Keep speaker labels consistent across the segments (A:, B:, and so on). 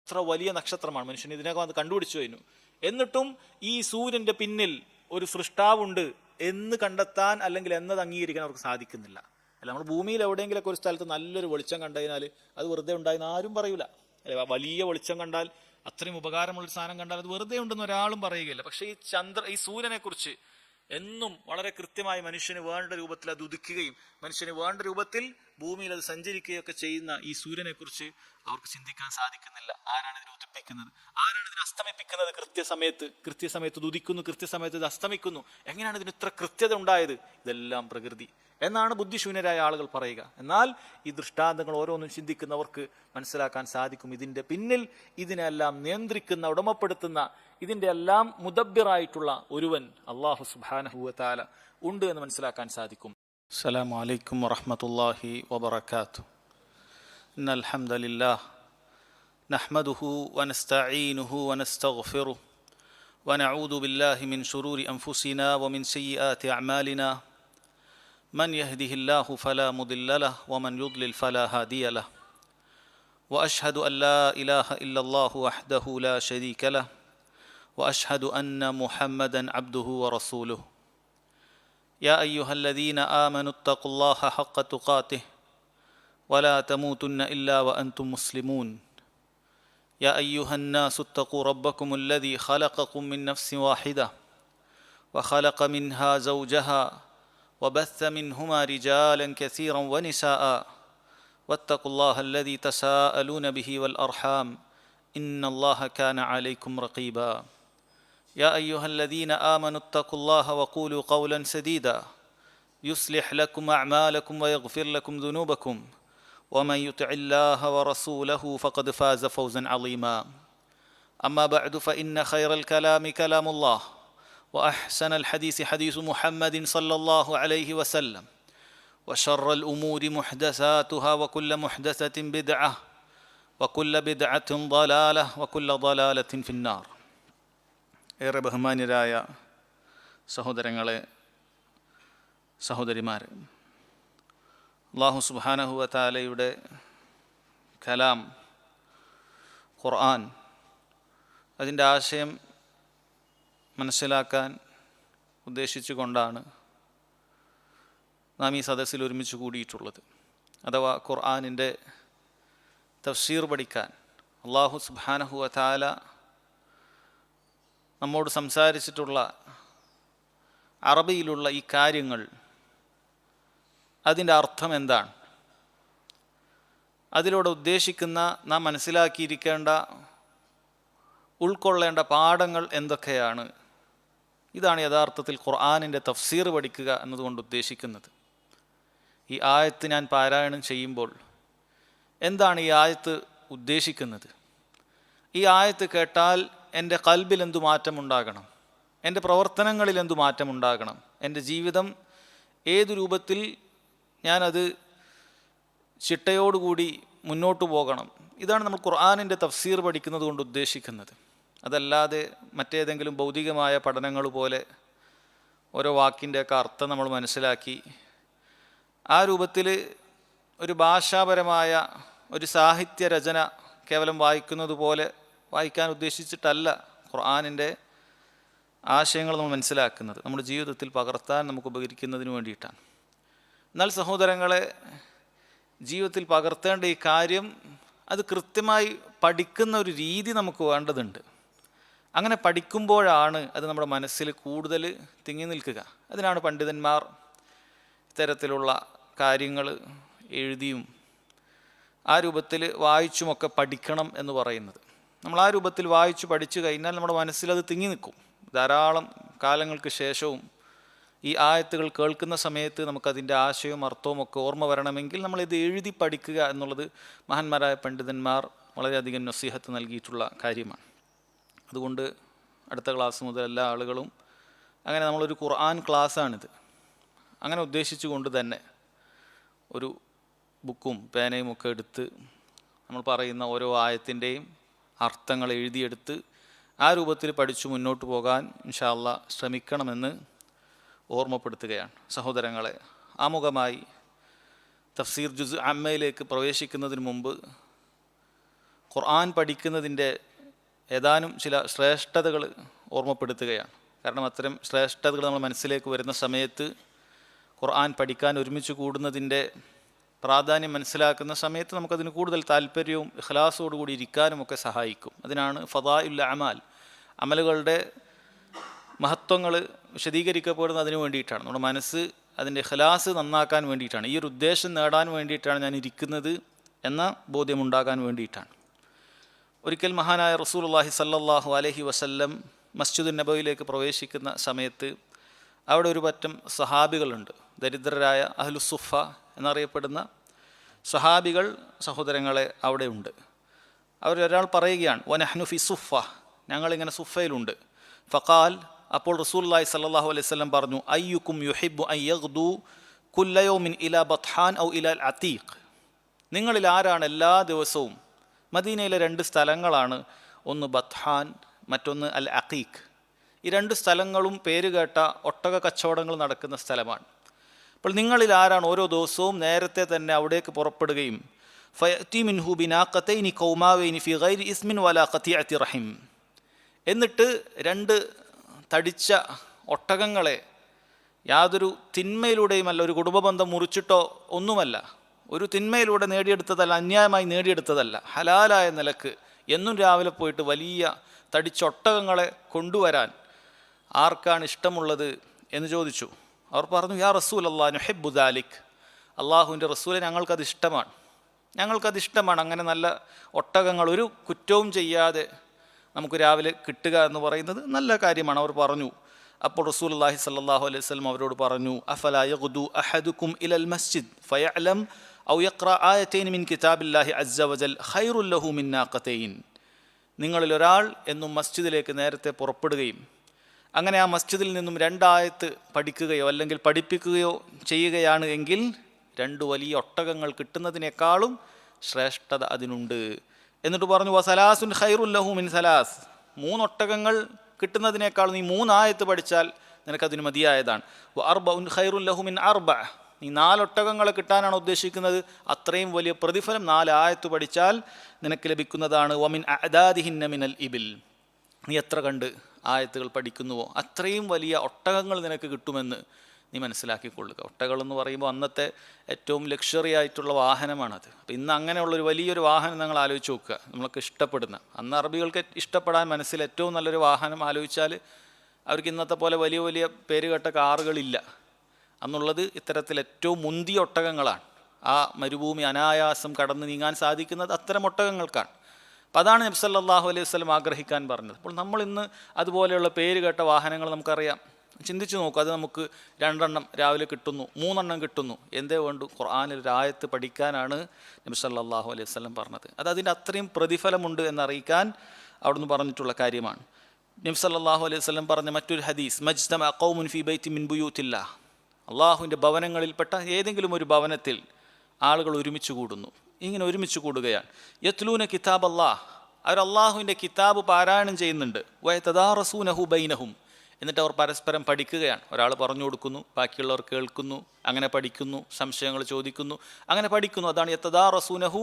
A: എത്ര വലിയ നക്ഷത്രമാണ്, മനുഷ്യൻ ഇതിനകം അത് കണ്ടുപിടിച്ചു കഴിഞ്ഞു. എന്നിട്ടും ഈ സൂര്യന്റെ പിന്നിൽ ഒരു സൃഷ്ടാവുണ്ട് എന്ന് കണ്ടെത്താൻ അല്ലെങ്കിൽ എന്നത് അംഗീകരിക്കാൻ അവർക്ക് സാധിക്കുന്നില്ല. അല്ല, നമ്മൾ ഭൂമിയിൽ എവിടെയെങ്കിലൊക്കെ ഒരു സ്ഥലത്ത് നല്ലൊരു വെളിച്ചം കണ്ടു കഴിഞ്ഞാൽ അത് വെറുതെ ഉണ്ടായെന്ന് ആരും പറയൂല. അല്ലെ, വലിയ വെളിച്ചം കണ്ടാൽ, അത്രയും ഉപകാരമുള്ളൊരു സാധനം കണ്ടാൽ അത് വെറുതെ ഉണ്ടെന്ന് ഒരാളും പറയുകയില്ല. പക്ഷെ ഈ സൂര്യനെ കുറിച്ച് എന്നും വളരെ കൃത്യമായി മനുഷ്യന് വേണ്ട രൂപത്തിൽ അത് ഉദിക്കുകയും മനുഷ്യന് വേണ്ട രൂപത്തിൽ ഭൂമിയിൽ അത് സഞ്ചരിക്കുകയും ഒക്കെ ചെയ്യുന്ന ഈ സൂര്യനെ കുറിച്ച് അവർക്ക് ചിന്തിക്കാൻ സാധിക്കുന്നില്ല. ആരാണ് ഇതിനെ ഉദിപ്പിക്കുന്നത്, ആരാണ് ഇതിനെ അസ്തമിപ്പിക്കുന്നത്? കൃത്യസമയത്ത് ഇത് ഉദിക്കുന്നു, കൃത്യസമയത്ത് ഇത് അസ്തമിക്കുന്നു. എങ്ങനെയാണ് ഇതിന് ഇത്ര കൃത്യത ഉണ്ടായത്? ഇതെല്ലാം പ്രകൃതി എന്നാണ് ബുദ്ധിശൂന്യരായ ആളുകൾ പറയുക. എന്നാൽ ഈ ദൃഷ്ടാന്തങ്ങൾ ഓരോന്നും ചിന്തിക്കുന്നവർക്ക് മനസ്സിലാക്കാൻ സാധിക്കും, ഇതിന്റെ പിന്നിൽ ഇതിനെല്ലാം നിയന്ത്രിക്കുന്ന, ഉടമപ്പെടുത്തുന്ന, ഇതിന്റെ എല്ലാം മുദബ്ബിറായിട്ടുള്ള ഒരുവൻ അല്ലാഹു സുബ്ഹാനഹു വ തആല ഉണ്ട് എന്ന് മനസ്സിലാക്കാൻ സാധിക്കും. അസ്സലാമു അലൈക്കും വറഹ്മത്തുള്ളാഹി വബറകാതുഹു. ഇന്നൽ ഹംദലില്ലാഹ് നഹ്മദുഹു വനസ്തഈനുഹു വനസ്തഗ്ഫിറുഹു വനഊദു ബില്ലാഹി മിൻ ശുറൂരി അൻഫുസിനാ വമിൻ സയ്യിആതി അഅമാലിനാ من يهده الله فلا مضل له ومن يضلل فلا هادي له وأشهد أن لا إله إلا الله وحده لا شريك له وأشهد أن محمدا عبده ورسوله يا أيها الذين آمنوا اتقوا الله حق تقاته ولا تموتن إلا وأنتم مسلمون يا أيها الناس اتقوا ربكم الذي خلقكم من نفس واحدة وخلق منها زوجها وبث منهما رجالا كثيرا ونساء واتقوا الله الذي تساءلون به والأرحام إن الله كان عليكم رقيبا يا أيها الذين آمنوا اتقوا الله وقولوا قولا سديدا يصلح لكم أعمالكم ويغفر لكم ذنوبكم ومن يطع الله ورسوله فقد فاز فوزا عظيما أما بعد فإن خير الكلام كلام الله وأحسن الحديث حديث محمد صلى الله عليه وسلم وشر الأمور محدثاتها وكل محدثة بدعة وكل بدعة ضلالة وكل ضلالة في النار. ഏറെ ബഹുമാന്യരായ സഹോദരങ്ങളെ, സഹോദരിമാരെ, അല്ലാഹു സുബ്ഹാനഹു വ തആലയുടെ കലാം ഖുർആൻ, അതിൻ്റെ ആശയം മനസ്സിലാക്കാൻ ഉദ്ദേശിച്ചുകൊണ്ടാണ് നാം ഈ സദസ്സിൽ ഒരുമിച്ച് കൂടിയിട്ടുള്ളത്. അഥവാ ഖുർആനിൻ്റെ തഫ്സീർ പഠിക്കാൻ അല്ലാഹു സുബ്ഹാനഹു വ തആല നമ്മോട് സംസാരിച്ചിട്ടുള്ള അറബിയിലുള്ള ഈ കാര്യങ്ങൾ, അതിൻ്റെ അർത്ഥം എന്താണ്, അതിലൂടെ ഉദ്ദേശിക്കുന്ന, നാം മനസ്സിലാക്കിയിരിക്കേണ്ട, ഉൾക്കൊള്ളേണ്ട പാഠങ്ങൾ എന്തൊക്കെയാണ്, ഇതാണ് യഥാർത്ഥത്തിൽ ഖുർആനിൻ്റെ തഫ്സീർ പഠിക്കുക എന്നതുകൊണ്ട് ഉദ്ദേശിക്കുന്നത്. ഈ ആയത്ത് ഞാൻ പാരായണം ചെയ്യുമ്പോൾ എന്താണ് ഈ ആയത്ത് ഉദ്ദേശിക്കുന്നത്? ഈ ആയത്ത് കേട്ടാൽ എൻ്റെ ഖൽബിൽ എന്തു മാറ്റമുണ്ടാകണം, എൻ്റെ പ്രവർത്തനങ്ങളിൽ എന്തു മാറ്റമുണ്ടാകണം, എൻ്റെ ജീവിതം ഏതു രൂപത്തിൽ ഞാനത് ചിട്ടയോടുകൂടി മുന്നോട്ട് പോകണം, ഇതാണ് നമ്മൾ ഖുർആനിൻ്റെ തഫ്സീർ പഠിക്കുന്നത് കൊണ്ട് ഉദ്ദേശിക്കുന്നത്. അതല്ലാതെ മറ്റേതെങ്കിലും ഭൗതികമായ പഠനങ്ങൾ പോലെ ഓരോ വാക്കിൻ്റെയൊക്കെ അർത്ഥം നമ്മൾ മനസ്സിലാക്കി ആ രൂപത്തിൽ ഒരു ഭാഷാപരമായ ഒരു സാഹിത്യ രചന കേവലം വായിക്കുന്നത് പോലെ വായിക്കാൻ ഉദ്ദേശിച്ചിട്ടല്ല ഖുർആനിൻ്റെ ആശയങ്ങൾ നമ്മൾ മനസ്സിലാക്കുന്നത്. നമ്മുടെ ജീവിതത്തിൽ പകർത്താൻ നമുക്ക് ഉപകരിക്കുന്നതിന് വേണ്ടിയിട്ടാണ്. എന്നാൽ സഹോദരങ്ങളെ, ജീവിതത്തിൽ പകർത്തേണ്ട ഈ കാര്യം അത് കൃത്യമായി പഠിക്കുന്ന ഒരു രീതി നമുക്ക് വേണ്ടതുണ്ട്. അങ്ങനെ പഠിക്കുമ്പോഴാണ് അത് നമ്മുടെ മനസ്സിൽ കൂടുതൽ തിങ്ങി നിൽക്കുക. അതിനാണ് പണ്ഡിതന്മാർ ഇത്തരത്തിലുള്ള കാര്യങ്ങൾ എഴുതിയും ആ രൂപത്തിൽ വായിച്ചുമൊക്കെ പഠിക്കണം എന്ന് പറയുന്നത്. നമ്മൾ ആ രൂപത്തിൽ വായിച്ചു പഠിച്ചു കഴിഞ്ഞാൽ നമ്മുടെ മനസ്സിലത് തിങ്ങി നിൽക്കും. ധാരാളം കാലങ്ങൾക്ക് ശേഷവും ഈ ആയത്തുകൾ കേൾക്കുന്ന സമയത്ത് നമുക്കതിൻ്റെ ആശയവും അർത്ഥവും ഒക്കെ ഓർമ്മ വരണമെങ്കിൽ നമ്മളിത് എഴുതി പഠിക്കുക എന്നുള്ളത് മഹാന്മാരായ പണ്ഡിതന്മാർ വളരെയധികം നസീഹത്ത് നൽകിയിട്ടുള്ള കാര്യമാണ്. അതുകൊണ്ട് അടുത്ത ക്ലാസ് മുതൽ എല്ലാ ആളുകളും അങ്ങനെ നമ്മളൊരു ഖുർആൻ ക്ലാസ്സാണിത്, അങ്ങനെ ഉദ്ദേശിച്ചുകൊണ്ട് തന്നെ ഒരു ബുക്കും പേനയും ഒക്കെ എടുത്ത് നമ്മൾ പറയുന്ന ഓരോ ആയത്തിൻ്റെയും അർത്ഥങ്ങൾ എഴുതിയെടുത്ത് ആ രൂപത്തിൽ പഠിച്ചു മുന്നോട്ട് പോകാൻ ഇൻഷാ അല്ലാഹ് ശ്രമിക്കണമെന്ന് ഓർമ്മപ്പെടുത്തുകയാണ്. സഹോദരങ്ങളെ, ആമുഖമായി തഫ്സീർ ജുസ് അമ്മയിലേക്ക് പ്രവേശിക്കുന്നതിന് മുമ്പ് ഖുർആൻ പഠിക്കുന്നതിൻ്റെ ഏതാനും ചില ശ്രേഷ്ഠതകൾ ഓർമ്മപ്പെടുത്തുകയാണ്. കാരണം അത്തരം ശ്രേഷ്ഠതകൾ നമ്മൾ മനസ്സിലേക്ക് വരുന്ന സമയത്ത് ഖുർആൻ പഠിക്കാൻ ഒരുമിച്ച് കൂടുന്നതിൻ്റെ പ്രാധാന്യം മനസ്സിലാക്കുന്ന സമയത്ത് നമുക്കതിന് കൂടുതൽ താല്പര്യവും ഇഖ്ലാസോടുകൂടി ഇരിക്കാനും ഒക്കെ സഹായിക്കും. അതിനാണ് ഫദാഇലുൽ അമാൽ, അമലുകളുടെ മഹത്വങ്ങൾ വിശദീകരിക്കപ്പെടുന്നത് അതിനു വേണ്ടിയിട്ടാണ്. നമ്മുടെ മനസ്സ് അതിൻ്റെ ഇഖ്ലാസ് നന്നാക്കാൻ വേണ്ടിയിട്ടാണ്, ഈ ഒരു ഉദ്ദേശം നേടാൻ വേണ്ടിയിട്ടാണ് ഞാൻ ഇരിക്കുന്നത് എന്ന ബോധ്യമുണ്ടാകാൻ വേണ്ടിയിട്ടാണ്. ഒരിക്കൽ മഹാനായ റസൂലുള്ളാഹി സ്വല്ലല്ലാഹു അലൈഹി വസല്ലം മസ്ജിദുൻ നബവിയിലേക്ക് പ്രവേശിക്കുന്ന സമയത്ത് അവിടെ ഒരു പറ്റം സഹാബികളുണ്ട്, ദരിദ്രരായ അഹ്ലുസുഫ എന്നറിയപ്പെടുന്ന സഹാബികൾ, സഹോദരങ്ങളെ അവിടെ ഉണ്ട്. അവരൊരാൾ പറയുകയാണ്, വനഹ്നു ഫി സുഫ, ഞങ്ങളിങ്ങനെ സുഫയിലുണ്ട്. ഫഖാൽ, അപ്പോൾ റസൂലുള്ളാഹി സ്വല്ലല്ലാഹു അലൈഹി വസല്ലം പറഞ്ഞു, അയ്യുക്കും യുഹിബ്ബു അൻ യഗ്ദു കുല്ല യൗമിൻ ഇലാ ബത്ഹാൻ ഔ ഇലാ അത്തീഖ്, നിങ്ങളിൽ ആരാണ് എല്ലാ ദിവസവും, മദീനയിലെ 2 സ്ഥലങ്ങളാണ്, ഒന്ന് ബത്ഹാൻ, മറ്റൊന്ന് അൽ അഖീഖ്. ഈ 2 സ്ഥലങ്ങളും പേരുകേട്ട ഒട്ടക കച്ചവടങ്ങൾ നടക്കുന്ന സ്ഥലമാണ്. അപ്പോൾ നിങ്ങളിൽ ആരാണ് ഓരോ ദിവസവും നേരത്തെ തന്നെ അവിടേക്ക് പുറപ്പെടുകയും ഫയഅതി മിൻഹു ബിനാഖതൈനി ഖൗമാവൈനി ഫി ഗൈരി ഇസ്മിൻ വലാ ഖതിഅതി റഹിം, എന്നിട്ട് 2 തടിച്ച ഒട്ടകങ്ങളെ യാതൊരു തിന്മയിലൂടെയുമല്ല, ഒരു കുടുംബബന്ധം മുറിച്ചിട്ടോ ഒന്നുമല്ല, ഒരു തിന്മയിലൂടെ നേടിയെടുത്തതല്ല, അന്യായമായി നേടിയെടുത്തതല്ല, ഹലാലായ നിലക്ക് എന്നും രാവിലെ പോയിട്ട് വലിയ തടിച്ചൊട്ടകങ്ങളെ കൊണ്ടുവരാൻ ആർക്കാണ് ഇഷ്ടമുള്ളത് എന്ന് ചോദിച്ചു. അവർ പറഞ്ഞു, യാ റസൂലല്ലാഹ് നുഹിബ്ബു ദാലിക്, അള്ളാഹുവിൻ്റെ റസൂലെ ഞങ്ങൾക്കത് ഇഷ്ടമാണ്, അങ്ങനെ നല്ല ഒട്ടകങ്ങൾ ഒരു കുറ്റവും ചെയ്യാതെ നമുക്ക് രാവിലെ കിട്ടുക എന്ന് പറയുന്നത് നല്ല കാര്യമാണ്. അവർ പറഞ്ഞു. അപ്പോൾ റസൂലുള്ളാഹി സ്വല്ലല്ലാഹു അലൈഹി വസല്ലം അവരോട് പറഞ്ഞു, അഫലാ യഗ്ദു അഹദുക്കും ഇലൽ മസ്ജിദ് ഫയഅലം ഔ യഖ്റഅ ആയതൈൻ മിൻ കിതാബില്ലാഹി അസ്സ വജൽ ഖൈറുൽ ലഹു മിൻ നാഖതൈൻ, നിങ്ങളിൽ ഒരാൾ എന്നും മസ്ജിദിലേക്ക് നേരത്തെ പുറപ്പെടുകയും അങ്ങനെ ആ മസ്ജിദിൽ നിന്നും 2 ആയത്ത് പഠിക്കുകയോ അല്ലെങ്കിൽ പഠിപ്പിക്കുകയോ ചെയ്യുകയാണ് എങ്കിൽ 2 വലിയ ഒട്ടകങ്ങൾ കിട്ടുന്നതിനേക്കാളും ശ്രേഷ്ഠത അതിനുണ്ട്. എന്നിട്ട് പറഞ്ഞു, വസലാസുൻ ഖൈറുൽ ലഹു മിൻ സലാസ്, 3 ഒട്ടകങ്ങൾ കിട്ടുന്നതിനേക്കാൾ നീ 3 ആയത്ത് പഠിച്ചാൽ നിനക്കതിന് മതിയായതാണ്. വ അർബഉൻ ഖൈറുൽ ലഹു മിൻ അർബഅ, നീ 4 ഒട്ടകങ്ങളെ കിട്ടാനാണ് ഉദ്ദേശിക്കുന്നത്, അത്രയും വലിയ പ്രതിഫലം 4 ആയത്ത് പഠിച്ചാൽ നിനക്ക് ലഭിക്കുന്നതാണ്. വമിൻ അഅദാദിഹിന്ന മിനൽ ഇബിൽ, നീ എത്ര കണ്ട് ആയത്തുകൾ പഠിക്കുന്നുവോ അത്രയും വലിയ ഒട്ടകങ്ങൾ നിനക്ക് കിട്ടുമെന്ന് നീ മനസ്സിലാക്കിക്കൊള്ളുക. ഒട്ടകങ്ങളെന്ന് പറയുമ്പോൾ അന്നത്തെ ഏറ്റവും ലക്ഷറി ആയിട്ടുള്ള വാഹനമാണത്. അപ്പോൾ ഇന്ന് അങ്ങനെയുള്ളൊരു വലിയൊരു വാഹനം നിങ്ങൾ ആലോചിച്ച് നോക്കുക, നമ്മൾക്ക് ഇഷ്ടപ്പെടുന്ന, അന്ന് അറബികൾക്ക് ഇഷ്ടപ്പെടാൻ മനസ്സിൽ ഏറ്റവും നല്ലൊരു വാഹനം ആലോചിച്ചാൽ അവർക്ക് ഇന്നത്തെ പോലെ വലിയ വലിയ പേരുകേട്ട കാറുകളില്ല. അന്നുള്ളത് ഇത്തരത്തിൽ ഏറ്റവും മുന്തിയ ഒട്ടകങ്ങളാണ്. ആ മരുഭൂമി അനായാസം കടന്നു നീങ്ങാൻ സാധിക്കുന്നത് അത്തരം ഒട്ടകങ്ങൾക്കാണ്. അപ്പോൾ അതാണ് നബി സല്ലല്ലാഹു അലൈഹി വസല്ലം ആഗ്രഹിക്കാൻ പറഞ്ഞത്. അപ്പോൾ നമ്മൾ ഇന്ന് അതുപോലെയുള്ള പേരുകേട്ട വാഹനങ്ങൾ നമുക്കറിയാം. ചിന്തിച്ചു നോക്കുക, അത് നമുക്ക് 2 എണ്ണം രാവിലെ കിട്ടുന്നു, 3 എണ്ണം കിട്ടുന്നു, എന്തേ വേണ്ടു? ഖുർആനിൽ ഒരു ആയത്ത് പഠിക്കാനാണ് നബി സല്ലല്ലാഹു അലൈഹി വസല്ലം പറഞ്ഞത്. അത് അതിൻ്റെ അത്രയും പ്രതിഫലമുണ്ട് എന്നറിയിക്കാൻ അവിടുന്ന് പറഞ്ഞിട്ടുള്ള കാര്യമാണ്. നബി സല്ലല്ലാഹു അലൈഹി വസല്ലം പറഞ്ഞ മറ്റൊരു ഹദീസ്, മജ്തമഅ ഖൗമുൻ ഫീ ബൈത്തി മിൻ ബുയൂത്തില്ലാഹ്, അള്ളാഹുവിൻ്റെ ഭവനങ്ങളിൽപ്പെട്ട ഏതെങ്കിലും ഒരു ഭവനത്തിൽ ആളുകൾ ഒരുമിച്ച് കൂടുന്നു. ഇങ്ങനെ ഒരുമിച്ച് കൂടുകയാണ്. യത്ലൂന കിതാബ് അല്ലാഹ്, അവർ അള്ളാഹുവിൻ്റെ കിതാബ് പാരായണം ചെയ്യുന്നുണ്ട്. വയതദാറസൂനഹു ബൈനഹും, എന്നിട്ട് അവർ പരസ്പരം പഠിക്കുകയാണ്. ഒരാൾ പറഞ്ഞു കൊടുക്കുന്നു, ബാക്കിയുള്ളവർ കേൾക്കുന്നു, അങ്ങനെ പഠിക്കുന്നു, സംശയങ്ങൾ ചോദിക്കുന്നു, അങ്ങനെ പഠിക്കുന്നു. അതാണ് യതദാറസൂനഹു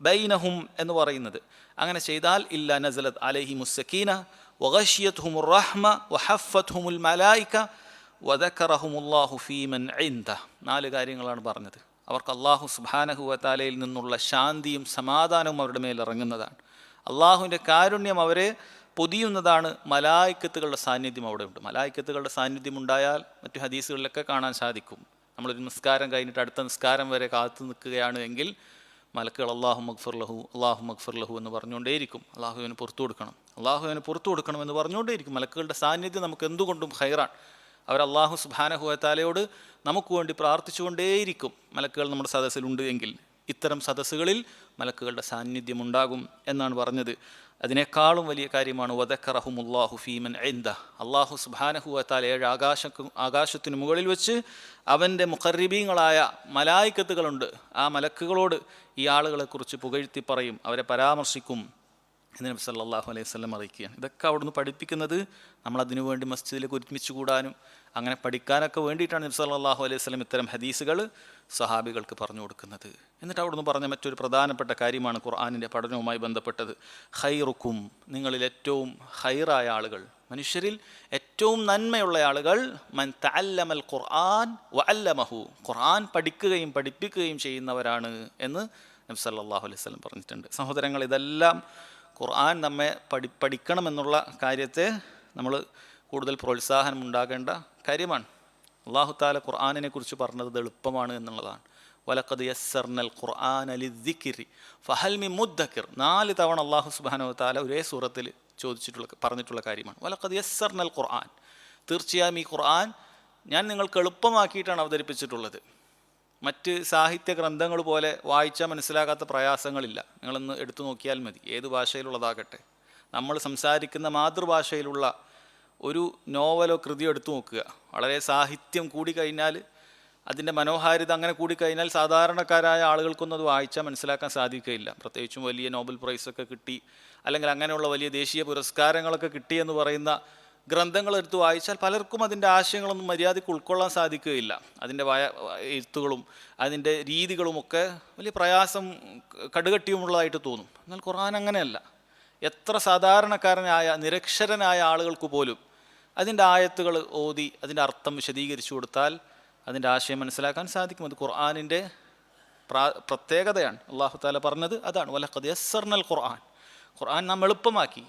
A: ബൈനഹും എന്ന് പറയുന്നത്. അങ്ങനെ ചെയ്താൽ ഇല്ലാ നസലത് അലൈഹിമുസ് സകീന വഗശിയത്ഹുമുർ റഹ്മ വഹഫത്ഹുമുൽ മലായിക വദക്കറഹുമുല്ലാഹു ഫീമൻ ഇൻദഹ്. 4 കാര്യങ്ങളാണ് പറഞ്ഞത്. അവർക്ക് അള്ളാഹു സുബ്ഹാനഹു വ തആലയിൽ നിന്നുള്ള ശാന്തിയും സമാധാനവും അവരുടെ മേൽ ഇറങ്ങുന്നതാണ്. അള്ളാഹുവിൻ്റെ കാരുണ്യം അവരെ പൊതിയുന്നതാണ്. മലായിക്കത്തുകളുടെ സാന്നിധ്യം അവിടെ ഉണ്ട്. മലായിക്കത്തുകളുടെ സാന്നിധ്യം ഉണ്ടായാൽ മറ്റു ഹദീസുകളിലൊക്കെ കാണാൻ സാധിക്കും. നമ്മളൊരു നിസ്കാരം കഴിഞ്ഞിട്ട് അടുത്ത നിസ്കാരം വരെ കാത്തു നിൽക്കുകയാണ് എങ്കിൽ മലക്കുകൾ അല്ലാഹു മഗ്ഫിർ ലഹു എന്ന് പറഞ്ഞുകൊണ്ടേയിരിക്കും. അള്ളാഹുവിന് പുറത്തു കൊടുക്കണം എന്ന് പറഞ്ഞുകൊണ്ടേയിരിക്കും. മലക്കുകളുടെ സാന്നിധ്യം നമുക്ക് എന്തുകൊണ്ടും ഖൈറാണ്. അവർ അള്ളാഹു സുബ്ഹാനഹു വ തആലയോട് നമുക്ക് വേണ്ടി പ്രാർത്ഥിച്ചുകൊണ്ടേയിരിക്കും. മലക്കുകൾ നമ്മുടെ സദസ്സിലുണ്ട് എങ്കിൽ ഇത്തരം സദസ്സുകളിൽ മലക്കുകളുടെ സാന്നിധ്യം ഉണ്ടാകും എന്നാണ് പറഞ്ഞത്. അതിനേക്കാളും വലിയ കാര്യമാണ് വദക്കറഹുമുല്ലാഹു ഫീമൻ ഇൻദഹ്, അള്ളാഹു സുബ്ഹാനഹു വ തആല 7 ആകാശത്തിനു മുകളിൽ വെച്ച് അവൻ്റെ മുഖർരിബീങ്ങളായ മലായിക്കത്തുകളുണ്ട്. ആ മലക്കുകളോട് ഈ ആളുകളെക്കുറിച്ച് പുകഴ്ത്തി പറയും, അവരെ പരാമർശിക്കും. എന്ന് നബി സല്ലല്ലാഹു അലൈഹി വസല്ലം അറിയിക്കുകയാണ്. ഇതൊക്കെ അവിടുന്ന് പഠിപ്പിക്കുന്നത് നമ്മളതിനു വേണ്ടി മസ്ജിദിലേക്ക് ഒരുമിച്ച് കൂടാനും അങ്ങനെ പഠിക്കാനൊക്കെ വേണ്ടിയിട്ടാണ് നബി സല്ലല്ലാഹു അലൈഹി വസല്ലം ഇത്തരം ഹദീസുകൾ സഹാബികൾക്ക് പറഞ്ഞു കൊടുക്കുന്നത്. എന്നിട്ട് അവിടുന്ന് പറഞ്ഞ മറ്റൊരു പ്രധാനപ്പെട്ട കാര്യമാണ് ഖുർആനിൻ്റെ പഠനവുമായി ബന്ധപ്പെട്ടത്. ഖൈറുക്കും, നിങ്ങളിൽ ഏറ്റവും ഖൈറായ ആളുകൾ, മനുഷ്യരിൽ ഏറ്റവും നന്മയുള്ള ആളുകൾ മൻ തഅല്ലമൽ ഖുർആൻ വഅല്ലമഹു, ഖുർആൻ പഠിക്കുകയും പഠിപ്പിക്കുകയും ചെയ്യുന്നവരാണ് എന്ന് നബി സല്ലല്ലാഹു അലൈഹി വസല്ലം പറഞ്ഞിട്ടുണ്ട്. സഹോദരങ്ങൾ, ഇതെല്ലാം ഖുർആൻ നമ്മെ പഠിക്കണമെന്നുള്ള കാര്യത്തെ നമ്മൾ കൂടുതൽ പ്രോത്സാഹനം ഉണ്ടാകേണ്ട കാര്യമാണ്. അല്ലാഹു തആല ഖുർആനിനെ കുറിച്ച് പറഞ്ഞത് ഇത് എളുപ്പമാണ് എന്നുള്ളതാണ്. വലഖദ് യസ്സർനൽ ഖുർആന ലിദ്ദിക്രി ഫഹൽ മിൻ മുദ്ദക്കിർ, 4 തവണ അല്ലാഹു സുബ്ഹാനഹു വ തആല ഒരേ സൂറത്തിൽ പറഞ്ഞിട്ടുള്ള കാര്യമാണ്. വലഖദ് യസ്സർനൽ ഖുർആൻ, തീർച്ചയായും ഈ ഖുർആൻ ഞാൻ നിങ്ങൾക്ക് എളുപ്പമാക്കിയിട്ടാണ് അവതരിപ്പിച്ചിട്ടുള്ളത്. മറ്റ് സാഹിത്യ ഗ്രന്ഥങ്ങൾ പോലെ വായിച്ചാൽ മനസ്സിലാകാത്ത പ്രയാസങ്ങളില്ല. നിങ്ങളൊന്ന് എടുത്തു നോക്കിയാൽ മതി, ഏത് ഭാഷയിലുള്ളതാകട്ടെ. നമ്മൾ സംസാരിക്കുന്ന മാതൃഭാഷയിലുള്ള ഒരു നോവലോ കൃതിയോ എടുത്തു നോക്കുക, വളരെ സാഹിത്യം കൂടിക്കഴിഞ്ഞാൽ, അതിൻ്റെ മനോഹാരിത അങ്ങനെ കൂടിക്കഴിഞ്ഞാൽ സാധാരണക്കാരായ ആളുകൾക്കൊന്നും അത് വായിച്ചാൽ മനസ്സിലാക്കാൻ സാധിക്കുകയില്ല. പ്രത്യേകിച്ചും വലിയ നോബൽ പ്രൈസൊക്കെ കിട്ടി, അല്ലെങ്കിൽ അങ്ങനെയുള്ള വലിയ ദേശീയ പുരസ്കാരങ്ങളൊക്കെ കിട്ടിയെന്ന് പറയുന്ന ഗ്രന്ഥങ്ങൾ എടുത്ത് വായിച്ചാൽ പലർക്കും അതിൻ്റെ ആശയങ്ങളൊന്നും മര്യാദയ്ക്ക് ഉൾക്കൊള്ളാൻ സാധിക്കുകയില്ല. അതിൻ്റെ എഴുത്തുകളും അതിൻ്റെ രീതികളുമൊക്കെ വലിയ പ്രയാസം കടുകട്ടിയുമുള്ളതായിട്ട് തോന്നും. എന്നാൽ ഖുർആൻ അങ്ങനെയല്ല. എത്ര സാധാരണക്കാരനായ നിരക്ഷരനായ ആളുകൾക്ക് പോലും അതിൻ്റെ ആയത്തുകൾ ഓതി അതിൻ്റെ അർത്ഥം വിശദീകരിച്ചു കൊടുത്താൽ അതിൻ്റെ ആശയം മനസ്സിലാക്കാൻ സാധിക്കും. അത് ഖുർആനിൻ്റെ പ്രത്യേകതയാണ്. അല്ലാഹു തആല പറഞ്ഞത് അതാണ്, വലഖദ് യസ്സർനൽ ഖുർആൻ, ഖുർആൻ നാം എളുപ്പമാക്കി.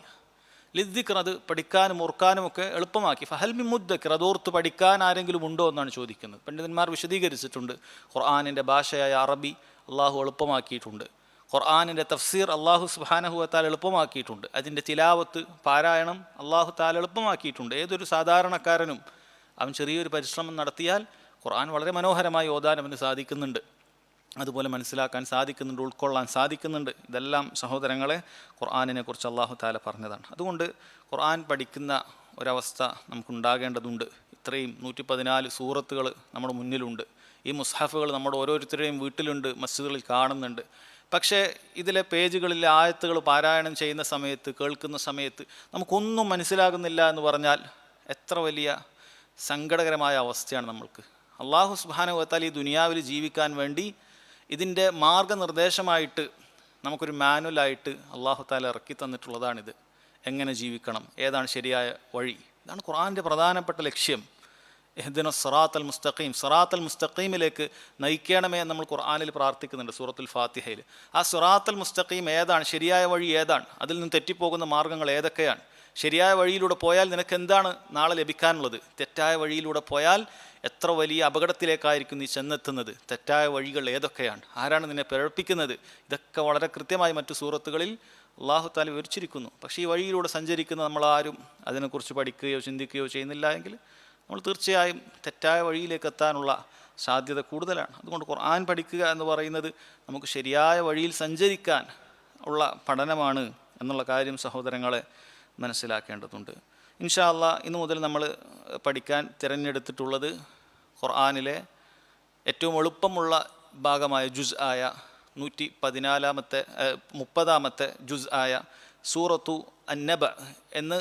A: ലിദ്ദിക്ർ, അത് പഠിക്കാനും ഓർക്കാനും ഒക്കെ എളുപ്പമാക്കി. ഫഹൽ മിൻ മുദ്ദക്കിർ, അതോർത്ത് പഠിക്കാൻ ആരെങ്കിലും ഉണ്ടോ എന്നാണ് ചോദിക്കുന്നത്. പണ്ഡിതന്മാർ വിശദീകരിച്ചിട്ടുണ്ട്. ഖുർആനിൻ്റെ ഭാഷയായ അറബി അള്ളാഹു എളുപ്പമാക്കിയിട്ടുണ്ട്. ഖുർആനിൻ്റെ തഫ്സീർ അള്ളാഹു സുബ്ഹാനഹു വ തആല എളുപ്പമാക്കിയിട്ടുണ്ട്. അതിൻ്റെ തിലാവത്ത്, പാരായണം അള്ളാഹു തആല എളുപ്പമാക്കിയിട്ടുണ്ട്. ഏതൊരു സാധാരണക്കാരനും അവൻ ചെറിയൊരു പരിശ്രമം നടത്തിയാൽ ഖുർആൻ വളരെ മനോഹരമായി ഓതാൻ അവന് സാധിക്കുന്നുണ്ട്. അതുപോലെ മനസ്സിലാക്കാൻ സാധിക്കുന്നുണ്ട്, ഉൾക്കൊള്ളാൻ സാധിക്കുന്നുണ്ട്. ഇതെല്ലാം സഹോദരങ്ങളെ ഖുർആനിനെ കുറിച്ച് അല്ലാഹു തആല പറഞ്ഞതാണ്. അതുകൊണ്ട് ഖുർആൻ പഠിക്കുന്ന ഒരവസ്ഥ നമുക്കുണ്ടാകേണ്ടതുണ്ട്. ഇത്രയും 114 സൂറത്തുകൾ നമ്മുടെ മുന്നിലുണ്ട്. ഈ മുസ്ഹഫുകൾ നമ്മുടെ ഓരോരുത്തരുടെയും വീട്ടിലുണ്ട്, മസ്ജിദുകളിൽ കാണുന്നുണ്ട്. പക്ഷേ ഇതിലെ പേജുകളിലെ ആയത്തുകൾ പാരായണം ചെയ്യുന്ന സമയത്ത്, കേൾക്കുന്ന സമയത്ത് നമുക്കൊന്നും മനസ്സിലാകുന്നില്ല എന്ന് പറഞ്ഞാൽ എത്ര വലിയ സങ്കടകരമായ അവസ്ഥയാണ് നമ്മൾക്ക്. അല്ലാഹു സുബ്ഹാനഹു വ തആല ഈ ദുനിയാവിൽ ജീവിക്കാൻ വേണ്ടി ഇതിൻ്റെ മാർഗനിർദ്ദേശമായിട്ട് നമുക്കൊരു മാനുവലായിട്ട് അല്ലാഹു തആല ഇറക്കി തന്നിട്ടുള്ളതാണിത്. എങ്ങനെ ജീവിക്കണം, ഏതാണ് ശരിയായ വഴി, ഇതാണ് ഖുർആൻ്റെ പ്രധാനപ്പെട്ട ലക്ഷ്യം. ഇഹ്ദിന സിറാത്തൽ മുസ്തഖീം, സിറാത്തൽ മുസ്തഖീമിലേക്ക് നയിക്കണമേ എന്ന് നമ്മൾ ഖുർആനിൽ പ്രാർത്ഥിക്കുന്നുണ്ട് സൂറത്തുൽ ഫാത്തിഹയിൽ. ആ സിറാത്തൽ മുസ്തഖീം ഏതാണ്, ശരിയായ വഴി ഏതാണ്, അതിൽ നിന്ന് തെറ്റിപ്പോകുന്ന മാർഗ്ഗങ്ങൾ ഏതൊക്കെയാണ്, ശരിയായ വഴിയിലൂടെ പോയാൽ നിനക്ക് എന്താണ് നാളെ ലഭിക്കാനുള്ളത്, തെറ്റായ വഴിയിലൂടെ പോയാൽ എത്ര വലിയ അപകടത്തിലേക്കായിരിക്കും നീ ചെന്നെത്തുന്നത്, തെറ്റായ വഴികൾ ഏതൊക്കെയാണ്, ആരാണ് നിന്നെ പിഴപ്പിക്കുന്നത്, ഇതൊക്കെ വളരെ കൃത്യമായി മറ്റു സൂറത്തുകളിൽ അല്ലാഹു തആല വിവരിച്ചിരിക്കുന്നു. പക്ഷേ ഈ വഴിയിലൂടെ സഞ്ചരിക്കുന്ന നമ്മളാരും അതിനെക്കുറിച്ച് പഠിക്കുകയോ ചിന്തിക്കുകയോ ചെയ്യുന്നില്ല എങ്കിൽ നമ്മൾ തീർച്ചയായും തെറ്റായ വഴിയിലേക്ക് എത്താനുള്ള സാധ്യത കൂടുതലാണ്. അതുകൊണ്ട് ഖുർആൻ പഠിക്കുക എന്ന് പറയുന്നത് നമുക്ക് ശരിയായ വഴിയിൽ സഞ്ചരിക്കാൻ ഉള്ള പഠനമാണ് എന്നുള്ള കാര്യം സഹോദരങ്ങളെ മനസ്സിലാക്കേണ്ടതുണ്ട്. ഇൻഷാ അല്ലാഹ് ഇന്നു മുതൽ നമ്മൾ പഠിക്കാൻ തിരഞ്ഞെടുത്തിട്ടുള്ളത് ഖുർആനിലെ ഏറ്റവും എളുപ്പമുള്ള ഭാഗമായ ജുസ് ആയ 30-ാമത്തെ ജുസ് ആയ സൂറത്തു അന്നബ എന്ന്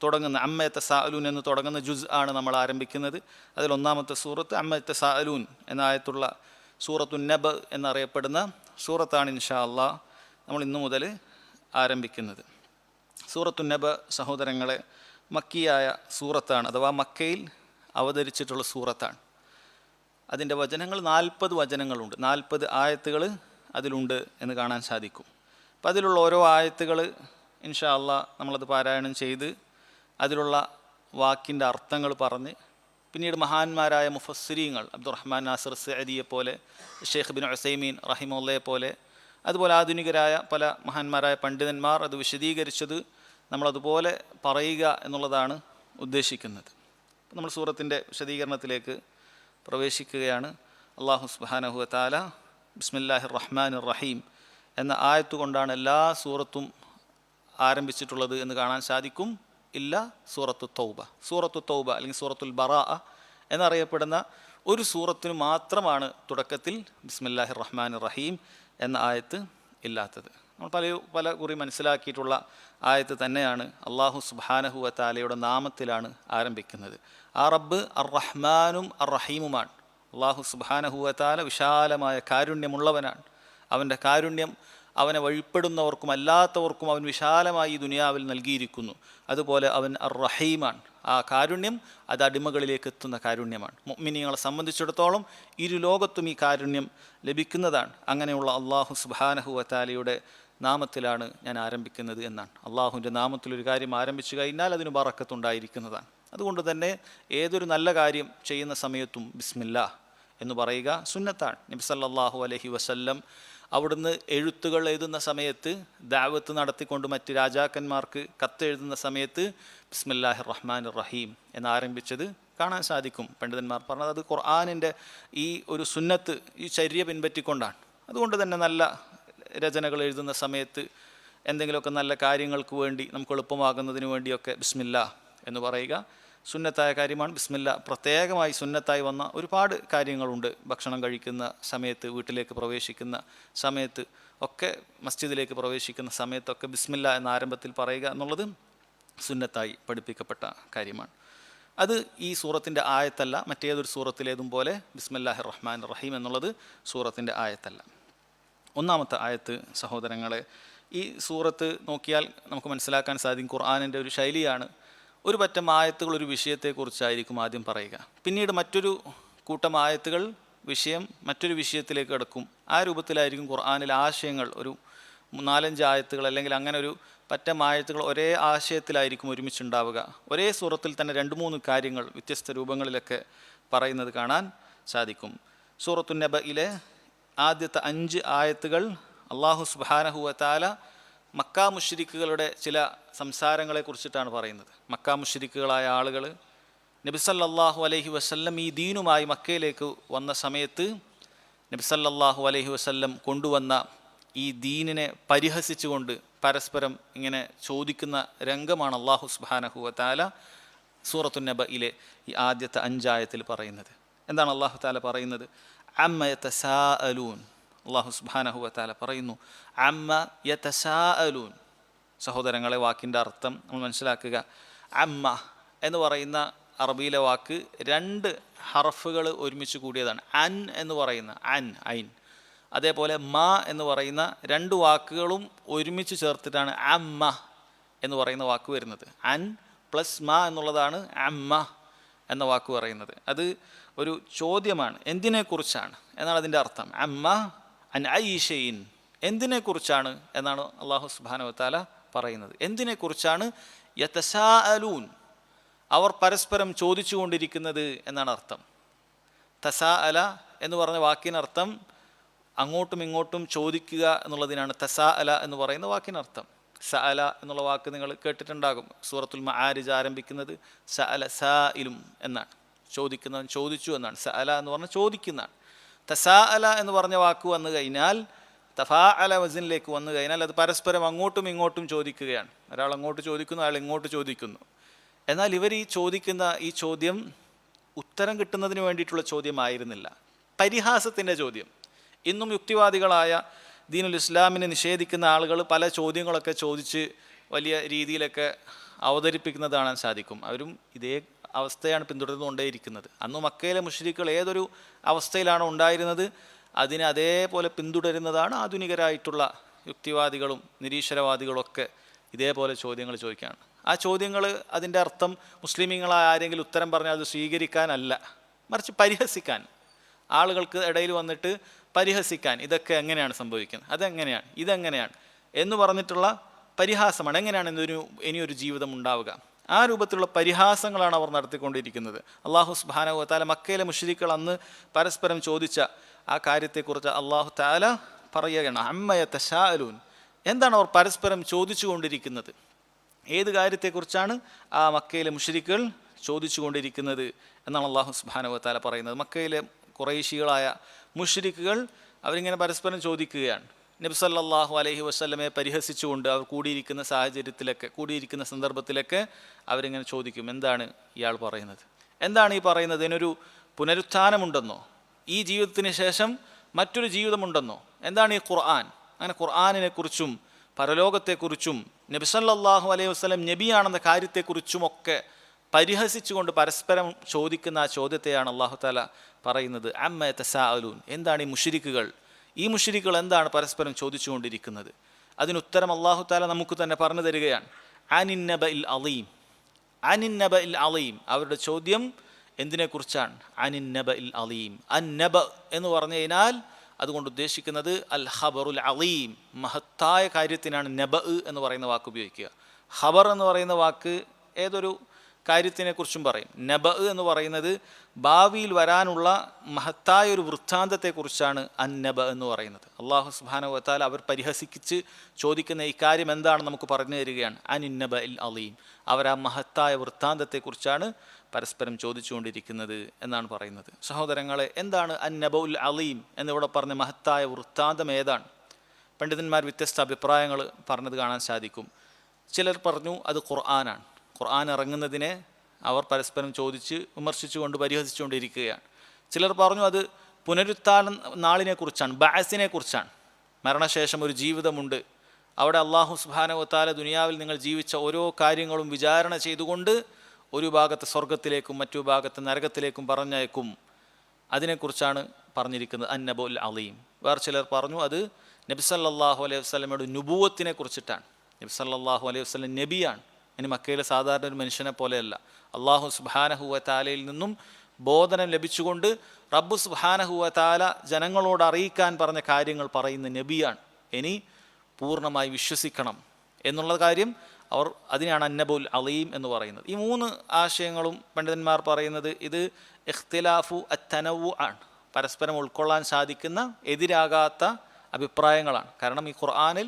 A: തുടങ്ങുന്ന അമ്മ യതസാഅലൂൻ എന്ന് തുടങ്ങുന്ന ജുസ് ആണ് നമ്മൾ ആരംഭിക്കുന്നത്. അതിൽ ഒന്നാമത്തെ സൂറത്ത് അമ്മ യതസാഅലൂൻ എന്ന ആയത്തുള്ള സൂറത്തു നബ എന്നറിയപ്പെടുന്ന സൂറത്താണ് ഇൻഷാ അല്ലാഹ് നമ്മൾ ഇന്നു മുതൽ ആരംഭിക്കുന്നത്. സൂറത്തു നബ സഹോദരങ്ങളെ മക്കിയായ സൂറത്താണ്, അഥവാ മക്കയിൽ അവതരിച്ചിട്ടുള്ള സൂറത്താണ്. അതിൻ്റെ വചനങ്ങൾ 40 വചനങ്ങളുണ്ട്, 40 ആയത്തുകൾ അതിലുണ്ട് എന്ന് കാണാൻ സാധിക്കും. അപ്പം അതിലുള്ള ഓരോ ആയത്തുകൾ ഇൻഷാ അല്ലാഹ് നമ്മളത് പാരായണം ചെയ്ത് അതിലുള്ള വാക്കിൻ്റെ അർത്ഥങ്ങൾ പറഞ്ഞ് പിന്നീട് മഹാന്മാരായ മുഫസ്സിരീങ്ങൾ അബ്ദുറഹ്മാൻ നാസിർ സഅദിയെ പോലെ, ഷെയ്ഖ് ബിൻ ഉസൈമീൻ റഹിമഹുല്ലയെ പോലെ, അതുപോലെ ആധുനികരായ പല മഹാന്മാരായ പണ്ഡിതന്മാർ അത് വിശദീകരിച്ചത് നമ്മളതുപോലെ പറയുക എന്നുള്ളതാണ് ഉദ്ദേശിക്കുന്നത്. നമ്മൾ സൂറത്തിൻ്റെ വിശദീകരണത്തിലേക്ക് പ്രവേശിക്കുകയാണ്. അല്ലാഹു സുബ്ഹാനഹു വ തആല ബിസ്മില്ലാഹിർ റഹ്മാനിർ റഹീം എന്ന ആയത്ത് കൊണ്ടാണ് എല്ലാ സൂറത്തും ആരംഭിച്ചിട്ടുള്ളത് എന്ന് കാണാൻ സാധിക്കും. ഇല്ല സൂറത്തു തൗബ. സൂറത്തു തൗബ അല്ലെങ്കിൽ സൂറത്തുൽ ബറാഅ എന്നറിയപ്പെടുന്ന ഒരു സൂറത്തിന് മാത്രമാണ് തുടക്കത്തിൽ ബിസ്മില്ലാഹിർ റഹ്മാനിർ റഹീം എന്ന ആയത്ത് ഇല്ലാത്തത്. നമ്മൾ പല കുറി മനസ്സിലാക്കിയിട്ടുള്ള ആയത്ത് തന്നെയാണ്. അള്ളാഹു സുബ്ഹാനഹു വ തആലയുടെ നാമത്തിലാണ് ആരംഭിക്കുന്നത്. ആ റബ്ബ് അർ റഹ്മാനും അർ റഹീമുമാണ്. അള്ളാഹു സുബ്ഹാനഹു വ തആല വിശാലമായ കാരുണ്യമുള്ളവനാണ്. അവൻ്റെ കാരുണ്യം അവനെ വഴിപ്പെടുന്നവർക്കും അല്ലാത്തവർക്കും അവൻ വിശാലമായി ഈ ദുനിയാവിൽ നൽകിയിരിക്കുന്നു. അതുപോലെ അവൻ അർ റഹീമാണ്. ആ കാരുണ്യം അത് അടിമകളിലേക്ക് എത്തുന്ന കാരുണ്യമാണ്. മുഅ്മിനീങ്ങളെ സംബന്ധിച്ചിടത്തോളം ഇരു ലോകത്തും ഈ കാരുണ്യം ലഭിക്കുന്നതാണ്. അങ്ങനെയുള്ള അള്ളാഹു സുബ്ഹാനഹു വ തആലയുടെ നാമത്തിലാണ് ഞാൻ ആരംഭിക്കുന്നത് എന്നാണ്. അള്ളാഹുവിൻ്റെ നാമത്തിലൊരു കാര്യം ആരംഭിച്ചു കഴിഞ്ഞാൽ അതിന് ബറക്കത്തുണ്ടായിരിക്കുന്നതാണ്. അതുകൊണ്ട് തന്നെ ഏതൊരു നല്ല കാര്യം ചെയ്യുന്ന സമയത്തും ബിസ്മില്ലാഹ് എന്ന് പറയുക സുന്നത്താണ്. നബി സല്ലല്ലാഹു അലൈഹി വസല്ലം അവിടുന്ന് എഴുത്തുകൾ എഴുതുന്ന സമയത്ത്, ദഅവത്ത് നടത്തിക്കൊണ്ട് മറ്റ് രാജാക്കന്മാർക്ക് കത്തെഴുതുന്ന സമയത്ത് ബിസ്മില്ലാഹിർ റഹ്മാനിർ റഹീം എന്നാരംഭിച്ചത് കാണാൻ സാധിക്കും. പണ്ഡിതന്മാർ പറഞ്ഞത് അത് ഖുർആനിൻ്റെ ഈ ഒരു സുന്നത്ത്, ഈ ചര്യ പിൻപറ്റിക്കൊണ്ടാണ്. അതുകൊണ്ട് തന്നെ നല്ല രചനകൾ എഴുതുന്ന സമയത്ത് എന്തെങ്കിലുമൊക്കെ നല്ല കാര്യങ്ങൾക്ക് വേണ്ടി നമുക്ക് എളുപ്പമാകുന്നതിന് വേണ്ടിയൊക്കെ ബിസ്മില്ലാഹ് എന്ന് പറയുക സുന്നത്തായ കാര്യമാണ്. ബിസ്മില്ല പ്രത്യേകമായി സുന്നത്തായി വന്ന ഒരുപാട് കാര്യങ്ങളുണ്ട്. ഭക്ഷണം കഴിക്കുന്ന സമയത്ത്, വീട്ടിലേക്ക് പ്രവേശിക്കുന്ന സമയത്ത് ഒക്കെ, മസ്ജിദിലേക്ക് പ്രവേശിക്കുന്ന സമയത്തൊക്കെ ബിസ്മില്ല എന്ന ആരംഭത്തിൽ പറയുക എന്നുള്ളത് സുന്നത്തായി പഠിപ്പിക്കപ്പെട്ട കാര്യമാണ്. അത് ഈ സൂറത്തിൻ്റെ ആയത്തല്ല. മറ്റേതൊരു സൂറത്തിലേതും പോലെ ബിസ്മില്ലാഹിർ റഹ്മാനിർ റഹീം എന്നുള്ളത് സൂറത്തിൻ്റെ ആയത്തല്ല. ഒന്നാമത്തെ ആയത്ത് സഹോദരങ്ങളെ, ഈ സൂറത്ത് നോക്കിയാൽ നമുക്ക് മനസ്സിലാക്കാൻ സാധിക്കും ഖുർആനിൻ്റെ ഒരു ശൈലിയാണ്. ഒരു പറ്റം ആയത്തുകൾ ഒരു വിഷയത്തെക്കുറിച്ചായിരിക്കും ആദ്യം പറയുക. പിന്നീട് മറ്റൊരു കൂട്ടം ആയത്തുകൾ വിഷയം മറ്റൊരു വിഷയത്തിലേക്ക് കിടക്കും. ആ രൂപത്തിലായിരിക്കും ഖുർആനിലെ ആശയങ്ങൾ. ഒരു 4-5 ആയത്തുകൾ അല്ലെങ്കിൽ അങ്ങനെ ഒരു പറ്റം ആയത്തുകൾ ഒരേ ആശയത്തിലായിരിക്കും ഒരുമിച്ചുണ്ടാവുക. ഒരേ സൂറത്തിൽ തന്നെ 2-3 കാര്യങ്ങൾ വ്യത്യസ്ത രൂപങ്ങളിലൊക്കെ പറയുന്നത് കാണാൻ സാധിക്കും. സൂറത്തു നബയിലെ ആദ്യത്തെ 5 ആയത്തുകൾ അള്ളാഹു സുബ്ഹാനഹു വ തആല മക്കാ മുശ്രിക്കുകളുടെ ചില സംസാരങ്ങളെ കുറിച്ചിട്ടാണ് പറയുന്നത്. മക്കാ മുശ്രിക്കുകളായ ആളുകൾ നബി സല്ലല്ലാഹു അലൈഹി വസല്ലം ഈ ദീനുമായി മക്കയിലേക്ക് വന്ന സമയത്ത് നബി സല്ലല്ലാഹു അലൈഹി വസല്ലം കൊണ്ടുവന്ന ഈ ദീനിനെ പരിഹസിച്ചുകൊണ്ട് പരസ്പരം ഇങ്ങനെ ചോദിക്കുന്ന രംഗമാണ് അള്ളാഹു സുബ്ഹാനഹു വ തആല സൂറത്തു നബയിലെ ഈ ആദ്യത്തെ 5 ആയത്തിൽ പറയുന്നത്. എന്താണ് അള്ളാഹു തആല പറയുന്നത്? അമ്മ യതസാഅലൂൻ. അള്ളാഹു സുബ്ഹാനഹു വ തആല പറയുന്നു അമ്മ യതസാഅലൂൻ. സഹോദരങ്ങളെ, വാക്കിൻ്റെ അർത്ഥം നമ്മൾ മനസ്സിലാക്കുക. അമ്മ എന്ന് പറയുന്ന അറബിയിലെ വാക്ക് 2 ഹർഫുകൾ ഒരുമിച്ച് കൂടിയതാണ്. അൻ എന്ന് പറയുന്ന ഐൻ, അതേപോലെ മ എന്ന് പറയുന്ന 2 വാക്കുകളും ഒരുമിച്ച് ചേർത്തിട്ടാണ് അമ്മ എന്ന് പറയുന്ന വാക്ക് വരുന്നത്. അൻ പ്ലസ് മ എന്നുള്ളതാണ് അമ്മ എന്ന വാക്ക് പറയുന്നത്. അത് ഒരു ചോദ്യമാണ്. എന്തിനെക്കുറിച്ചാണ് എന്നാണ് അതിൻ്റെ അർത്ഥം. അമ്മ അൻ ഐഷയിൻ, എന്തിനെക്കുറിച്ചാണ് എന്നാണ് അള്ളാഹു സുബ്ഹാനഹു വ തആല പറയുന്നത്. എന്തിനെക്കുറിച്ചാണ്? യതസാഅലൂൻ, അവർ പരസ്പരം ചോദിച്ചു കൊണ്ടിരിക്കുന്നത് എന്നാണ് അർത്ഥം. തസാഅല എന്ന് പറഞ്ഞ വാക്കിനർത്ഥം അങ്ങോട്ടും ഇങ്ങോട്ടും ചോദിക്കുക എന്നുള്ളതിനാണ് തസാഅല എന്ന് പറയുന്ന വാക്കിനർത്ഥം. സഅല എന്നുള്ള വാക്ക് നിങ്ങൾ കേട്ടിട്ടുണ്ടാകും. സൂറത്തുൽ മആരിജ് ആരംഭിക്കുന്നത് സഅല സായിലും എന്നാണ്. ചോദിക്കുന്നവൻ ചോദിച്ചു എന്നാണ്. സഅല എന്ന് പറഞ്ഞാൽ ചോദിക്കുന്നതാണ്. തസാഅല എന്ന് പറഞ്ഞ വാക്ക് വന്നു കഴിഞ്ഞാൽ, തഫാഅല വസിനിലേക്ക് വന്നു കഴിഞ്ഞാൽ അത് പരസ്പരം അങ്ങോട്ടും ഇങ്ങോട്ടും ചോദിക്കുകയാണ്. ഒരാൾ അങ്ങോട്ട് ചോദിക്കുന്നു, അയാൾ ഇങ്ങോട്ട് ചോദിക്കുന്നു. എന്നാൽ ഇവർ ഈ ചോദിക്കുന്ന ഈ ചോദ്യം ഉത്തരം കിട്ടുന്നതിന് വേണ്ടിയിട്ടുള്ള ചോദ്യമായിരുന്നില്ല, പരിഹാസത്തിൻ്റെ ചോദ്യം. ഇന്നും യുക്തിവാദികളായ ദീനുൽ ഇസ്ലാമിനെ നിഷേധിക്കുന്ന ആളുകൾ പല ചോദ്യങ്ങളൊക്കെ ചോദിച്ച് വലിയ രീതിയിലൊക്കെ അവതരിപ്പിക്കുന്നത് കാണാൻ സാധിക്കും. അവരും ഇതേ അവസ്ഥയാണ് പിന്തുടർന്നുകൊണ്ടേയിരിക്കുന്നത്. അന്ന് മക്കയിലെ മുശ്രിക്കുകൾ ഏതൊരു അവസ്ഥയിലാണോ ഉണ്ടായിരുന്നത് അതിനെ അതേപോലെ പിന്തുടരുന്നതാണ് ആധുനികരായിട്ടുള്ള യുക്തിവാദികളും നിരീശ്വരവാദികളൊക്കെ. ഇതേപോലെ ചോദ്യങ്ങൾ ചോദിക്കുകയാണ്. ആ ചോദ്യങ്ങൾ അതിൻ്റെ അർത്ഥം മുസ്ലിമീങ്ങളായ ആരെങ്കിലും ഉത്തരം പറഞ്ഞാൽ അത് സ്വീകരിക്കാനല്ല, മറിച്ച് പരിഹസിക്കാൻ, ആളുകൾക്ക് ഇടയിൽ വന്നിട്ട് പരിഹസിക്കാൻ. ഇതൊക്കെ എങ്ങനെയാണ് സംഭവിക്കുന്നത്, അതെങ്ങനെയാണ്, ഇതെങ്ങനെയാണ് എന്ന് പറഞ്ഞിട്ടുള്ള പരിഹാസമാണ്. എങ്ങനെയാണ് ഇനിയൊരു ജീവിതം ഉണ്ടാവുക? ആ രൂപത്തിലുള്ള പരിഹാസങ്ങളാണ് അവർ നടത്തിക്കൊണ്ടിരിക്കുന്നത്. അള്ളാഹു സുബ്ഹാനഹു വ തആല മക്കയിലെ മുശ്രിക്കുകൾ അന്ന് പരസ്പരം ചോദിച്ച ആ കാര്യത്തെക്കുറിച്ച് അള്ളാഹു തആല പറയുകയാണ് അമ്മ യതസാഅലൂൻ. എന്താണ് അവർ പരസ്പരം ചോദിച്ചു കൊണ്ടിരിക്കുന്നത്? ഏത് കാര്യത്തെക്കുറിച്ചാണ് ആ മക്കയിലെ മുശ്രിക്കുകൾ ചോദിച്ചു കൊണ്ടിരിക്കുന്നത് എന്നാണ് അള്ളാഹു സുബ്ഹാനഹു വ തആല പറയുന്നത്. മക്കയിലെ ഖുറൈശികളായ മുശ്രിക്കുകൾ അവരിങ്ങനെ പരസ്പരം ചോദിക്കുകയാണ്. നബി സല്ലല്ലാഹു അലൈഹി വസല്ലമയെ പരിഹസിച്ചുകൊണ്ട് അവർ കൂടിയിരിക്കുന്ന സാഹചര്യത്തിലൊക്കെ, കൂടിയിരിക്കുന്ന സന്ദർഭത്തിലൊക്കെ അവരിങ്ങനെ ചോദിക്കും, എന്താണ് ഇയാൾ പറയുന്നത്? എന്താണ് ഈ പറയുന്നത്? ഇതിനൊരു പുനരുത്ഥാനമുണ്ടെന്നോ? ഈ ജീവിതത്തിന് ശേഷം മറ്റൊരു ജീവിതമുണ്ടെന്നോ? എന്താണ് ഈ ഖുർആൻ? അങ്ങനെ ഖുർആനിനെ കുറിച്ചും പരലോകത്തെക്കുറിച്ചും നബി സല്ലല്ലാഹു അലൈഹി വസല്ലം നബിയാണെന്ന കാര്യത്തെക്കുറിച്ചുമൊക്കെ പരിഹസിച്ചുകൊണ്ട് പരസ്പരം ചോദിക്കുന്ന ആ ചോദ്യത്തെയാണ് അല്ലാഹു തആല പറയുന്നത്. അമ്മ യതസാഅലൂൻ, എന്താണ് ഈ മുശ്രിക്കുകൾ എന്താണ് പരസ്പരം ചോദിച്ചുകൊണ്ടിരിക്കുന്നത്? അതിനുത്തരം അല്ലാഹു തആല നമുക്ക് തന്നെ പറഞ്ഞു തരികയാണ്. അനിൻ നബഇൽ അളീം, അനിൻ നബഇൽ അളീം. അവരുടെ ചോദ്യം എന്തിനെക്കുറിച്ചാണ്? അനിൻ നബഇൽ അളീം. അൻ നബ എന്ന് പറഞ്ഞു കഴിഞ്ഞാൽ അതുകൊണ്ട് ഉദ്ദേശിക്കുന്നത് അൽ ഖബറുൽ അളീം, മഹത്തായ കാര്യത്തിനാണ് നബ എന്ന് പറയുന്ന വാക്ക് ഉപയോഗിക്കുക. ഖബർ എന്ന് പറയുന്ന വാക്ക് ഏതൊരു കാര്യത്തിനെ കുറിച്ചും പറയും. നബ എന്ന് പറയുന്നത് ഭാവിയിൽ വരാനുള്ള മഹത്തായ ഒരു വൃത്താന്തത്തെക്കുറിച്ചാണ് അന്നബ എന്ന് പറയുന്നത്. അള്ളാഹു സുബ്ഹാനഹു വ തആല അവർ പരിഹസിച്ച് ചോദിക്കുന്ന ഈ കാര്യം എന്താണെന്ന് നമുക്ക് പറഞ്ഞു തരികയാണ്. അനിന്നബ ഇൽ അലീം, അവർ ആ മഹത്തായ വൃത്താന്തത്തെക്കുറിച്ചാണ് പരസ്പരം ചോദിച്ചുകൊണ്ടിരിക്കുന്നത് എന്നാണ് പറയുന്നത്. സഹോദരങ്ങളെ, എന്താണ് അന്നബ ഉൽ അലീം എന്നിവിടെ പറഞ്ഞ മഹത്തായ വൃത്താന്തം ഏതാണ്? പണ്ഡിതന്മാർ വ്യത്യസ്ത അഭിപ്രായങ്ങൾ പറഞ്ഞത് കാണാൻ സാധിക്കും. ചിലർ പറഞ്ഞു അത് ഖുർആനാണ്. ഖുർആൻ ഇറങ്ങുന്നതിനെ അവർ പരസ്പരം ചോദിച്ച് വിമർശിച്ചുകൊണ്ട് പരിഹസിച്ചുകൊണ്ടിരിക്കുകയാണ്. ചിലർ പറഞ്ഞു അത് പുനരുത്ഥാന നാളിനെ കുറിച്ചാണ്, ബഅസിനെ കുറിച്ചാണ്. മരണശേഷം ഒരു ജീവിതമുണ്ട്, അവിടെ അല്ലാഹു സുബ്ഹാനഹു വ തആല ദുനിയാവിൽ നിങ്ങൾ ജീവിച്ച ഓരോ കാര്യങ്ങളും വിചാരണ ചെയ്തുകൊണ്ട് ഒരു ഭാഗത്ത് സ്വർഗത്തിലേക്കും മറ്റു ഭാഗത്ത് നരകത്തിലേക്കും പറഞ്ഞയക്കും. അതിനെക്കുറിച്ചാണ് പറഞ്ഞിരിക്കുന്നത് അന്നബുൽ അലീം. വേറെ ചിലർ പറഞ്ഞു അത് നബി സല്ലല്ലാഹു അലൈഹി വസല്ലമയുടെ നുബുവത്തിനെ കുറിച്ചിട്ടാണ്. നബി സല്ലല്ലാഹു അലൈഹി വസല്ലം നബിയാണ്. ഇനി മക്കയിലെ സാധാരണ ഒരു മനുഷ്യനെ പോലെയല്ല. അല്ലാഹു സുബ്ഹാനഹു വ തആലയിൽ നിന്നും ബോധനം ലഭിച്ചുകൊണ്ട് റബ്ബ് സുബ്ഹാനഹു വ തആല ജനങ്ങളോട് അറിയിക്കാൻ പറഞ്ഞ കാര്യങ്ങൾ പറയുന്ന നബിയാണ്. ഇനി പൂർണ്ണമായി വിശ്വസിക്കണം എന്നുള്ള കാര്യം അവർ അതിനാണ് അന്നബുൽ അലീം എന്ന് പറയുന്നത്. ഈ മൂന്ന് ആശയങ്ങളും പണ്ഡിതന്മാർ പറയുന്നത് ഇത് ഇഖ്തിലാഫു അത്തനവു ആണ്, പരസ്പരം ഉൾക്കൊള്ളാൻ സാധിക്കുന്ന എതിരാകാത്ത അഭിപ്രായങ്ങളാണ്. കാരണം ഈ ഖുർആനിൽ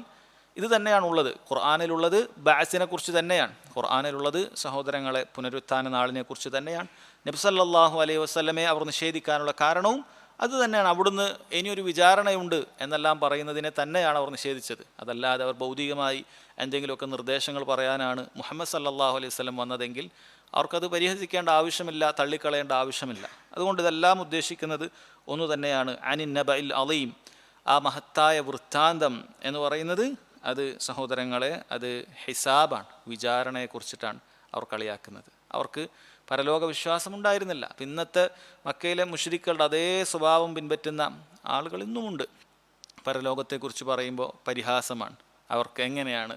A: ഇത് തന്നെയാണുള്ളത്. ഖുർആനിലുള്ളത് ബഅസിനെ കുറിച്ച് തന്നെയാണ്. ഖുർആനിലുള്ളത് സഹോദരങ്ങളെ പുനരുത്ഥാന നാളിനെ കുറിച്ച് തന്നെയാണ്. നബി സല്ലല്ലാഹു അലൈഹി വസല്ലമയെ അവർ നിഷേധിക്കാനുള്ള കാരണവും അത് തന്നെയാണ്. അവിടുന്ന് ഇനിയൊരു വിചാരണയുണ്ട് എന്നെല്ലാം പറയുന്നതിനെ തന്നെയാണ് അവർ നിഷേധിച്ചത്. അതല്ലാതെ അവർ ഭൗതികമായി എന്തെങ്കിലുമൊക്കെ നിർദ്ദേശങ്ങൾ പറയാനാണ് മുഹമ്മദ് സല്ലല്ലാഹു അലൈഹി വസല്ലം വന്നതെങ്കിൽ അവർക്കത് പരിഹസിക്കേണ്ട ആവശ്യമില്ല, തള്ളിക്കളയേണ്ട ആവശ്യമില്ല. അതുകൊണ്ട് ഇതെല്ലാം ഉദ്ദേശിക്കുന്നത് ഒന്നു തന്നെയാണ്. അനിൻ നബഇൽ അലീം, ആ മഹത്തായ വൃത്താന്തം എന്ന് പറയുന്നത് അത് സഹോദരങ്ങളെ അത് ഹിസാബാണ്, വിചാരണയെക്കുറിച്ചിട്ടാണ് അവർ കളിയാക്കുന്നത്. അവർക്ക് പരലോക വിശ്വാസം ഉണ്ടായിരുന്നില്ല. ഇന്നത്തെ മക്കയിലെ മുശ്രിക്കുകളുടെ അതേ സ്വഭാവം പിൻപറ്റുന്ന ആളുകൾ ഇന്നുമുണ്ട്. പരലോകത്തെക്കുറിച്ച് പറയുമ്പോൾ പരിഹാസമാണ്. അവർക്ക് എങ്ങനെയാണ്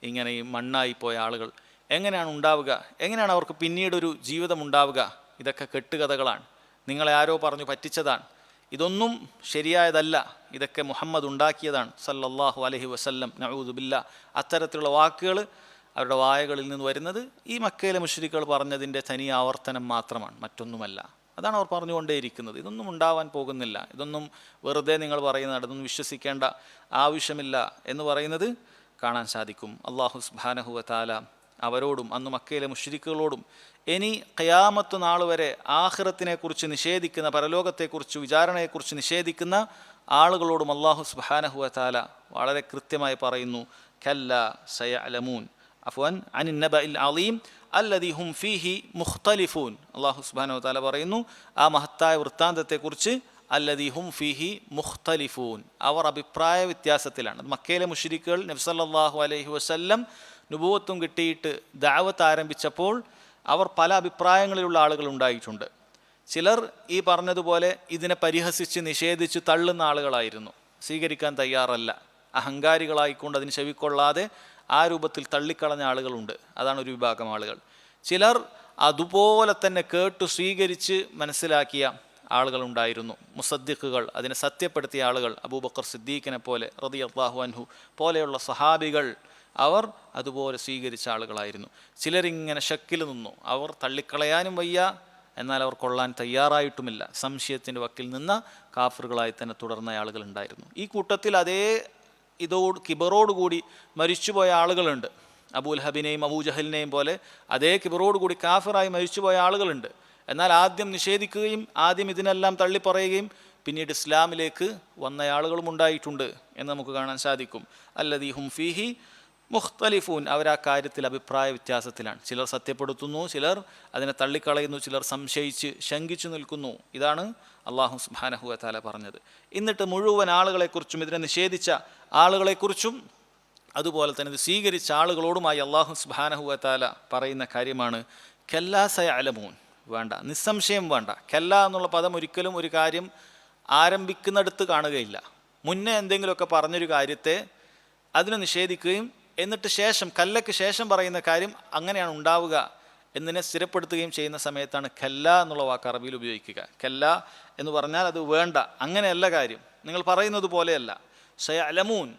A: ഇങ്ങനെ ഈ മണ്ണായിപ്പോയ ആളുകൾ എങ്ങനെയാണ് ഉണ്ടാവുക, എങ്ങനെയാണ് അവർക്ക് പിന്നീടൊരു ജീവിതം ഉണ്ടാവുക? ഇതൊക്കെ കെട്ടുകഥകളാണ്, നിങ്ങളെ ആരോ പറഞ്ഞു പറ്റിച്ചതാണ്, ഇതൊന്നും ശരിയായതല്ല, ഇതൊക്കെ മുഹമ്മദ് ഉണ്ടാക്കിയതാണ് സല്ലല്ലാഹു അലൈഹി വസല്ലം, നഊദു ബില്ലാഹ്. അത്തരത്തിലുള്ള വാക്കുകൾ അവരുടെ വായകളിൽ നിന്ന് വരുന്നത് ഈ മക്കയിലെ മുശ്രിക്കുകൾ പറഞ്ഞതിൻ്റെ തനി ആവർത്തനം മാത്രമാണ്, മറ്റൊന്നുമല്ല. അതാണ് അവർ പറഞ്ഞുകൊണ്ടേയിരിക്കുന്നത്. ഇതൊന്നും ഉണ്ടാവാൻ പോകുന്നില്ല, ഇതൊന്നും വെറുതെ നിങ്ങൾ പറയുന്നതാണ്, ഇതൊന്നും വിശ്വസിക്കേണ്ട ആവശ്യമില്ല എന്ന് പറയുന്നത് കാണാൻ സാധിക്കും. അല്ലാഹു സുബ്ഹാനഹു വ തആല അവരോടും അന്ന് മക്കയിലെ മുശ്രിക്കുകളോടും ഇനി ഖിയാമത്ത് നാൾ വരെ ആഖിറത്തിനെക്കുറിച്ച് നിഷേധിക്കുന്ന, പരലോകത്തെക്കുറിച്ച് വിചാരണയെക്കുറിച്ച് നിഷേധിക്കുന്ന ആളുകളോടും അല്ലാഹു സുബ്ഹാനഹു വ തആല വളരെ കൃത്യമായി പറയുന്നു, കല്ല സയഅലമൂൻ അഫ്വൻ അനിൻ നബഇൽ അളീം അല്ലദീ ഹും ഫീഹി മുഖ്തലിഫൂൻ. അല്ലാഹു സുബ്ഹാനഹു വ തആല പറയുന്നു ആ മഹത്തായ വൃത്താന്തത്തെക്കുറിച്ച് അല്ലദീ ഹും ഫീഹി മുഖ്തലിഫൂൻ, അവർ അഭിപ്രായ വ്യത്യാസത്തിലാണ്. മക്കയിലെ മുശ്രിക്കുകൾ നബി സല്ലല്ലാഹു അലൈഹി വസല്ലം നുബുവത്തും കിട്ടിയിട്ട് ദഅവത്ത് ആരംഭിച്ചപ്പോൾ അവർ പല അഭിപ്രായങ്ങളിലുള്ള ആളുകൾ ഉണ്ടായിട്ടുണ്ട്. ചിലർ ഈ പറഞ്ഞതുപോലെ ഇതിനെ പരിഹസിച്ച് നിഷേധിച്ച് തള്ളുന്ന ആളുകളായിരുന്നു, സ്വീകരിക്കാൻ തയ്യാറല്ല, അഹങ്കാരികളായിക്കൊണ്ട് അതിന് ചെവിക്കൊള്ളാതെ ആ രൂപത്തിൽ തള്ളിക്കളഞ്ഞ ആളുകളുണ്ട്. അതാണ് ഒരു വിഭാഗം ആളുകൾ. ചിലർ അതുപോലെ തന്നെ കേട്ടു സ്വീകരിച്ച് മനസ്സിലാക്കിയ ആളുകളുണ്ടായിരുന്നു, മുസദ്ദിഖുകൾ, അതിനെ സത്യപ്പെടുത്തിയ ആളുകൾ, അബൂബക്കർ സിദ്ദീഖിനെ പോലെ റളിയല്ലാഹു അൻഹു പോലെയുള്ള സഹാബികൾ, അവർ അതുപോലെ സ്വീകരിച്ച ആളുകളായിരുന്നു. ചിലരിങ്ങനെ ശക്കിൽ നിന്നു, അവർ തള്ളിക്കളയാനും വയ്യ, എന്നാൽ അവർ കൊള്ളാൻ തയ്യാറായിട്ടുമില്ല, സംശയത്തിൻ്റെ വക്കിൽ നിന്ന് കാഫിറുകളായി തന്നെ തുടർന്ന ആളുകളുണ്ടായിരുന്നു. ഈ കൂട്ടത്തിൽ അതേ കിബറോടുകൂടി മരിച്ചുപോയ ആളുകളുണ്ട്. അബൂലഹബിനെയും അബൂജഹലിനെയും പോലെ അതേ കിബറോടുകൂടി കാഫിറായി മരിച്ചുപോയ ആളുകളുണ്ട്. എന്നാൽ ആദ്യം നിഷേധിക്കുകയും ആദ്യം ഇതിനെല്ലാം തള്ളിപ്പറയുകയും പിന്നീട് ഇസ്ലാമിലേക്ക് വന്ന ആളുകളും ഉണ്ടായിട്ടുണ്ട് എന്ന് നമുക്ക് കാണാൻ സാധിക്കും. അല്ലദീ ഹും ഫീഹി മുഖ്തലിഫൂൻ, അവർ ആ കാര്യത്തിൽ അഭിപ്രായ വ്യത്യാസത്തിലാണ്. ചിലർ സത്യപ്പെടുത്തുന്നു, ചിലർ അതിനെ തള്ളിക്കളയുന്നു, ചിലർ സംശയിച്ച് ശങ്കിച്ചു നിൽക്കുന്നു. ഇതാണ് അല്ലാഹു സുബ്ഹാനഹു വ തആല പറഞ്ഞത്. എന്നിട്ട് മുഴുവൻ ആളുകളെക്കുറിച്ചും ഇതിനെ നിഷേധിച്ച ആളുകളെക്കുറിച്ചും അതുപോലെ തന്നെ ഇത് സ്വീകരിച്ച ആളുകളോടുമായി അള്ളാഹു സുബ്ഹാനഹു വ തആല പറയുന്ന കാര്യമാണ് കല്ലാ സയഅലമൂൻ. വേണ്ട, നിസ്സംശയം വേണ്ട. കല്ല എന്നുള്ള പദം ഒരിക്കലും ഒരു കാര്യം ആരംഭിക്കുന്നിടത്ത് കാണുകയില്ല. മുന്നേ എന്തെങ്കിലുമൊക്കെ പറഞ്ഞൊരു കാര്യത്തെ അതിനെ നിഷേധിക്കുകയും എന്നിട്ട് ശേഷം കല്ലയ്ക്ക് ശേഷം പറയുന്ന കാര്യം അങ്ങനെയാണ് ഉണ്ടാവുക എന്നതിനെ സ്ഥിരപ്പെടുത്തുകയും ചെയ്യുന്ന സമയത്താണ് കല്ല എന്നുള്ള വാക്ക് അറബിയിൽ ഉപയോഗിക്കുക. കല്ല എന്ന് പറഞ്ഞാൽ അത് വേണ്ട, അങ്ങനെയല്ല കാര്യം, നിങ്ങൾ പറയുന്നത് പോലെയല്ല. സയഅലമൂൻ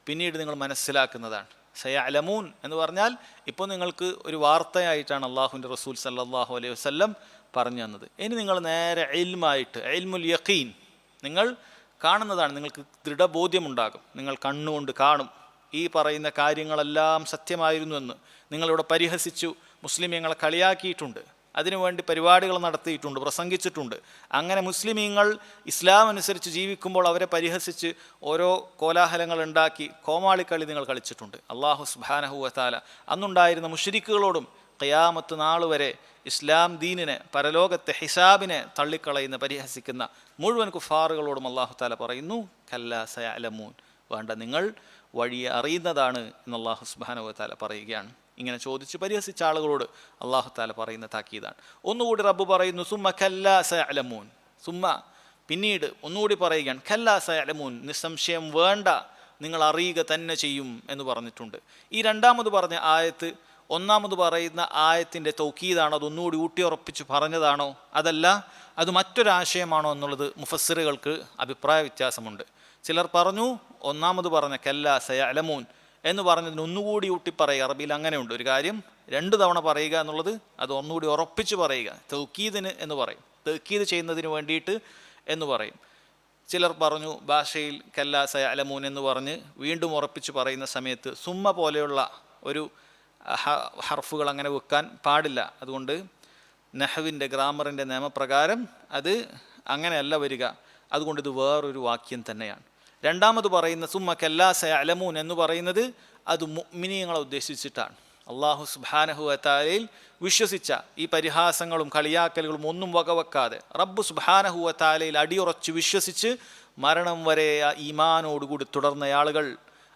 A: പിന്നീട് നിങ്ങൾ മനസ്സിലാക്കുന്നതാണ്. സയഅലമൂൻ എന്ന് പറഞ്ഞാൽ ഇപ്പോൾ നിങ്ങൾക്ക് ഒരു വാർത്തയായിട്ടാണ് അള്ളാഹുവിൻ്റെ റസൂൽ സല്ലല്ലാഹു അലൈഹി വസല്ലം പറഞ്ഞു തന്നത്. ഇനി നിങ്ങൾ നേരെ ഇൽമായിട്ട്, ഇൽമുൽ യഖീൻ, നിങ്ങൾ കാണുന്നതാണ്, നിങ്ങൾക്ക് ദൃഢബോധ്യമുണ്ടാകും. നിങ്ങൾ കണ്ണുകൊണ്ട് കാണും ഈ പറയുന്ന കാര്യങ്ങളെല്ലാം സത്യമായിരുന്നുവെന്ന്. നിങ്ങളിവിടെ പരിഹസിച്ചു, മുസ്ലിമീങ്ങളെ കളിയാക്കിയിട്ടുണ്ട്, അതിനുവേണ്ടി പരിപാടികൾ നടത്തിയിട്ടുണ്ട്, പ്രസംഗിച്ചിട്ടുണ്ട്. അങ്ങനെ മുസ്ലിമീങ്ങൾ ഇസ്ലാം അനുസരിച്ച് ജീവിക്കുമ്പോൾ അവരെ പരിഹസിച്ച് ഓരോ കോലാഹലങ്ങൾ ഉണ്ടാക്കി കോമാളിക്കളി നിങ്ങൾ കളിച്ചിട്ടുണ്ട്. അള്ളാഹു സുബ്ഹാനഹു വ തആല അന്നുണ്ടായിരുന്ന മുശ്രിക്കുകളോടും ഖിയാമത്ത് നാൾ വരെ ഇസ്ലാം ദീനിനെ, പരലോകത്തെ ഹിസാബിനെ തള്ളിക്കളയുന്ന, പരിഹസിക്കുന്ന മുഴുവൻ കുഫാറുകളോടും അള്ളാഹു തആല പറയുന്നു കല്ലാ സയഅലമൂൻ, വേണ്ട, നിങ്ങൾ വഴിയെ അറിയുന്നതാണ് എന്ന് അള്ളാഹു സുബ്ഹാനഹു വ തആല പറയുകയാണ്. ഇങ്ങനെ ചോദിച്ച് പരിഹസിച്ച ആളുകളോട് അള്ളാഹു തആല പറയുന്ന താക്കീതാണ്. ഒന്നുകൂടി റബ്ബ് പറയുന്നു സുമ്മ കല്ലാ സയഅലമൂൻ, സുമ്മ പിന്നീട് ഒന്നുകൂടി പറയുകയാണ് കല്ലാ സയഅലമൂൻ, നിസ്സംശയം വേണ്ട, നിങ്ങൾ അറിയുക തന്നെ ചെയ്യും എന്ന് പറഞ്ഞിട്ടുണ്ട്. ഈ രണ്ടാമത് പറഞ്ഞ ആയത്ത് ഒന്നാമത് പറയുന്ന ആയത്തിൻ്റെ തൗക്കീദാണോ, അതൊന്നുകൂടി ഊട്ടിയുറപ്പിച്ച് പറഞ്ഞതാണോ, അതല്ല അത് മറ്റൊരാശയമാണോ എന്നുള്ളത് മുഫസ്സിറുകൾക്ക് അഭിപ്രായ വ്യത്യാസമുണ്ട്. ചിലർ പറഞ്ഞു ഒന്നാമത് പറഞ്ഞ കല്ലാ സയഅലമൂൻ എന്ന് പറഞ്ഞതിന് ഒന്നുകൂടി ഊട്ടി പറയുക. അറബിയിൽ അങ്ങനെയുണ്ട്, ഒരു കാര്യം 2 തവണ പറയുക എന്നുള്ളത് അത് ഒന്നുകൂടി ഉറപ്പിച്ച് പറയുക, തൗക്കീദിന് എന്ന് പറയും, തൗക്കീദ് ചെയ്യുന്നതിന് വേണ്ടിയിട്ട് എന്ന് പറയും. ചിലർ പറഞ്ഞു ഭാഷയിൽ കല്ലാ സയഅലമൂൻ എന്ന് പറഞ്ഞ് വീണ്ടും ഉറപ്പിച്ച് പറയുന്ന സമയത്ത് സുമ്മ പോലെയുള്ള ഒരു ഹർഫുകൾ അങ്ങനെ വെക്കാൻ പാടില്ല. അതുകൊണ്ട് നഹ്വിൻ്റെ, ഗ്രാമറിൻ്റെ നിയമപ്രകാരം അത് അങ്ങനെയല്ല വരിക. അതുകൊണ്ട് ഇത് വേറൊരു വാക്യം തന്നെയാണ്. രണ്ടാമത് പറയുന്ന സുമ്മ കല്ലാ സയഅലമൂൻ എന്ന് പറയുന്നത് അത് മുഅ്മിനീങ്ങളെ ഉദ്ദേശിച്ചിട്ടാണ്. അള്ളാഹു സുബ്ഹാനഹു വ തആലയിൽ വിശ്വസിച്ച ഈ പരിഹാസങ്ങളും കളിയാക്കലുകളും ഒന്നും വകവെക്കാതെ റബ്ബ് സുബ്ഹാനഹു വ തആലയിൽ അടിയുറച്ച് വിശ്വസിച്ച് മരണം വരെ ആ ഈമാനോടുകൂടി തുടർന്ന ആളുകൾ,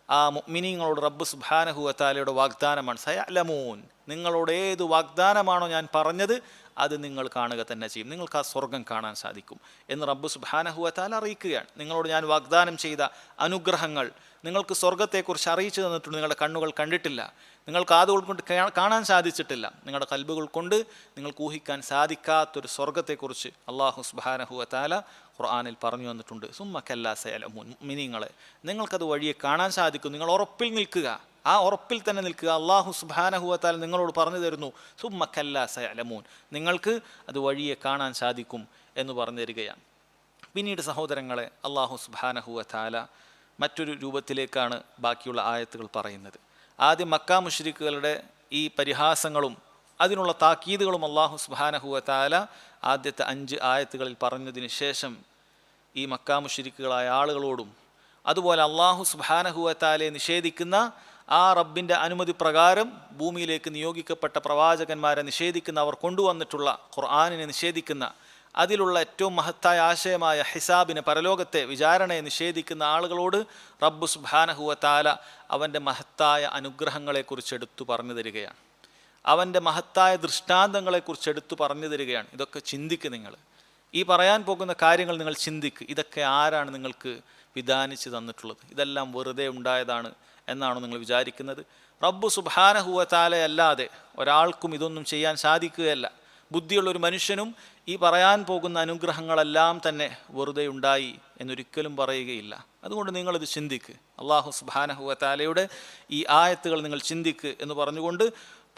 A: ആ മുഅ്മിനീങ്ങളോട് റബ്ബ് സുബ്ഹാനഹു വ തആലയുടെ വാഗ്ദാനമാണ് സയഅലമൂൻ, നിങ്ങളോട് ഏത് വാഗ്ദാനമാണോ ഞാൻ പറഞ്ഞത് അത് നിങ്ങൾ കാണുക തന്നെ ചെയ്യും, നിങ്ങൾക്ക് ആ സ്വർഗം കാണാൻ സാധിക്കും എന്ന് റബ്ബ് സുബ്ഹാനഹു വ തആല അറിയിക്കുകയാണ്. നിങ്ങളോട് ഞാൻ വാഗ്ദാനം ചെയ്ത അനുഗ്രഹങ്ങൾ നിങ്ങൾക്ക് സ്വർഗത്തെക്കുറിച്ച് അറിയിച്ചു തന്നിട്ടുണ്ട്. നിങ്ങളുടെ കണ്ണുകൾ കണ്ടിട്ടില്ല, നിങ്ങൾക്ക് കാതുകൾ കൊണ്ട് കാണാൻ സാധിച്ചിട്ടില്ല, നിങ്ങളുടെ കൽബുകൾ കൊണ്ട് നിങ്ങൾക്ക് ഊഹിക്കാൻ സാധിക്കാത്തൊരു സ്വർഗത്തെക്കുറിച്ച് അള്ളാഹു സുബ്ഹാനഹു വ തആല ഖുർആനിൽ പറഞ്ഞു വന്നിട്ടുണ്ട്. സുമ്മ കല്ലാ സയഅലമൂൻ, മുഅ്മിനീങ്ങളെ നിങ്ങൾക്കത് വഴിയെ കാണാൻ സാധിക്കും, നിങ്ങൾ ഉറപ്പിൽ നിൽക്കുക, ആ ഉറപ്പിൽ തന്നെ നിൽക്കുക. അള്ളാഹു സുബ്ഹാനഹു വ തആല നിങ്ങളോട് പറഞ്ഞു തരുന്നു സുമ്മ കല്ലാ സയഅലമൂൻ, നിങ്ങൾക്ക് അത് വഴിയെ കാണാൻ സാധിക്കും എന്ന് പറഞ്ഞു തരികയാണ്. പിന്നീട് സഹോദരങ്ങളെ, അള്ളാഹു സുബ്ഹാനഹു വ തആല മറ്റൊരു രൂപത്തിലേക്കാണ് ബാക്കിയുള്ള ആയത്തുകൾ പറയുന്നത്. ആദ്യം മക്കാ മുശ്രിക്കുകളുടെ ഈ പരിഹാസങ്ങളും അതിനുള്ള താക്കീതുകളും അള്ളാഹു സുബ്ഹാനഹു വ തആല ആദ്യത്തെ 5 ആയത്തുകളിൽ പറഞ്ഞതിന് ശേഷം ഈ മക്കാ മുശ്രിക്കുകളായ ആളുകളോടും അതുപോലെ അള്ളാഹു സുബ്ഹാനഹു വ തആലയെ നിഷേധിക്കുന്ന, ആ റബ്ബിൻ്റെ അനുമതി പ്രകാരം ഭൂമിയിലേക്ക് നിയോഗിക്കപ്പെട്ട പ്രവാചകന്മാരെ നിഷേധിക്കുന്ന, അവർ കൊണ്ടുവന്നിട്ടുള്ള ഖുർആനിനെ നിഷേധിക്കുന്ന, അതിലുള്ള ഏറ്റവും മഹത്തായ ആശയമായ ഹിസാബിനെ, പരലോകത്തെ വിചാരണയെ നിഷേധിക്കുന്ന ആളുകളോട് റബ്ബ് സുബ്ഹാനഹു വ തആല അവൻ്റെ മഹത്തായ അനുഗ്രഹങ്ങളെക്കുറിച്ച് എടുത്തു പറഞ്ഞു തരികയാണ്. അവൻ്റെ മഹത്തായ ദൃഷ്ടാന്തങ്ങളെക്കുറിച്ച് എടുത്തു പറഞ്ഞു തരികയാണ്. ഇതൊക്കെ ചിന്തിക്ക്, നിങ്ങൾ ഈ പറയാൻ പോകുന്ന കാര്യങ്ങൾ നിങ്ങൾ ചിന്തിക്ക്. ഇതൊക്കെ ആരാണ് നിങ്ങൾക്ക് വിധാനിച്ച് തന്നിട്ടുള്ളത്? ഇതെല്ലാം വെറുതെ ഉണ്ടായതാണ് എന്നാണോ നിങ്ങൾ വിചാരിക്കുന്നത്? റബ്ബ് സുബ്ഹാനഹു വ തആല അല്ലാതെ ഒരാൾക്കും ഇതൊന്നും ചെയ്യാൻ സാധിക്കുകയല്ല. ബുദ്ധിയുള്ളൊരു മനുഷ്യനും ഈ പറയാൻ പോകുന്ന അനുഗ്രഹങ്ങളെല്ലാം തന്നെ വെറുതെ ഉണ്ടായി എന്നൊരിക്കലും പറയുകയില്ല. അതുകൊണ്ട് നിങ്ങളിത് ചിന്തിക്ക്. അള്ളാഹു സുബ്ഹാനഹു വ തആലയുടെ ഈ ആയത്തുകൾ നിങ്ങൾ ചിന്തിക്ക് എന്ന് പറഞ്ഞുകൊണ്ട്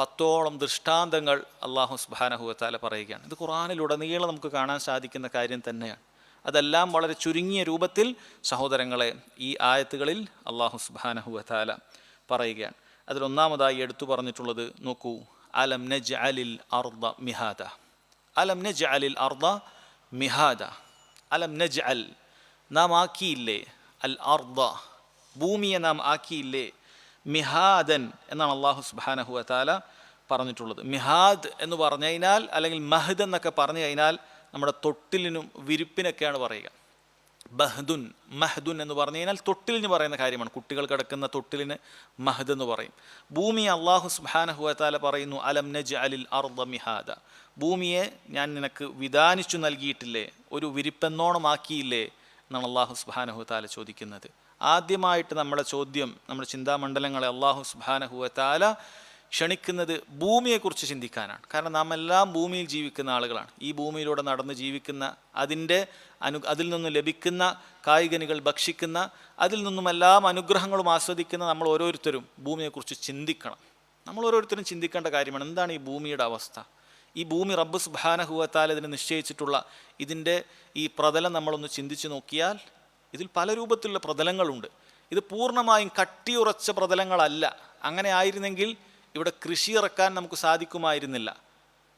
A: 10ഓളം ദൃഷ്ടാന്തങ്ങൾ അള്ളാഹു സുബ്ഹാനഹു വ തആല പറയുകയാണ്. ഇത് ഖുർആനിലുടനീളം നമുക്ക് കാണാൻ സാധിക്കുന്ന കാര്യം തന്നെയാണ്. അതെല്ലാം വളരെ ചുരുങ്ങിയ രൂപത്തിൽ സഹോദരങ്ങളെ ഈ ആയത്തുകളിൽ അള്ളാഹു സുബ്ഹാനഹു വ തആല പറയുകയാണ്. അതിലൊന്നാമതായി എടുത്തു പറഞ്ഞിട്ടുള്ളത് നോക്കൂ, അലം നജ്അലിൽ അർദ മിഹാദ. അലം നജ്അലിൽ അർദ മിഹാദ. അലം നജ്അൽ, നാം ആക്കിയില്ലേ, അൽ അർദ, ഭൂമിയെ നാം ആക്കിയില്ലേ, മിഹാദൻ എന്നാണ് അള്ളാഹു സുബ്ഹാനഹു വ തആല പറഞ്ഞിട്ടുള്ളത്. മിഹാദ് എന്ന് പറഞ്ഞു കഴിഞ്ഞാൽ, അല്ലെങ്കിൽ മഹദ് എന്നൊക്കെ പറഞ്ഞു കഴിഞ്ഞാൽ നമ്മുടെ തൊട്ടിലിനും വിരിപ്പിനൊക്കെയാണ് പറയുക. ബഹ്ദുൻ, മഹ്ദുൻ എന്ന് പറഞ്ഞു കഴിഞ്ഞാൽ തൊട്ടിലിന് പറയുന്ന കാര്യമാണ്. കുട്ടികൾ കിടക്കുന്ന തൊട്ടിലിന് മഹദ് എന്ന് പറയും. ഭൂമി അള്ളാഹു സുബ്ഹാനഹു വ തആല പറയുന്നു, അലം നജ്അലിൽ അർദ മിഹാദ, ഭൂമിയെ ഞാൻ നിനക്ക് വിധാനിച്ചു നൽകിയിട്ടില്ലേ, ഒരു വിരിപ്പെന്നോണമാക്കിയില്ലേ എന്നാണ് അള്ളാഹു സുബ്ഹാനഹു വ തആല ചോദിക്കുന്നത്. ആദ്യമായിട്ട് നമ്മുടെ ചോദ്യം, നമ്മുടെ ചിന്താമണ്ഡലങ്ങളെ അള്ളാഹു സുബ്ഹാനഹു വ തആല ക്ഷണിക്കുന്നത് ഭൂമിയെക്കുറിച്ച് ചിന്തിക്കാനാണ്. കാരണം നാം എല്ലാം ഭൂമിയിൽ ജീവിക്കുന്ന ആളുകളാണ്. ഈ ഭൂമിയിലൂടെ നടന്ന് ജീവിക്കുന്ന, അതിൽ നിന്നും ലഭിക്കുന്ന കായ്കനികൾ ഭക്ഷിക്കുന്ന, അതിൽ നിന്നും എല്ലാം അനുഗ്രഹങ്ങളും ആസ്വദിക്കുന്ന നമ്മൾ ഓരോരുത്തരും ഭൂമിയെക്കുറിച്ച് ചിന്തിക്കണം. നമ്മൾ ഓരോരുത്തരും ചിന്തിക്കേണ്ട കാര്യമാണ്, എന്താണ് ഈ ഭൂമിയുടെ അവസ്ഥ. ഈ ഭൂമി റബ്ബ് സുബ്ഹാനഹു വ തആല ഇതിന് നിശ്ചയിച്ചിട്ടുള്ള ഇതിൻ്റെ ഈ പ്രതലം നമ്മളൊന്ന് ചിന്തിച്ച് നോക്കിയാൽ ഇതിൽ പല രൂപത്തിലുള്ള പ്രതലങ്ങളുണ്ട്. ഇത് പൂർണ്ണമായും കട്ടിയുറച്ച പ്രതലങ്ങളല്ല. അങ്ങനെ ആയിരുന്നെങ്കിൽ ഇവിടെ കൃഷി ഇറക്കാൻ നമുക്ക് സാധിക്കുമായിരുന്നില്ല.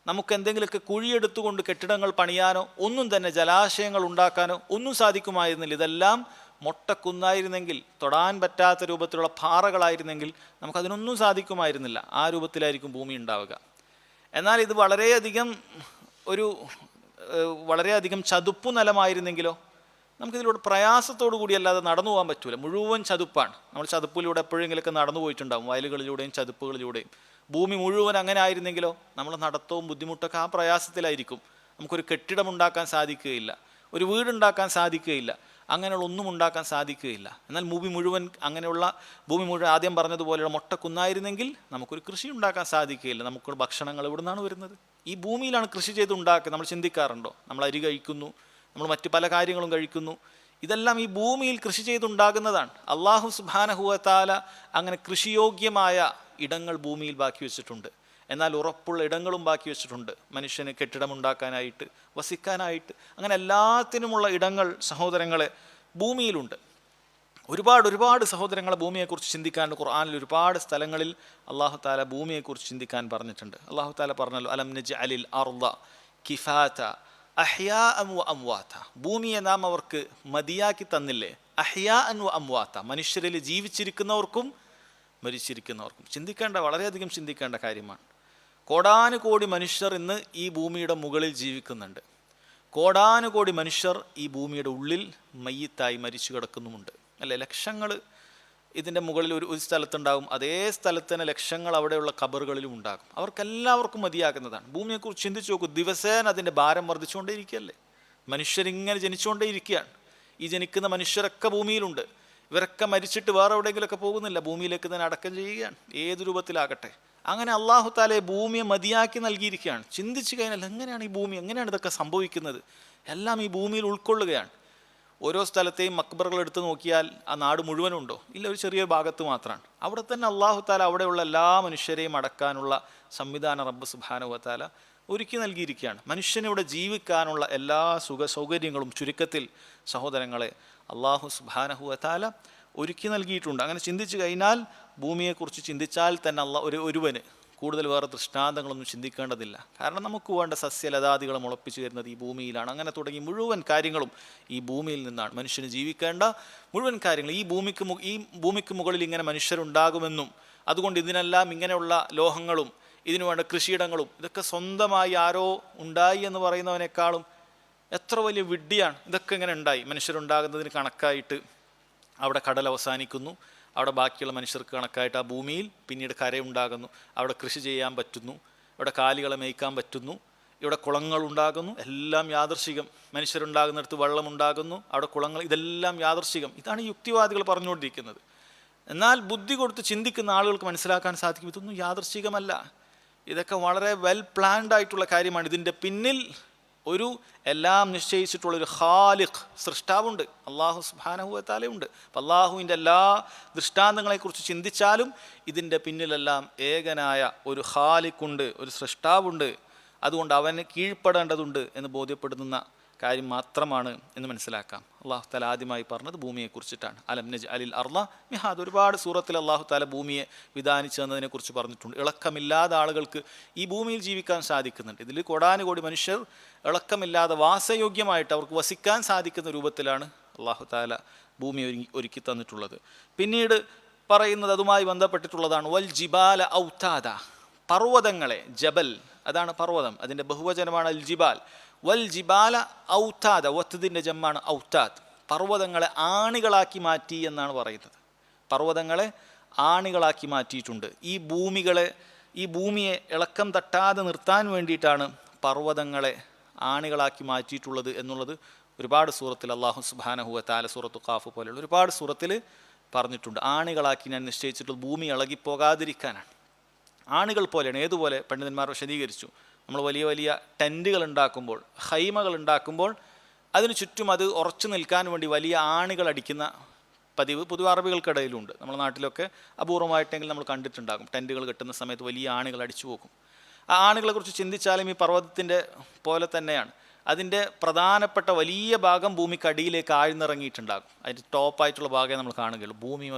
A: നമുക്ക് എന്തെങ്കിലുമൊക്കെ കുഴിയെടുത്തുകൊണ്ട് കെട്ടിടങ്ങൾ പണിയാനോ ഒന്നും തന്നെ ജലാശയങ്ങൾ ഉണ്ടാക്കാനോ ഒന്നും സാധിക്കുമായിരുന്നില്ല. ഇതെല്ലാം മൊട്ടക്കുന്നായിരുന്നെങ്കിൽ, തൊടാൻ പറ്റാത്ത രൂപത്തിലുള്ള പാറകളായിരുന്നെങ്കിൽ നമുക്കതിനൊന്നും സാധിക്കുമായിരുന്നില്ല. ആ രൂപത്തിലായിരിക്കും ഭൂമി ഉണ്ടാവുക. എന്നാൽ ഇത് വളരെയധികം ചതുപ്പു നിലമായിരുന്നെങ്കിലോ നമുക്കിതിലൂടെ പ്രയാസത്തോടു കൂടി അല്ലാതെ നടന്നു പോകാൻ പറ്റൂല. മുഴുവൻ ചതുപ്പാണ്. നമ്മൾ ചതുപ്പിലൂടെ എപ്പോഴെങ്കിലുമൊക്കെ നടന്നു പോയിട്ടുണ്ടാകും, വയലുകളിലൂടെയും ചതുപ്പുകളിലൂടെയും. ഭൂമി മുഴുവൻ അങ്ങനെ ആയിരുന്നെങ്കിലോ നമ്മൾ നടത്തവും ബുദ്ധിമുട്ടൊക്കെ ആ പ്രയാസത്തിലായിരിക്കും. നമുക്കൊരു കെട്ടിടമുണ്ടാക്കാൻ സാധിക്കുകയില്ല, ഒരു വീടുണ്ടാക്കാൻ സാധിക്കുകയില്ല, അങ്ങനെയുള്ള ഒന്നും ഉണ്ടാക്കാൻ സാധിക്കുകയില്ല. എന്നാൽ ഭൂമി മുഴുവൻ ആദ്യം പറഞ്ഞതുപോലെയുള്ള മൊട്ടക്കുന്നായിരുന്നെങ്കിൽ നമുക്കൊരു കൃഷി ഉണ്ടാക്കാൻ സാധിക്കുകയില്ല. നമുക്കൊരു ഭക്ഷണങ്ങൾ എവിടെ നിന്നാണ് വരുന്നത്? ഈ ഭൂമിയിലാണ് കൃഷി ചെയ്ത് ഉണ്ടാക്കുക. നമ്മൾ ചിന്തിക്കാറുണ്ടോ? നമ്മൾ അരി കഴിക്കുന്നു, നമ്മൾ മറ്റ് പല കാര്യങ്ങളും കഴിക്കുന്നു. ഇതെല്ലാം ഈ ഭൂമിയിൽ കൃഷി ചെയ്തുണ്ടാകുന്നതാണ്. അള്ളാഹു സുബ്ഹാനഹു വ തആല അങ്ങനെ കൃഷിയോഗ്യമായ ഇടങ്ങൾ ഭൂമിയിൽ ബാക്കി വെച്ചിട്ടുണ്ട്. എന്നാൽ ഉറപ്പുള്ള ഇടങ്ങളും ബാക്കി വെച്ചിട്ടുണ്ട്. മനുഷ്യന് കെട്ടിടമുണ്ടാക്കാനായിട്ട്, വസിക്കാനായിട്ട്, അങ്ങനെ എല്ലാത്തിനുമുള്ള ഇടങ്ങൾ സഹോദരങ്ങളെ ഭൂമിയിലുണ്ട്. ഒരുപാട് സഹോദരങ്ങളെ ഭൂമിയെക്കുറിച്ച് ചിന്തിക്കാൻ ഖുർആനിൽ ഒരുപാട് സ്ഥലങ്ങളിൽ അള്ളാഹു തആല ഭൂമിയെക്കുറിച്ച് ചിന്തിക്കാൻ പറഞ്ഞിട്ടുണ്ട്. അള്ളാഹു തആല പറഞ്ഞല്ലോ, അലം നജ്അലിൽ അർദ കിഫാത അഹ്യാഅൻ വ അംവാത, ഭൂമിയെ നാം അവർക്ക് മതിയാക്കി തന്നില്ലേ. അഹ്യാഅൻ വ അംവാത, മനുഷ്യരിൽ ജീവിച്ചിരിക്കുന്നവർക്കും മരിച്ചിരിക്കുന്നവർക്കും. വളരെയധികം ചിന്തിക്കേണ്ട കാര്യമാണ്. കോടാനുകോടി മനുഷ്യർ ഇന്ന് ഈ ഭൂമിയുടെ മുകളിൽ ജീവിക്കുന്നുണ്ട്. കോടാനുകോടി മനുഷ്യർ ഈ ഭൂമിയുടെ ഉള്ളിൽ മയ്യിത്തായി മരിച്ചു കിടക്കുന്നുമുണ്ട്. അല്ലേ? ലക്ഷങ്ങൾ ഇതിൻ്റെ മുകളിൽ ഒരു സ്ഥലത്തുണ്ടാകും, അതേ സ്ഥലത്ത് തന്നെ ലക്ഷങ്ങൾ അവിടെയുള്ള ഖബറുകളിലും ഉണ്ടാകും. അവർക്കെല്ലാവർക്കും മതിയാകുന്നതാണ്. ഭൂമിയെക്കുറിച്ച് ചിന്തിച്ചു നോക്കൂ. ദിവസേന അതിൻ്റെ ഭാരം വർദ്ധിച്ചുകൊണ്ടേയിരിക്കുകയല്ലേ. മനുഷ്യരിങ്ങനെ ജനിച്ചുകൊണ്ടേയിരിക്കുകയാണ്. ഈ ജനിക്കുന്ന മനുഷ്യരൊക്കെ ഭൂമിയിലുണ്ട്. ഇവരൊക്കെ മരിച്ചിട്ട് വേറെ എവിടെയെങ്കിലുമൊക്കെ പോകുന്നില്ല, ഭൂമിയിലേക്ക് തന്നെ അടക്കം ചെയ്യുകയാണ്, ഏത് രൂപത്തിലാകട്ടെ. അങ്ങനെ അള്ളാഹു തആല ഭൂമിയെ മതിയാക്കി നൽകിയിരിക്കുകയാണ്. ചിന്തിച്ചു കഴിഞ്ഞാൽ എങ്ങനെയാണ് ഈ ഭൂമി, എങ്ങനെയാണ് ഇതൊക്കെ സംഭവിക്കുന്നത്? എല്ലാം ഈ ഭൂമിയിൽ ഉൾക്കൊള്ളുകയാണ്. ഓരോ സ്ഥലത്തെയും മക്ബറുകൾ എടുത്ത് നോക്കിയാൽ ആ നാട് മുഴുവനുണ്ടോ? ഇല്ല, ഒരു ചെറിയ ഭാഗത്ത് മാത്രമാണ്. അവിടെ തന്നെ അള്ളാഹു തആല അവിടെയുള്ള എല്ലാ മനുഷ്യരെയും അടക്കാനുള്ള സംവിധാനം റബ്ബ് സുബ്ഹാനഹു വ തആല ഒരുക്കി നൽകിയിരിക്കുകയാണ്. മനുഷ്യനിവിടെ ജീവിക്കാനുള്ള എല്ലാ സൗകര്യങ്ങളും ചുരുക്കത്തിൽ സഹോദരങ്ങളെ അള്ളാഹു സുബ്ഹാനഹു വ തആല ഒരുക്കി നൽകിയിട്ടുണ്ട്. അങ്ങനെ ചിന്തിച്ചു കഴിഞ്ഞാൽ, ഭൂമിയെക്കുറിച്ച് ചിന്തിച്ചാൽ തന്നെ ഒരുവന് കൂടുതൽ വേറെ ദൃഷ്ടാന്തങ്ങളൊന്നും ചിന്തിക്കേണ്ടതില്ല. കാരണം നമുക്ക് വേണ്ട സസ്യലതാദികൾ മുളപ്പിച്ചു തരുന്നത് ഈ ഭൂമിയിലാണ്. അങ്ങനെ തുടങ്ങി മുഴുവൻ കാര്യങ്ങളും ഈ ഭൂമിയിൽ നിന്നാണ്. മനുഷ്യന് ജീവിക്കേണ്ട മുഴുവൻ കാര്യങ്ങൾ ഈ ഭൂമിക്ക് മുകളിൽ ഇങ്ങനെ മനുഷ്യരുണ്ടാകുമെന്നും അതുകൊണ്ട് ഇതിനെല്ലാം ഇങ്ങനെയുള്ള ലോഹങ്ങളും ഇതിനു വേണ്ട കൃഷിയിടങ്ങളും ഇതൊക്കെ സ്വന്തമായി ആരോ ഉണ്ടായി എന്ന് പറയുന്നവനേക്കാളും എത്ര വലിയ വിഡ്ഢിയാണ്. ഇതൊക്കെ ഇങ്ങനെ ഉണ്ടായി, മനുഷ്യരുണ്ടാകുന്നതിന് കണക്കായിട്ട് അവിടെ കടൽ അവസാനിക്കുന്നു, അവിടെ ബാക്കിയുള്ള മനുഷ്യർക്ക് കണക്കായിട്ട് ആ ഭൂമിയിൽ പിന്നീട് കരയുണ്ടാകുന്നു, അവിടെ കൃഷി ചെയ്യാൻ പറ്റുന്നു, ഇവിടെ കാലികളെ മേയ്ക്കാൻ പറ്റുന്നു, ഇവിടെ കുളങ്ങളുണ്ടാകുന്നു. എല്ലാം യാദൃശികം. മനുഷ്യരുണ്ടാകുന്നിടത്ത് വെള്ളമുണ്ടാകുന്നു, അവിടെ കുളങ്ങൾ, ഇതെല്ലാം യാദൃശികം. ഇതാണ് യുക്തിവാദികൾ പറഞ്ഞുകൊണ്ടിരിക്കുന്നത്. എന്നാൽ ബുദ്ധി കൊടുത്ത് ചിന്തിക്കുന്ന ആളുകൾക്ക് മനസ്സിലാക്കാൻ സാധിക്കും, ഇതൊന്നും യാദൃശികമല്ല, ഇതൊക്കെ വളരെ വെൽ പ്ലാൻഡ് ആയിട്ടുള്ള കാര്യമാണ്. ഇതിൻ്റെ പിന്നിൽ ഒരു എല്ലാം നിശ്ചയിച്ചിട്ടുള്ളൊരു ഖാലിഖ്, സൃഷ്ടാവുണ്ട്, അള്ളാഹു സുബ്ഹാനഹു വ തആല ഉണ്ട്. അപ്പം അള്ളാഹുവിൻ്റെ എല്ലാ ദൃഷ്ടാന്തങ്ങളെക്കുറിച്ച് ചിന്തിച്ചാലും ഇതിൻ്റെ പിന്നിലെല്ലാം ഏകനായ ഒരു ഖാലിഖുണ്ട്, ഒരു സൃഷ്ടാവുണ്ട്. അതുകൊണ്ട് അവന് കീഴ്പ്പെടേണ്ടതുണ്ട് എന്ന് ബോധ്യപ്പെടുത്തുന്ന കാര്യം മാത്രമാണ് എന്ന് മനസ്സിലാക്കാം. അള്ളാഹു തആല ആദ്യമായി പറഞ്ഞത് ഭൂമിയെക്കുറിച്ചിട്ടാണ്. അലം നജ്അലിൽ അർള മിഹാദ. ഒരുപാട് സൂറത്തിൽ അള്ളാഹു തആല ഭൂമിയെ വിധാനിച്ചു തന്നതിനെക്കുറിച്ച് പറഞ്ഞിട്ടുണ്ട്. ഇളക്കമില്ലാതെ ആളുകൾക്ക് ഈ ഭൂമിയിൽ ജീവിക്കാൻ സാധിക്കുന്നുണ്ട്. ഇതിൽ കോടാനുകോടി മനുഷ്യർ ഇളക്കമില്ലാതെ വാസയോഗ്യമായിട്ട് അവർക്ക് വസിക്കാൻ സാധിക്കുന്ന രൂപത്തിലാണ് അള്ളാഹു തആല ഭൂമി ഒരുക്കി തന്നിട്ടുള്ളത്. പിന്നീട് പറയുന്നത് അതുമായി ബന്ധപ്പെട്ടിട്ടുള്ളതാണ്. വൽ ജിബാല ഔതാദ, പർവ്വതങ്ങളെ, ജബൽ അതാണ് പർവ്വതം, അതിൻ്റെ ബഹുവചനമാണ് അൽ ജിബാൽ. വൽ ജിബാല ഔതാദ, വത്തതിൻ്റെ ജമ്മാണ് ഔതാദ്. പർവ്വതങ്ങളെ ആണികളാക്കി മാറ്റി എന്നാണ് പറയുന്നത്. പർവ്വതങ്ങളെ ആണികളാക്കി മാറ്റിയിട്ടുണ്ട്. ഈ ഭൂമിയെ ഇളക്കം തട്ടാതെ നിർത്താൻ വേണ്ടിയിട്ടാണ് പർവ്വതങ്ങളെ ആണികളാക്കി മാറ്റിയിട്ടുള്ളത് എന്നുള്ളത് ഒരുപാട് സൂറത്തിൽ അല്ലാഹു സുബ്ഹാനഹു വ തആല സൂറത്തു ഖാഫ് പോലെയുള്ള ഒരുപാട് സൂറത്തിൽ പറഞ്ഞിട്ടുണ്ട്. ആണികളാക്കി ഞാൻ നിശ്ചയിച്ചിട്ടുള്ളത് ഭൂമി ഇളകിപ്പോകാതിരിക്കാനാണ്. ആണികൾ പോലെയാണ്. ഏതുപോലെ പണ്ഡിതന്മാർ വിശദീകരിച്ചു. നമ്മൾ വലിയ വലിയ ടെൻറ്റുകൾ ഉണ്ടാക്കുമ്പോൾ, ഹൈമകൾ ഉണ്ടാക്കുമ്പോൾ അതിന് ചുറ്റും അത് ഉറച്ചു നിൽക്കാൻ വേണ്ടി വലിയ ആണികൾ അടിക്കുന്ന പതിവ് പൊതുവെ അറബികൾക്കിടയിലുണ്ട്. നമ്മുടെ നാട്ടിലൊക്കെ അപൂർവമായിട്ടെങ്കിലും നമ്മൾ കണ്ടിട്ടുണ്ടാകും. ടെൻറ്റുകൾ കെട്ടുന്ന സമയത്ത് വലിയ ആണികൾ അടിച്ചു പോകും. ആ ആണികളെക്കുറിച്ച് ചിന്തിച്ചാലും ഈ പർവ്വതത്തിൻ്റെ പോലെ തന്നെയാണ്. അതിൻ്റെ പ്രധാനപ്പെട്ട വലിയ ഭാഗം ഭൂമിക്കടിയിലേക്ക് ആഴ്ന്നിറങ്ങിയിട്ടുണ്ടാകും. അതിൻ്റെ ടോപ്പായിട്ടുള്ള ഭാഗമേ നമ്മൾ കാണുകയുള്ളൂ.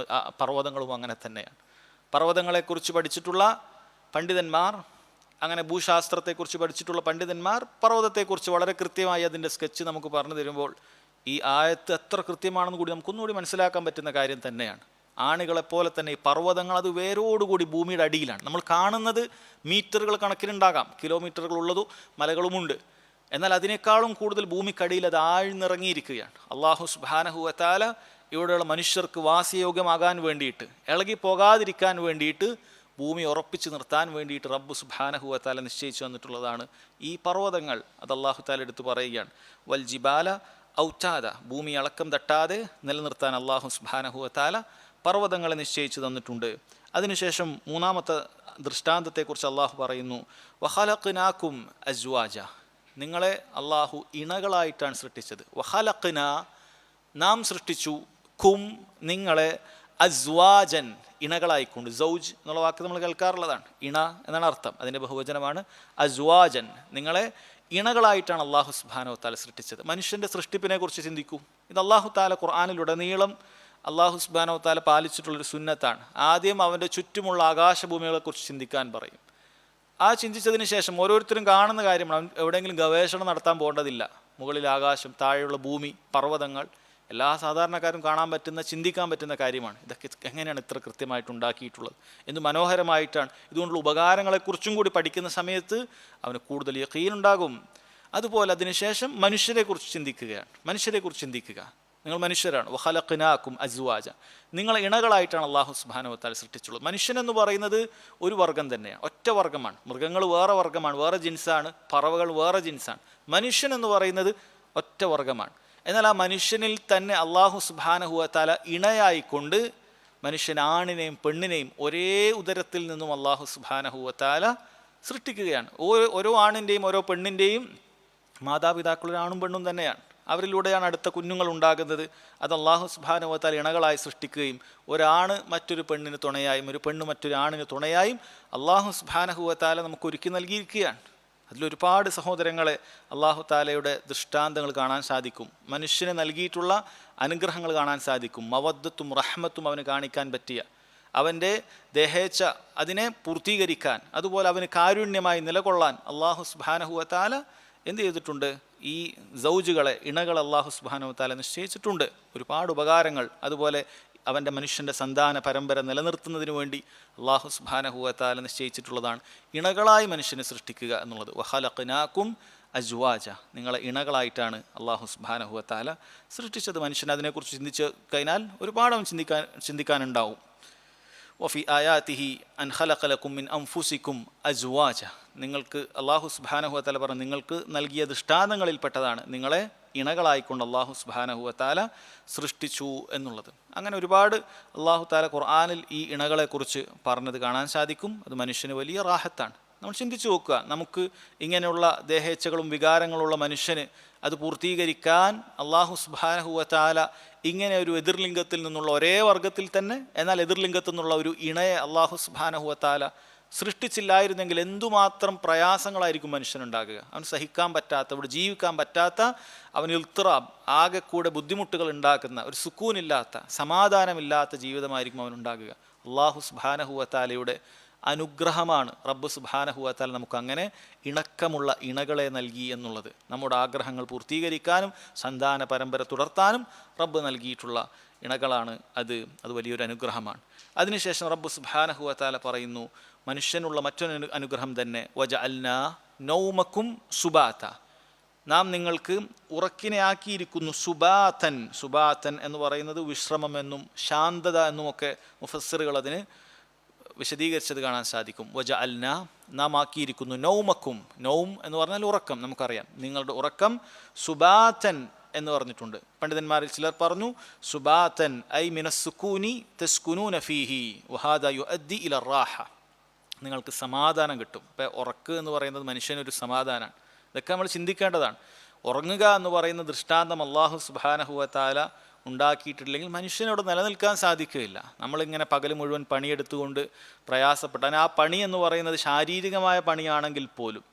A: പർവ്വതങ്ങളും അങ്ങനെ തന്നെയാണ്. പർവ്വതങ്ങളെക്കുറിച്ച് പഠിച്ചിട്ടുള്ള പണ്ഡിതന്മാർ, അങ്ങനെ ഭൂശാസ്ത്രത്തെക്കുറിച്ച് പഠിച്ചിട്ടുള്ള പണ്ഡിതന്മാർ പർവ്വതത്തെക്കുറിച്ച് വളരെ കൃത്യമായി അതിൻ്റെ സ്കെച്ച് നമുക്ക് പറഞ്ഞു തരുമ്പോൾ ഈ ആയത്ത് എത്ര കൃത്യമാണെന്ന് കൂടി നമുക്കൊന്നുകൂടി മനസ്സിലാക്കാൻ പറ്റുന്ന കാര്യം തന്നെയാണ്. ആണികളെപ്പോലെ തന്നെ ഈ പർവ്വതങ്ങൾ അത് വേരോടുകൂടി ഭൂമിയുടെ അടിയിലാണ്. നമ്മൾ കാണുന്നത് മീറ്ററുകൾ കണക്കിനുണ്ടാകാം, കിലോമീറ്ററുകൾ ഉള്ളതും മലകളുമുണ്ട്. എന്നാൽ അതിനേക്കാളും കൂടുതൽ ഭൂമിക്കടിയിൽ അത് ആഴ്ന്നിറങ്ങിയിരിക്കുകയാണ്. അല്ലാഹു സുബ്ഹാനഹു വ തആല ഇവിടെയുള്ള മനുഷ്യർക്ക് വാസയോഗ്യമാകാൻ വേണ്ടിയിട്ട്, ഇളകിപ്പോകാതിരിക്കാൻ വേണ്ടിയിട്ട്, ഭൂമി ഉറപ്പിച്ച് നിർത്താൻ വേണ്ടിയിട്ട് റബ്ബ് സുബ്ഹാനഹു വ തആല നിശ്ചയിച്ചു വന്നിട്ടുള്ളതാണ് ഈ പർവ്വതങ്ങൾ. അത് അല്ലാഹു തആല എടുത്ത് പറയുകയാണ്. വൽ ജിബാല ഔതാദ, ഭൂമി ഇളക്കം തട്ടാതെ നിലനിർത്താൻ അല്ലാഹു സുബ്ഹാനഹു വ തആല പർവ്വതങ്ങളെ നിശ്ചയിച്ചു തന്നിട്ടുണ്ട്. അതിനുശേഷം മൂന്നാമത്തെ ദൃഷ്ടാന്തത്തെക്കുറിച്ച് അള്ളാഹു പറയുന്നു, വഖലഖ്നാകും അസ്വാജ, നിങ്ങളെ അള്ളാഹു ഇണകളായിട്ടാണ് സൃഷ്ടിച്ചത്. വഖലഖ്ന, നാം സൃഷ്ടിച്ചു, കും, നിങ്ങളെ, അസ്വാജൻ, ഇണകളായിക്കൊണ്ട്. സൗജ് എന്നുള്ള വാക്ക് നമ്മൾ കേൾക്കാറുള്ളതാണ്. ഇണ എന്നാണ് അർത്ഥം. അതിൻ്റെ ബഹുവചനമാണ് അസ്വാജൻ. നിങ്ങളെ ഇണകളായിട്ടാണ് അള്ളാഹു സുബ്ഹാനഹു വ തആല സൃഷ്ടിച്ചത്. മനുഷ്യൻ്റെ സൃഷ്ടിപ്പിനെ കുറിച്ച് ചിന്തിക്കൂ. ഇത് അള്ളാഹു തആല ഖുർആനിലുടനീളം അള്ളാഹു സുബ്ഹാനഹു വ തആല പാലിച്ചിട്ടുള്ളൊരു സുന്നത്താണ്. ആദ്യം അവൻ്റെ ചുറ്റുമുള്ള ആകാശഭൂമികളെക്കുറിച്ച് ചിന്തിക്കാൻ പറയും. ആ ചിന്തിച്ചതിന് ശേഷം ഓരോരുത്തരും കാണുന്ന കാര്യമാണ്. എവിടെയെങ്കിലും ഗവേഷണം നടത്താൻ പോകേണ്ടതില്ല. മുകളിൽ ആകാശം, താഴെയുള്ള ഭൂമി, പർവ്വതങ്ങൾ എല്ലാ സാധാരണക്കാരും കാണാൻ പറ്റുന്ന, ചിന്തിക്കാൻ പറ്റുന്ന കാര്യമാണ്. ഇതൊക്കെ എങ്ങനെയാണ് ഇത്ര കൃത്യമായിട്ട് ഉണ്ടാക്കിയിട്ടുള്ളത്, എന്ത് മനോഹരമായിട്ടാണ്. ഇതുകൊണ്ടുള്ള ഉപകാരങ്ങളെക്കുറിച്ചും കൂടി പഠിക്കുന്ന സമയത്ത് അവന് കൂടുതൽ യഖീനുണ്ടാകും. അതുപോലെ അതിനുശേഷം മനുഷ്യരെക്കുറിച്ച് ചിന്തിക്കുക. നിങ്ങൾ മനുഷ്യരാണ്. വഖലഖ്നാകും അസ്വാജ, നിങ്ങളെ ഇണകളായിട്ടാണ് അല്ലാഹു സുബ്ഹാനഹു വ തആല സൃഷ്ടിച്ചുള്ളത്. മനുഷ്യനെന്ന് പറയുന്നത് ഒരു വർഗം തന്നെയാണ്, ഒറ്റ വർഗമാണ്. മൃഗങ്ങൾ വേറെ വർഗമാണ്, വേറെ ജിൻസാണ്. പറവകൾ വേറെ ജിൻസാണ്. മനുഷ്യൻ എന്ന് പറയുന്നത് ഒറ്റ വർഗമാണ്. എന്നാൽ ആ മനുഷ്യനിൽ തന്നെ അല്ലാഹു സുബ്ഹാനഹു വ തആല ഇണയായിക്കൊണ്ട് മനുഷ്യൻ ആണിനെയും പെണ്ണിനെയും ഒരേ ഉദരത്തിൽ നിന്നും അല്ലാഹു സുബ്ഹാനഹു വ തആല സൃഷ്ടിക്കുകയാണ്. ഓരോ ആണിൻ്റെയും ഓരോ പെണ്ണിൻ്റെയും മാതാപിതാക്കൾ ആണും പെണ്ണും തന്നെയാണ്. അവരിലൂടെയാണ് അടുത്ത കുഞ്ഞുങ്ങൾ ഉണ്ടാകുന്നത്. അത് അല്ലാഹു സുബ്ഹാനഹു വ തആല ഇണകളായി സൃഷ്ടിക്കുകയും ഒരാണ് മറ്റൊരു പെണ്ണിന് തുണയായും ഒരു പെണ്ണ് മറ്റൊരു ആണിന് തുണയായും അല്ലാഹു സുബ്ഹാനഹു വ തആല നമുക്ക് ഒരുക്കി നൽകിയിരിക്കുകയാണ്. അതിലൊരുപാട് സഹോദരങ്ങളെ അല്ലാഹു തആലയുടെ ദൃഷ്ടാന്തങ്ങൾ കാണാൻ സാധിക്കും. മനുഷ്യന് നൽകിയിട്ടുള്ള അനുഗ്രഹങ്ങൾ കാണാൻ സാധിക്കും. മവദ്ദത്തും റഹ്മത്തും അവന് കാണിക്കാൻ പറ്റിയ, അവൻ്റെ ദേഹേച്ഛ അതിനെ പൂർത്തീകരിക്കാൻ, അതുപോലെ അവന് കാരുണ്യമായി നിലകൊള്ളാൻ അല്ലാഹു സുബ്ഹാനഹു വ തആല എന്ത് ചെയ്തിട്ടുണ്ട്? ഈ സൗജുകളെ, ഇണകളെ അല്ലാഹു സുബ്ഹാനഹു വ തആല നിശ്ചയിച്ചിട്ടുണ്ട്. ഒരുപാട് ഉപകാരങ്ങൾ. അതുപോലെ അവൻ്റെ മനുഷ്യൻ്റെ സന്താന പരമ്പര നിലനിർത്തുന്നതിന് വേണ്ടി അല്ലാഹു സുബ്ഹാനഹു വ തആല നിശ്ചയിച്ചിട്ടുള്ളതാണ് ഇണകളായി മനുഷ്യനെ സൃഷ്ടിക്കുക എന്നുള്ളത്. വഖലഖ്നാകും അസ്വാജ, നിങ്ങളെ ഇണകളായിട്ടാണ് അല്ലാഹു സുബ്ഹാനഹു വ തആല സൃഷ്ടിച്ചത്. മനുഷ്യൻ അതിനെക്കുറിച്ച് ചിന്തിച്ച് കഴിഞ്ഞാൽ ഒരുപാട് അവൻ ചിന്തിക്കാനുണ്ടാവും. വഫി ആയാതിഹി അൻ ഖലഖ ലക്കും മിൻ അൻഫുസിക്കും അസ്വാജ, നിങ്ങൾക്ക് അല്ലാഹു സുബ്ഹാനഹു വ തആല പറഞ്ഞു നിങ്ങൾക്ക് നൽകിയ ദൃഷ്ടാന്തങ്ങളിൽപ്പെട്ടതാണ് നിങ്ങളെ ഇണകളായിക്കൊണ്ട് അല്ലാഹു സുബ്ഹാനഹു വ തആല സൃഷ്ടിച്ചു എന്നുള്ളത്. അങ്ങനെ ഒരുപാട് അല്ലാഹു തആല ഖുർആനിൽ ഈ ഇണകളെക്കുറിച്ച് പറഞ്ഞത് കാണാൻ സാധിക്കും. അത് മനുഷ്യന് വലിയ റാഹത്താണ്. നമ്മൾ ചിന്തിച്ചു നോക്കുക, നമുക്ക് ഇങ്ങനെയുള്ള ദേഹേച്ഛകളും വികാരങ്ങളുള്ള മനുഷ്യന് അത് പൂർത്തീകരിക്കാൻ അല്ലാഹു സുബ്ഹാനഹു വ തആല ഇങ്ങനെ ഒരു എതിർലിംഗത്തിൽ നിന്നുള്ള, ഒരേ വർഗത്തിൽ തന്നെ എന്നാൽ എതിർലിംഗത്തിൽ നിന്നുള്ള ഒരു ഇണയെ അല്ലാഹു സുബ്ഹാനഹു വ തആല സൃഷ്ടിച്ചില്ലായിരുന്നെങ്കിൽ എന്തുമാത്രം പ്രയാസങ്ങളായിരിക്കും മനുഷ്യനുണ്ടാകുക. അവൻ സഹിക്കാൻ പറ്റാത്ത, ഇവിടെ ജീവിക്കാൻ പറ്റാത്ത, അവൻ ഇൽത്തിറാബ്, ആകെ കൂടെ ബുദ്ധിമുട്ടുകൾ ഉണ്ടാക്കുന്ന, ഒരു സുക്കൂനില്ലാത്ത, സമാധാനമില്ലാത്ത ജീവിതമായിരിക്കും അവനുണ്ടാകുക. അല്ലാഹു സുബ്ഹാനഹു വ തആലയുടെ അനുഗ്രഹമാണ് റബ്ബ് സുബ്ഹാനഹു വ തആല നമുക്ക് അങ്ങനെ ഇണക്കമുള്ള ഇണകളെ നൽകി എന്നുള്ളത്. നമ്മുടെ ആഗ്രഹങ്ങൾ പൂർത്തീകരിക്കാനും സന്താന പരമ്പര തുടർത്താനും റബ്ബ് നൽകിയിട്ടുള്ള ഇണകളാണ് അത് വലിയൊരു അനുഗ്രഹമാണ്. അതിനുശേഷം റബ്ബ് സുബ്ഹാനഹു വ തആല പറയുന്നു, മനുഷ്യനുള്ള മറ്റൊരു അനുഗ്രഹം തന്നെ, വജഅൽനാ നൗമക്കും സുബാത, നാം നിങ്ങൾക്ക് ഉറക്കിനെ ആക്കിയിരിക്കുന്നു സുബാതൻ. സുബാതൻ എന്ന് പറയുന്നത് വിശ്രമമെന്നും ശാന്തത എന്നുമൊക്കെ മുഫസ്സിറുകൾ അതിന് വിശദീകരിച്ചത് കാണാൻ സാധിക്കും. വജഅൽന, നാം ആക്കിയിരിക്കുന്നു, നൗമക്കും, നൗം എന്ന് പറഞ്ഞാൽ ഉറക്കം, നമുക്കറിയാം. നിങ്ങളുടെ ഉറക്കം സുബാതൻ എന്ന് പറഞ്ഞിട്ടുണ്ട്. പണ്ഡിതന്മാരിൽ ചിലർ പറഞ്ഞു സുബാതൻ ഐ മിനസ്സുകൂനി തസ്കുനൂന ഫീഹി വഹാദാ യുഅദ്ദി ഇല റാഹ, നിങ്ങൾക്ക് സമാധാനം കിട്ടും. ഇപ്പം ഉറക്ക് എന്ന് പറയുന്നത് മനുഷ്യനൊരു സമാധാനമാണ്. ഇതൊക്കെ നമ്മൾ ചിന്തിക്കേണ്ടതാണ്. ഉറങ്ങുക എന്ന് പറയുന്ന ദൃഷ്ടാന്തം അല്ലാഹു സുബ്ഹാനഹു വ തആല ഉണ്ടാക്കിയിട്ടില്ലെങ്കിൽ മനുഷ്യനോട് നിലനിൽക്കാൻ സാധിക്കുകയില്ല. നമ്മളിങ്ങനെ പകൽ മുഴുവൻ പണിയെടുത്തുകൊണ്ട് പ്രയാസപ്പെട്ടാൽ ആ പണി എന്ന് പറയുന്നത് ശാരീരികമായ പണിയാണെങ്കിൽ പോലും,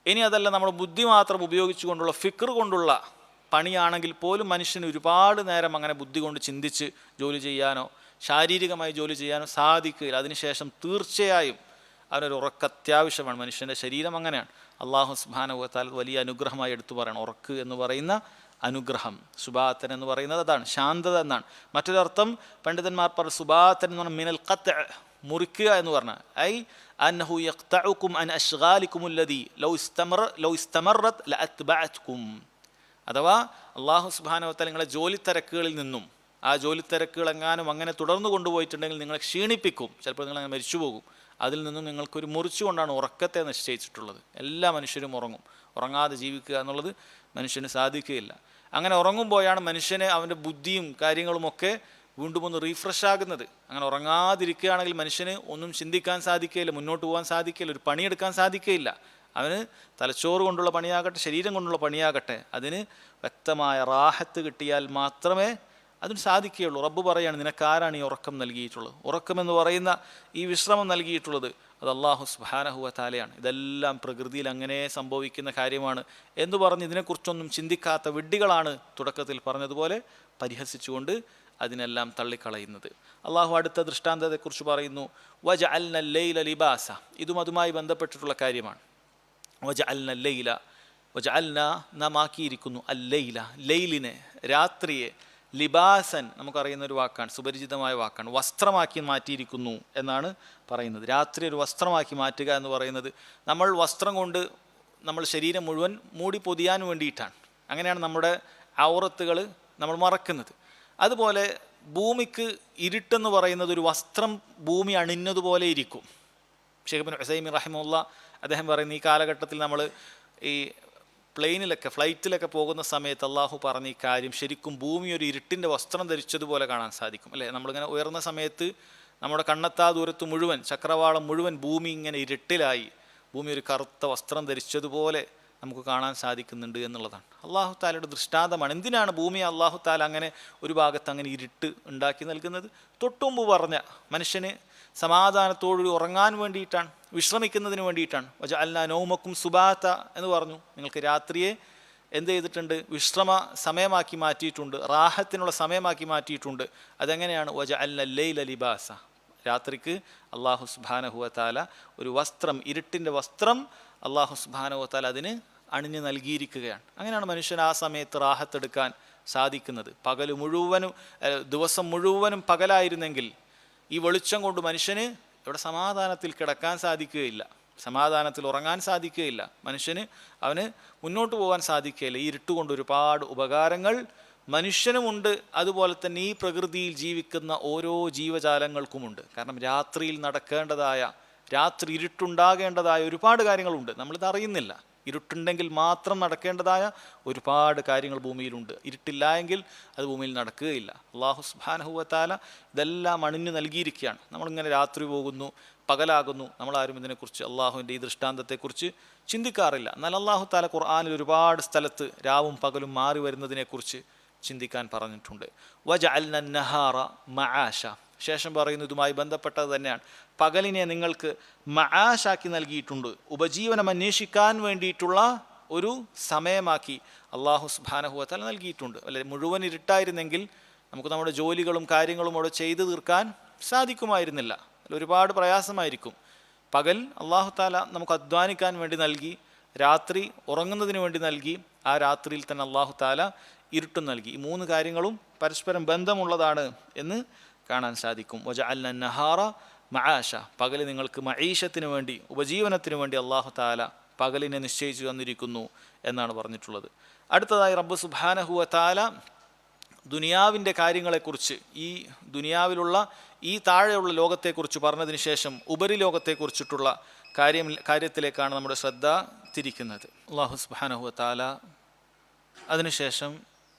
A: ഇനി അതല്ല നമ്മൾ ബുദ്ധി മാത്രം ഉപയോഗിച്ചുകൊണ്ടുള്ള ഫിക്ർ കൊണ്ടുള്ള പണിയാണെങ്കിൽ പോലും മനുഷ്യന് ഒരുപാട് നേരം അങ്ങനെ ബുദ്ധി കൊണ്ട് ചിന്തിച്ച് ജോലി ചെയ്യാനോ ശാരീരികമായി ജോലി ചെയ്യാനോ സാധിക്കുകയില്ല. അതിനുശേഷം തീർച്ചയായും അവനൊരു ഉറക്ക അത്യാവശ്യമാണ്. മനുഷ്യൻ്റെ ശരീരം അങ്ങനെയാണ്. അല്ലാഹു സുബ്ഹാനഹു വ തആല വലിയ അനുഗ്രഹമായി എടുത്തു പറയണം ഉറക്ക് എന്ന് പറയുന്ന അനുഗ്രഹം. സുബാത്തൻ എന്ന് പറയുന്നത് അതാണ്, ശാന്തത എന്നാണ്. മറ്റൊരർത്ഥം പണ്ഡിതന്മാർ പറഞ്ഞു സുബാത്തൻ എന്ന് പറഞ്ഞാൽ മിനൽ ഖത്അ, മുറിക്കുക എന്ന് പറഞ്ഞാൽ ഐ അന്നഹു യഖ്തഉകും അൻ അശ്ഗാലികും അല്ലദി ലൗ ഇസ്തമറത് ലഅത്ബഅത്കും. അഥവാ അല്ലാഹു സുബ്ഹാനഹു വ തആല നിങ്ങളെ ജോലി തിരക്കുകളിൽ നിന്നും, ആ ജോലി തിരക്കുകൾ എങ്ങാനും അങ്ങനെ തുടർന്നു കൊണ്ടുപോയിട്ടുണ്ടെങ്കിൽ നിങ്ങളെ ക്ഷീണിപ്പിക്കും, ചിലപ്പോൾ നിങ്ങൾ മരിച്ചു പോകും. അതിൽ നിന്നും നിങ്ങൾക്കൊരു മുറിച്ചുകൊണ്ടാണ് ഉറക്കത്തെ നിശ്ചയിച്ചിട്ടുള്ളത്. എല്ലാ മനുഷ്യരും ഉറങ്ങും. ഉറങ്ങാതെ ജീവിക്കുക എന്നുള്ളത് മനുഷ്യന് സാധിക്കുകയില്ല. അങ്ങനെ ഉറങ്ങുമ്പോഴാണ് മനുഷ്യന് അവൻ്റെ ബുദ്ധിയും കാര്യങ്ങളുമൊക്കെ വീണ്ടും ഒന്ന് റീഫ്രഷ് ആകുന്നത്. അങ്ങനെ ഉറങ്ങാതിരിക്കുകയാണെങ്കിൽ മനുഷ്യന് ഒന്നും ചിന്തിക്കാൻ സാധിക്കുകയില്ല, മുന്നോട്ട് പോകാൻ സാധിക്കുകയില്ല, ഒരു പണിയെടുക്കാൻ സാധിക്കുകയില്ല. അവന് തലച്ചോറ് കൊണ്ടുള്ള പണിയാകട്ടെ ശരീരം കൊണ്ടുള്ള പണിയാകട്ടെ അതിന് വ്യക്തമായ റാഹത്ത് കിട്ടിയാൽ മാത്രമേ അതിന് സാധിക്കുകയുള്ളൂ. റബ്ബ് പറയാണ് നിനക്കാരാണ് ഈ ഉറക്കം നൽകിയിട്ടുള്ളത്? ഉറക്കമെന്ന് പറയുന്ന ഈ വിശ്രമം നൽകിയിട്ടുള്ളത് അത് അല്ലാഹു സുബ്ഹാനഹു വ തആലയാണ്. ഇതെല്ലാം പ്രകൃതിയിൽ അങ്ങനെ സംഭവിക്കുന്ന കാര്യമാണ് എന്ന് പറഞ്ഞ് ഇതിനെക്കുറിച്ചൊന്നും ചിന്തിക്കാത്ത വിഡ്ഢികളാണ് തുടക്കത്തിൽ പറഞ്ഞതുപോലെ പരിഹസിച്ചുകൊണ്ട് അതിനെല്ലാം തള്ളിക്കളയുന്നത്. അള്ളാഹു അടുത്ത ദൃഷ്ടാന്തത്തെക്കുറിച്ച് പറയുന്നു വജഅൽന ലൈല ലിബാസ. ഇതും അതുമായി ബന്ധപ്പെട്ടിട്ടുള്ള കാര്യമാണ്. വജഅൽന ലൈല, വജഅൽന, നാം ആക്കിയിരിക്കുന്നു, അല്ലൈല, ലൈലിനെ, രാത്രിയെ, ലിബാസൻ, നമുക്കറിയുന്ന ഒരു വാക്കാണ്, സുപരിചിതമായ വാക്കാണ്, വസ്ത്രമാക്കി മാറ്റിയിരിക്കുന്നു എന്നാണ് പറയുന്നത്. രാത്രി ഒരു വസ്ത്രമാക്കി മാറ്റുക എന്ന് പറയുന്നത് നമ്മൾ വസ്ത്രം കൊണ്ട് നമ്മൾ ശരീരം മുഴുവൻ മൂടി പൊതിയാൻ വേണ്ടിയിട്ടാണ്. അങ്ങനെയാണ് നമ്മുടെ ഔറത്തുകൾ നമ്മൾ മറക്കുന്നത്. അതുപോലെ ഭൂമിക്ക് ഇരുട്ടെന്ന് പറയുന്നത് ഒരു വസ്ത്രം ഭൂമി അണിഞ്ഞതുപോലെ ഇരിക്കും. ഷെയ്ഖ് ഇബ്നു ഉസൈമീൻ റഹിമഹുല്ലാ അദ്ദേഹം പറയുന്ന ഈ കാലഘട്ടത്തിൽ നമ്മൾ ഈ പ്ലെയിനിലൊക്കെ ഫ്ലൈറ്റിലൊക്കെ പോകുന്ന സമയത്ത് അള്ളാഹു പറഞ്ഞ ഈ കാര്യം ശരിക്കും ഭൂമി ഒരു ഇരുട്ടിൻ്റെ വസ്ത്രം ധരിച്ചതുപോലെ കാണാൻ സാധിക്കും അല്ലേ? നമ്മളിങ്ങനെ ഉയർന്ന സമയത്ത് നമ്മുടെ കണ്ണെത്താ ദൂരത്ത് മുഴുവൻ ചക്രവാളം മുഴുവൻ ഭൂമി ഇങ്ങനെ ഇരുട്ടിലായി, ഭൂമി ഒരു കറുത്ത വസ്ത്രം ധരിച്ചതുപോലെ നമുക്ക് കാണാൻ സാധിക്കുന്നുണ്ട് എന്നുള്ളതാണ്. അള്ളാഹു താലയുടെ ദൃഷ്ടാന്തമാണ്. എന്തിനാണ് ഭൂമി അള്ളാഹു താല അങ്ങനെ ഒരു ഭാഗത്ത് അങ്ങനെ ഇരുട്ട് ഉണ്ടാക്കി നൽകുന്നത്? തൊട്ടുമുമ്പ് പറഞ്ഞ മനുഷ്യന് സമാധാനത്തോടുകൂടി ഉറങ്ങാൻ വേണ്ടിയിട്ടാണ്, വിശ്രമിക്കുന്നതിന് വേണ്ടിയിട്ടാണ്. വജഅൽനാ നൗമക്കും സുബാത എന്ന് പറഞ്ഞു. നിങ്ങൾക്ക് രാത്രിയെ എന്ത് ചെയ്തിട്ടുണ്ട്? വിശ്രമ സമയമാക്കി മാറ്റിയിട്ടുണ്ട്, റാഹത്തിനുള്ള സമയമാക്കി മാറ്റിയിട്ടുണ്ട്. അതെങ്ങനെയാണ്? വജഅൽന ലൈല ലിബാസ. രാത്രിക്ക് അല്ലാഹു സുബ്ഹാനഹു വ തആല ഒരു വസ്ത്രം, ഇരുട്ടിൻ്റെ വസ്ത്രം അല്ലാഹു സുബ്ഹാനഹു വ തആല അതിന് അണിഞ്ഞു നൽകിയിരിക്കുകയാണ്. അങ്ങനെയാണ് മനുഷ്യൻ ആ സമയത്ത് റാഹത്തെടുക്കാൻ സാധിക്കുന്നത്. പകൽ മുഴുവനും, ദിവസം മുഴുവനും പകലായിരുന്നെങ്കിൽ ഈ വെളിച്ചം കൊണ്ട് മനുഷ്യന് ഇവിടെ സമാധാനത്തിൽ കിടക്കാൻ സാധിക്കുകയില്ല, സമാധാനത്തിൽ ഉറങ്ങാൻ സാധിക്കുകയില്ല, മനുഷ്യന് അവന് മുന്നോട്ട് പോകാൻ സാധിക്കുകയില്ല. ഈ ഇരുട്ടുകൊണ്ട് ഒരുപാട് ഉപകാരങ്ങൾ മനുഷ്യനുമുണ്ട്, അതുപോലെ തന്നെ ഈ പ്രകൃതിയിൽ ജീവിക്കുന്ന ഓരോ ജീവജാലങ്ങൾക്കുമുണ്ട്. കാരണം രാത്രിയിൽ നടക്കേണ്ടതായ, രാത്രി ഇരുട്ടുണ്ടാകേണ്ടതായ ഒരുപാട് കാര്യങ്ങളുണ്ട്, നമ്മളിത് അറിയുന്നില്ല. ഇരുട്ടുണ്ടെങ്കിൽ മാത്രം നടക്കേണ്ടതായ ഒരുപാട് കാര്യങ്ങൾ ഭൂമിയിലുണ്ട്. ഇരുട്ടില്ല എങ്കിൽ അത് ഭൂമിയിൽ നടക്കുകയില്ല. അല്ലാഹു സുബ്ഹാനഹു വ തആല ഇതെല്ലാം അണിഞ്ഞു നൽകിയിരിക്കുകയാണ്. നമ്മളിങ്ങനെ രാത്രി പോകുന്നു, പകലാകുന്നു, നമ്മളാരും ഇതിനെക്കുറിച്ച്, അള്ളാഹുവിൻ്റെ ഈ ദൃഷ്ടാന്തത്തെക്കുറിച്ച് ചിന്തിക്കാറില്ല. എന്നാൽ അല്ലാഹു തആല ഖുർആനിൽ ഒരുപാട് സ്ഥലത്ത് രാവും പകലും മാറി വരുന്നതിനെക്കുറിച്ച് ചിന്തിക്കാൻ പറഞ്ഞിട്ടുണ്ട്. വജഅൽന നഹാറ മആശ. ശേഷം പറയുന്നു ഇതുമായി ബന്ധപ്പെട്ടത് തന്നെയാണ്. പകലിനെ നിങ്ങൾക്ക് മആശാക്കി നൽകിയിട്ടുണ്ട്, ഉപജീവനം അന്വേഷിക്കാൻ വേണ്ടിയിട്ടുള്ള ഒരു സമയമാക്കി അല്ലാഹു സുബ്ഹാനഹു വ തആല നൽകിയിട്ടുണ്ട്. അല്ലെ, മുഴുവൻ ഇരുട്ടായിരുന്നെങ്കിൽ നമുക്ക് നമ്മുടെ ജോലികളും കാര്യങ്ങളും അവിടെ ചെയ്തു തീർക്കാൻ സാധിക്കുമായിരുന്നില്ല, ഒരുപാട് പ്രയാസമായിരിക്കും. പകൽ അല്ലാഹു തആല നമുക്ക് അധ്വാനിക്കാൻ വേണ്ടി നൽകി, രാത്രി ഉറങ്ങുന്നതിന് വേണ്ടി നൽകി, ആ രാത്രിയിൽ തന്നെ അല്ലാഹു തആല ഇരുട്ടും നൽകി. ഈ മൂന്ന് കാര്യങ്ങളും പരസ്പരം ബന്ധമുള്ളതാണ് എന്ന് കാണാൻ സാധിക്കും. വജഅൽന നഹാറ മആശ. പകൽ നിങ്ങൾക്ക് മഈശത്തിന് വേണ്ടി, ഉപജീവനത്തിന് വേണ്ടി അല്ലാഹു തആല പകലിനെ നിശ്ചയിച്ചു തന്നിരിക്കുന്നു എന്നാണ് പറഞ്ഞിട്ടുള്ളത്. അടുത്തതായി റബ്ബ് സുബ്ഹാനഹു വ തആല ദുനിയാവിൻ്റെ കാര്യങ്ങളെക്കുറിച്ച്, ഈ ദുനിയാവിലുള്ള ഈ താഴെയുള്ള ലോകത്തെക്കുറിച്ച് പറഞ്ഞതിന് ശേഷം ഉപരിലോകത്തെക്കുറിച്ചിട്ടുള്ള കാര്യത്തിലേക്കാണ് നമ്മുടെ ശ്രദ്ധ തിരിക്കുന്നത്. അല്ലാഹു സുബ്ഹാനഹു വ തആല അതിനുശേഷം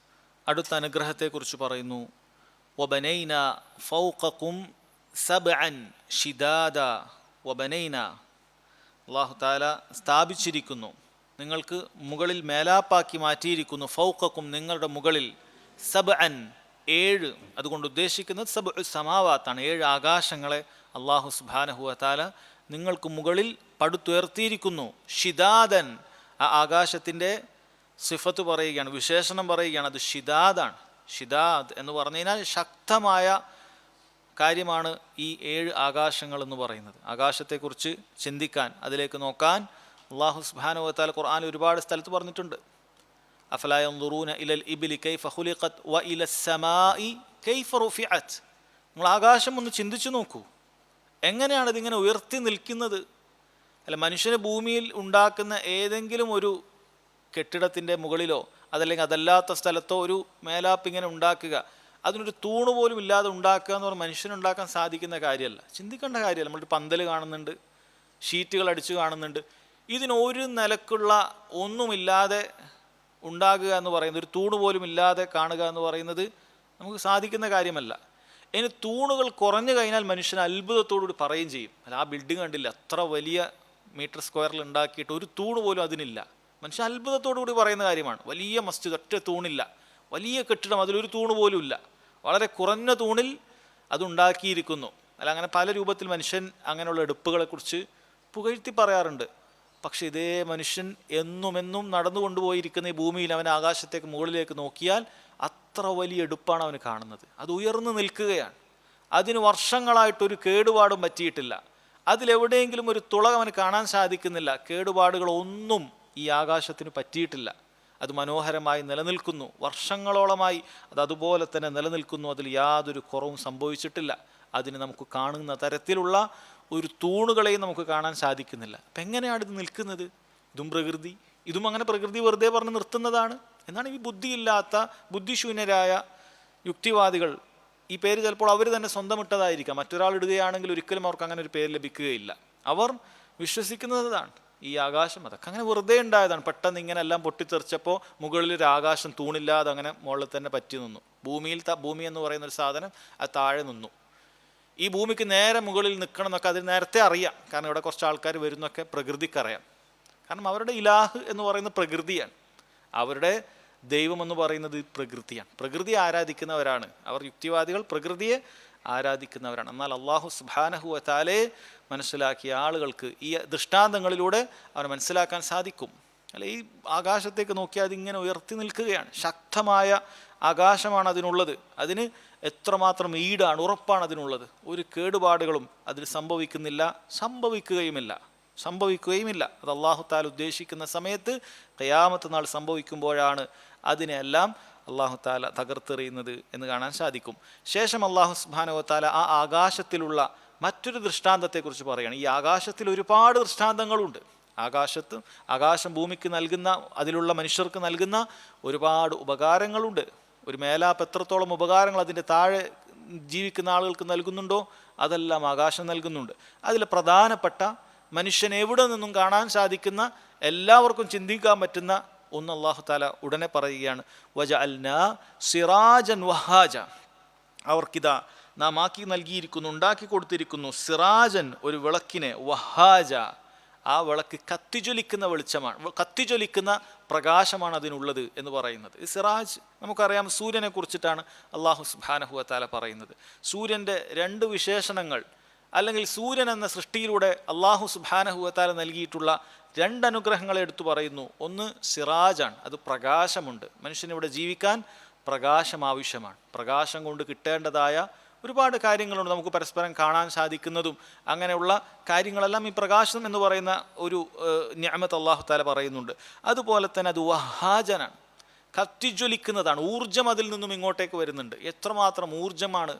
A: അടുത്ത അനുഗ്രഹത്തെക്കുറിച്ച് പറയുന്നു. വബനൈന ഫൗഖകും സബ്അൻ ഷിദാദ. വബനൈന, അല്ലാഹു തആല സ്ഥാപിച്ചിരിക്കുന്നു, നിങ്ങൾക്ക് മുകളിൽ മേലാപ്പാക്കി മാറ്റിയിരിക്കുന്നു. ഫൗഖകും, നിങ്ങളുടെ മുകളിൽ, സബ്അൻ, 7. അതുകൊണ്ട് ഉദ്ദേശിക്കുന്നത് സബ്ഉ സമാവാത്താണ്, 7 ആകാശങ്ങളെ അല്ലാഹു സുബ്ഹാനഹു വ തആല നിങ്ങൾക്ക് മുകളിൽ പടുത്തുയർത്തിയിരിക്കുന്നു. ഷിദാദൻ, ആ ആകാശത്തിൻ്റെ സിഫത്ത് പറയുകയാണ്, വിശേഷണം പറയുകയാണ്, അത് ഷിദാദാണ്. ഷിദാദ് എന്ന് പറഞ്ഞു കഴിഞ്ഞാൽ ശക്തമായ കാര്യമാണ് ഈ 7 ആകാശങ്ങൾ എന്ന് പറയുന്നത്. ആകാശത്തെക്കുറിച്ച് ചിന്തിക്കാൻ, അതിലേക്ക് നോക്കാൻ അല്ലാഹു സുബ്ഹാനഹു വ തആല ഖുർആനിൽ ഒരുപാട് സ്ഥലത്ത് പറഞ്ഞിട്ടുണ്ട്. അഫലാ യൻദുറൂന ഇലൽ ഇബ്ലി കൈഫ ഖുലിഖത് വ ഇലസ് സമാഇ കൈഫ റുഫിഅത്. നിങ്ങൾ ആകാശം ഒന്ന് ചിന്തിച്ചു നോക്കൂ, എങ്ങനെയാണ് ഇതിങ്ങനെ ഉയർത്തി നിൽക്കുന്നത്. അല്ല, മനുഷ്യന് ഭൂമിയിൽ ഉണ്ടാക്കുന്ന ഏതെങ്കിലും ഒരു കെട്ടിടത്തിൻ്റെ മുകളിലോ അതല്ലെങ്കിൽ അതല്ലാത്ത സ്ഥലത്തോ ഒരു മേലാപ്പ് ഇങ്ങനെ ഉണ്ടാക്കുക, അതിനൊരു തൂണ് പോലും ഇല്ലാതെ ഉണ്ടാക്കുക എന്ന് പറഞ്ഞാൽ മനുഷ്യനുണ്ടാക്കാൻ സാധിക്കുന്ന കാര്യമല്ല, ചിന്തിക്കേണ്ട കാര്യമല്ല. നമ്മളൊരു പന്തൽ കാണുന്നുണ്ട്, ഷീറ്റുകൾ അടിച്ചു കാണുന്നുണ്ട്, ഇതിനൊരു നിലക്കുള്ള ഒന്നുമില്ലാതെ ഉണ്ടാകുക എന്ന് പറയുന്നത്, ഒരു തൂണ് പോലും ഇല്ലാതെ കാണുക എന്ന് പറയുന്നത് നമുക്ക് സാധിക്കുന്ന കാര്യമല്ല. ഇനി തൂണുകൾ കുറഞ്ഞു കഴിഞ്ഞാൽ മനുഷ്യൻ അത്ഭുതത്തോടുകൂടി പറയുകയും ചെയ്യും, അല്ല ആ ബിൽഡിംഗ് കണ്ടില്ല, അത്ര വലിയ മീറ്റർ സ്ക്വയറിൽ ഉണ്ടാക്കിയിട്ട് ഒരു തൂണ് പോലും അതിനില്ല. മനുഷ്യൻ അത്ഭുതത്തോടുകൂടി പറയുന്ന കാര്യമാണ്. വലിയ മസ്ജിദ്, ഒറ്റ തൂണില്ല, വലിയ കെട്ടിടം, അതിലൊരു തൂണ് പോലും ഇല്ല, വളരെ കുറഞ്ഞ തൂണിൽ അതുണ്ടാക്കിയിരിക്കുന്നു. അല്ല, അങ്ങനെ പല രൂപത്തിൽ മനുഷ്യൻ അങ്ങനെയുള്ള എടുപ്പുകളെക്കുറിച്ച് പുകഴ്ത്തി പറയാറുണ്ട്. പക്ഷെ ഇതേ മനുഷ്യൻ എന്നും നടന്നു കൊണ്ടുപോയിരിക്കുന്ന ഈ ഭൂമിയിൽ അവൻ ആകാശത്തേക്ക് മുകളിലേക്ക് നോക്കിയാൽ അത്ര വലിയ എടുപ്പാണ് അവന് കാണുന്നത്. അത് ഉയർന്നു നിൽക്കുകയാണ്, അതിന് വർഷങ്ങളായിട്ടൊരു കേടുപാടും പറ്റിയിട്ടില്ല, അതിലെവിടെയെങ്കിലും ഒരു തുള അവന് കാണാൻ സാധിക്കുന്നില്ല. കേടുപാടുകളൊന്നും ഈ ആകാശത്തിന് പറ്റിയിട്ടില്ല. അത് മനോഹരമായി നിലനിൽക്കുന്നു, വർഷങ്ങളോളമായി അത് അതുപോലെ തന്നെ നിലനിൽക്കുന്നു, അതിൽ യാതൊരു കുറവും സംഭവിച്ചിട്ടില്ല. അതിന് നമുക്ക് കാണുന്ന തരത്തിലുള്ള ഒരു തൂണുകളെയും നമുക്ക് കാണാൻ സാധിക്കുന്നില്ല. അപ്പം എങ്ങനെയാണ് ഇത് നിൽക്കുന്നത്? ഇതും പ്രകൃതി, ഇതും അങ്ങനെ പ്രകൃതി വെറുതെ പറഞ്ഞ് നിർത്തുന്നതാണ് എന്നാണ് ഈ ബുദ്ധിയില്ലാത്ത ബുദ്ധിശൂന്യരായ യുക്തിവാദികൾ. ഈ പേര് ചിലപ്പോൾ അവർ തന്നെ സ്വന്തം ഇട്ടതായിരിക്കാം, മറ്റൊരാൾ ഇടുകയാണെങ്കിൽ ഒരിക്കലും അവർക്ക് അങ്ങനെ ഒരു പേര് ലഭിക്കുകയില്ല. അവർ വിശ്വസിക്കുന്നതാണ് ഈ ആകാശം അതൊക്കെ അങ്ങനെ വെറുതെ ഉണ്ടായതാണ്. പെട്ടെന്ന് ഇങ്ങനെ എല്ലാം പൊട്ടിത്തെറിച്ചപ്പോൾ മുകളിലൊരു ആകാശം തൂണില്ലാതെ അങ്ങനെ മുകളിൽ തന്നെ പറ്റി നിന്നു. ഭൂമി എന്ന് പറയുന്ന ഒരു സാധനം അത് താഴെ നിന്നു. ഈ ഭൂമിക്ക് നേരെ മുകളിൽ നിൽക്കണം എന്നൊക്കെ അതിന് നേരത്തെ അറിയാം, കാരണം ഇവിടെ കുറച്ച് ആൾക്കാർ വരുന്നൊക്കെ പ്രകൃതിക്കറിയാം. കാരണം അവരുടെ ഇലാഹ് എന്ന് പറയുന്നത് പ്രകൃതിയാണ്, അവരുടെ ദൈവം എന്ന് പറയുന്നത് പ്രകൃതിയാണ്. പ്രകൃതി ആരാധിക്കുന്നവരാണ് അവർ, യുക്തിവാദികൾ പ്രകൃതിയെ ആരാധിക്കുന്നവരാണ്. എന്നാൽ അല്ലാഹു സുബ്ഹാനഹു വ തആലയെ മനസ്സിലാക്കിയ ആളുകൾക്ക് ഈ ദൃഷ്ടാന്തങ്ങളിലൂടെ അവനെ മനസ്സിലാക്കാൻ സാധിക്കും. അല്ല, ഈ ആകാശത്തേക്ക് നോക്കിയാൽ അതിങ്ങനെ ഉയർത്തി നിൽക്കുകയാണ്, ശക്തമായ ആകാശമാണ് അതിനുള്ളത്, അതിന് എത്രമാത്രം ഈടാണ്, ഉറപ്പാണ് അതിനുള്ളത്. ഒരു കേടുപാടുകളും അതിൽ സംഭവിക്കുകയുമില്ല. അത് അല്ലാഹു തആല ഉദ്ദേശിക്കുന്ന സമയത്ത് ഖിയാമത്ത് നാൾ സംഭവിക്കുമ്പോഴാണ് അതിനെല്ലാം അല്ലാഹു തആല തകർത്തെറിയുന്നത് എന്ന് കാണാൻ സാധിക്കും. ശേഷം അല്ലാഹു സുബ്ഹാനഹു വ തആല ആ ആകാശത്തിലുള്ള മറ്റൊരു ദൃഷ്ടാന്തത്തെക്കുറിച്ച് പറയുകയാണ്. ഈ ആകാശത്തിൽ ഒരുപാട് ദൃഷ്ടാന്തങ്ങളുണ്ട്. ആകാശം ഭൂമിക്ക് നൽകുന്ന, അതിലുള്ള മനുഷ്യർക്ക് നൽകുന്ന ഒരുപാട് ഉപകാരങ്ങളുണ്ട്. ഒരു മേലാപ്പ് എത്രത്തോളം ഉപകാരങ്ങൾ അതിൻ്റെ താഴെ ജീവിക്കുന്ന ആളുകൾക്ക് നൽകുന്നുണ്ടോ അതെല്ലാം ആകാശം നൽകുന്നുണ്ട്. അതിൽ പ്രധാനപ്പെട്ട മനുഷ്യൻ എവിടെ നിന്നും കാണാൻ സാധിക്കുന്ന, എല്ലാവർക്കും ചിന്തിക്കാൻ പറ്റുന്ന ഒന്ന് അല്ലാഹു തആല ഉടനെ പറയുകയാണ്, വജഅൽനാ സിറാജൻ വഹാജ. അവർക്കിതാ നാം ആക്കി നൽകിയിരിക്കുന്നു, ഉണ്ടാക്കി കൊടുത്തിരിക്കുന്നു, സിറാജൻ ഒരു വിളക്കിനെ, വഹാജ ആ വിളക്ക് കത്തിജ്വലിക്കുന്ന വെളിച്ചമാണ്, കത്തിജ്വലിക്കുന്ന പ്രകാശമാണ് അതിനുള്ളത് എന്ന് പറയുന്നത്. ഈ സിറാജ് നമുക്കറിയാം, സൂര്യനെ കുറിച്ചിട്ടാണ് അല്ലാഹു സുബ്ഹാനഹു വ തആല പറയുന്നത്. സൂര്യൻ്റെ 2 വിശേഷണങ്ങൾ, അല്ലെങ്കിൽ സൂര്യൻ എന്ന സൃഷ്ടിയിലൂടെ അല്ലാഹു സുബ്ഹാനഹു വ തആല നൽകിയിട്ടുള്ള 2 അനുഗ്രഹങ്ങളെ എടുത്തു പറയുന്നു. ഒന്ന് സിറാജാണ്, അത് പ്രകാശമുണ്ട്. മനുഷ്യനിവിടെ ജീവിക്കാൻ പ്രകാശം ആവശ്യമാണ്. പ്രകാശം കൊണ്ട് കിട്ടേണ്ടതായ ഒരുപാട് കാര്യങ്ങളുണ്ട്, നമുക്ക് പരസ്പരം കാണാൻ സാധിക്കുന്നതും അങ്ങനെയുള്ള കാര്യങ്ങളെല്ലാം ഈ പ്രകാശം എന്ന് പറയുന്ന ഒരു നിഅമത്ത് അല്ലാഹു തആല പറയുന്നുണ്ട്. അതുപോലെ തന്നെ അത് വഹാജനാണ്, കത്തിജ്വലിക്കുന്നതാണ്, ഊർജം അതിൽ നിന്നും ഇങ്ങോട്ടേക്ക് വരുന്നുണ്ട്. എത്രമാത്രം ഊർജമാണ്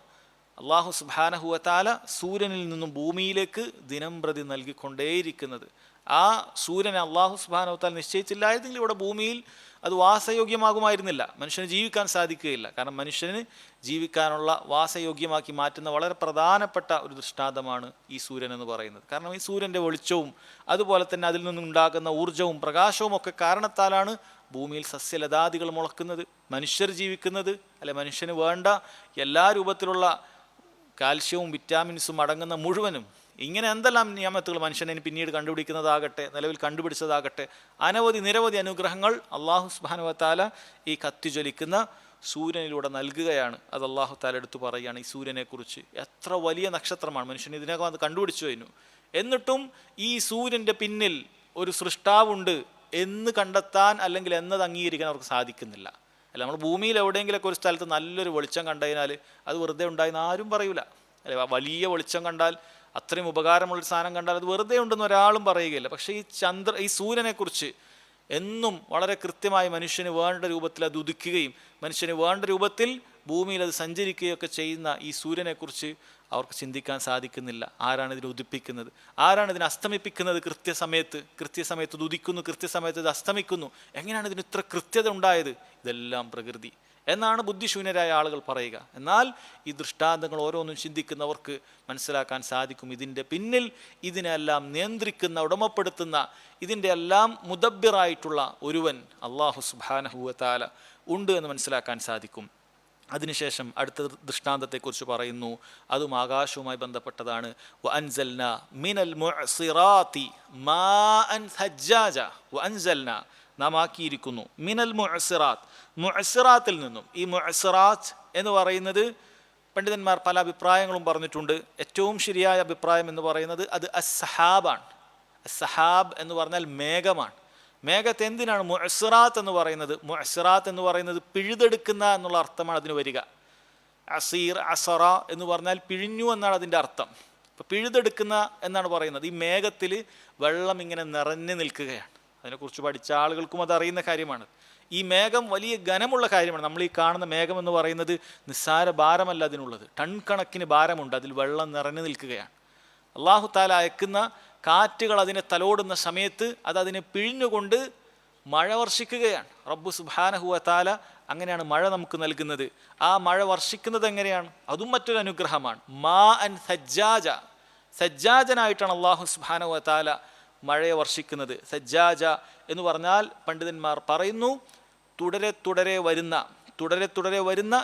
A: അല്ലാഹു സുബ്ഹാനഹു വ തആല സൂര്യനിൽ നിന്നും ഭൂമിയിലേക്ക് ദിനം പ്രതി നൽകിക്കൊണ്ടേയിരിക്കുന്നത്. ആ സൂര്യനെ അള്ളാഹു സുബ്ഹാനഹു വ തആല നിശ്ചയിച്ചില്ലായിരുന്നെങ്കിൽ ഇവിടെ ഭൂമിയിൽ അത് വാസയോഗ്യമാകുമായിരുന്നില്ല, മനുഷ്യന് ജീവിക്കാൻ സാധിക്കുകയില്ല. കാരണം മനുഷ്യന് ജീവിക്കാനുള്ള വാസയോഗ്യമാക്കി മാറ്റുന്ന വളരെ പ്രധാനപ്പെട്ട ഒരു ദൃഷ്ടാന്തമാണ് ഈ സൂര്യൻ എന്ന് പറയുന്നത്. കാരണം ഈ സൂര്യൻ്റെ വെളിച്ചവും അതുപോലെ തന്നെ അതിൽ നിന്നുണ്ടാകുന്ന ഊർജ്ജവും പ്രകാശവും ഒക്കെ കാരണത്താലാണ് ഭൂമിയിൽ സസ്യലതാദികൾ മുളക്കുന്നത്, മനുഷ്യർ ജീവിക്കുന്നത്. അല്ലെ, മനുഷ്യന് വേണ്ട എല്ലാ രൂപത്തിലുള്ള കാൽഷ്യവും വിറ്റാമിൻസും അടങ്ങുന്ന മുഴുവനും ഇങ്ങനെ എന്തെല്ലാം നിയമത്തുകൾ മനുഷ്യനെ പിന്നീട് കണ്ടുപിടിക്കുന്നതാകട്ടെ, നിലവിൽ കണ്ടുപിടിച്ചതാകട്ടെ, നിരവധി അനുഗ്രഹങ്ങൾ അള്ളാഹു സുബ്ഹാനഹു വ തആല ഈ കത്തിജ്വലിക്കുന്ന സൂര്യനിലൂടെ നൽകുകയാണ്. അത് അള്ളാഹു തആല എടുത്തു പറയുകയാണ് ഈ സൂര്യനെക്കുറിച്ച്. എത്ര വലിയ നക്ഷത്രമാണ്, മനുഷ്യൻ ഇതിനകം അത് കണ്ടുപിടിച്ചു കഴിഞ്ഞു. എന്നിട്ടും ഈ സൂര്യൻ്റെ പിന്നിൽ ഒരു സൃഷ്ടാവുണ്ട് എന്ന് കണ്ടെത്താൻ അല്ലെങ്കിൽ എന്നത് അംഗീകരിക്കാൻ അവർക്ക് സാധിക്കുന്നില്ല. അല്ല, നമ്മൾ ഭൂമിയിൽ എവിടെയെങ്കിലുമൊക്കെ ഒരു സ്ഥലത്ത് നല്ലൊരു വെളിച്ചം കണ്ടതിനാൽ അത് വെറുതെ ഉണ്ടായെന്ന് ആരും പറയൂല. അല്ലെ, വലിയ വെളിച്ചം കണ്ടാൽ, അത്രയും ഉപകാരമുള്ളൊരു സാധനം കണ്ടാൽ അത് വെറുതെ ഉണ്ടെന്ന് ഒരാളും പറയുകയില്ല. പക്ഷേ ഈ സൂര്യനെക്കുറിച്ച് എന്നും വളരെ കൃത്യമായി മനുഷ്യന് വേണ്ട രൂപത്തിൽ അത് ഉദിക്കുകയും മനുഷ്യന് വേണ്ട രൂപത്തിൽ ഭൂമിയിൽ അത് സഞ്ചരിക്കുകയൊക്കെ ചെയ്യുന്ന ഈ സൂര്യനെക്കുറിച്ച് അവർക്ക് ചിന്തിക്കാൻ സാധിക്കുന്നില്ല. ആരാണ് ഇതിനെ ഉദിപ്പിക്കുന്നത്, ആരാണ് ഇതിനെ അസ്തമിപ്പിക്കുന്നത്? കൃത്യസമയത്ത് ഇത് ഉദിക്കുന്നു, കൃത്യസമയത്ത് ഇത് അസ്തമിക്കുന്നു. എങ്ങനെയാണ് ഇതിന് ഇത്ര കൃത്യത ഉണ്ടായത്? ഇതെല്ലാം പ്രകൃതി എന്നാണ് ബുദ്ധിശൂന്യരായ ആളുകൾ പറയുക. എന്നാൽ ഈ ദൃഷ്ടാന്തങ്ങൾ ഓരോന്നും ചിന്തിക്കുന്നവർക്ക് മനസ്സിലാക്കാൻ സാധിക്കും, ഇതിൻ്റെ പിന്നിൽ ഇതിനെല്ലാം നിയന്ത്രിക്കുന്ന, ഉടമപ്പെടുത്തുന്ന, ഇതിൻ്റെ എല്ലാം മുദബ്ബിറായിട്ടുള്ള ഒരുവൻ അല്ലാഹു സുബ്ഹാനഹു വ തആല ഉണ്ട് എന്ന് മനസ്സിലാക്കാൻ സാധിക്കും. അതിനുശേഷം അടുത്ത ദൃഷ്ടാന്തത്തെക്കുറിച്ച് പറയുന്നു, അതും ആകാശവുമായി ബന്ധപ്പെട്ടതാണ്. വഅൻസൽനാ മിനൽ മുഅ്സിറാത്തി മാഅൻ സജ്ജാജ. വഅൻസൽനാ, നാം ആക്കിയിരിക്കുന്നു, മിനൽ മുഅ്സിറാത്ത്, മുഅ്സിറാത്തിൽ നിന്നും. ഈ മുഅ്സിറാത്ത് എന്ന് പറയുന്നത് പണ്ഡിതന്മാർ പല അഭിപ്രായങ്ങളും പറഞ്ഞിട്ടുണ്ട്. ഏറ്റവും ശരിയായ അഭിപ്രായം എന്ന് പറയുന്നത് അത് അസ്സഹാബാണ്. അസ്സഹാബ് എന്ന് പറഞ്ഞാൽ മേഘമാണ്. മേഘത്തെ എന്തിനാണ് മുഅ്സിറാത്ത് എന്ന് പറയുന്നത്? മുഅ്സിറാത്ത് എന്ന് പറയുന്നത് പിഴുതെടുക്കുന്ന എന്നുള്ള അർത്ഥമാണ് അതിന് വരിക. അസീർ, അസറ എന്ന് പറഞ്ഞാൽ പിഴിഞ്ഞു എന്നാണ് അതിൻ്റെ അർത്ഥം. ഇപ്പം പിഴുതെടുക്കുന്ന എന്നാണ് പറയുന്നത്. ഈ മേഘത്തിൽ വെള്ളം ഇങ്ങനെ നിറഞ്ഞു നിൽക്കുകയാണ്. അതിനെക്കുറിച്ച് പഠിച്ച ആളുകൾക്കും അത് അറിയുന്ന കാര്യമാണ്. ഈ മേഘം വലിയ ഘനമുള്ള കാര്യമാണ്. നമ്മൾ ഈ കാണുന്ന മേഘം എന്ന് പറയുന്നത് നിസ്സാര ഭാരമല്ല അതിനുള്ളത്, ടൺ കണക്കിന് ഭാരമുണ്ട്. അതിൽ വെള്ളം നിറഞ്ഞു നിൽക്കുകയാണ്. അല്ലാഹു തആല അയക്കുന്ന കാറ്റുകൾ അതിനെ തലോടുന്ന സമയത്ത് അത് അതിനെ പിഴിഞ്ഞുകൊണ്ട് മഴ വർഷിക്കുകയാണ്. റബ്ബ് സുബ്ഹാനഹു വ തആല അങ്ങനെയാണ് മഴ നമുക്ക് നൽകുന്നത്. ആ മഴ വർഷിക്കുന്നത് എങ്ങനെയാണ്? അതും മറ്റൊരു അനുഗ്രഹമാണ്. മാ അൻ സജ്ജാജ, സജ്ജാജനായിട്ടാണ് അല്ലാഹു സുബ്ഹാനഹു വ തആല മഴയെ വർഷിക്കുന്നത്. സജ്ജാജ എന്ന് പറഞ്ഞാൽ പണ്ഡിതന്മാർ പറയുന്നു, തുടരെ തുടരെ വരുന്ന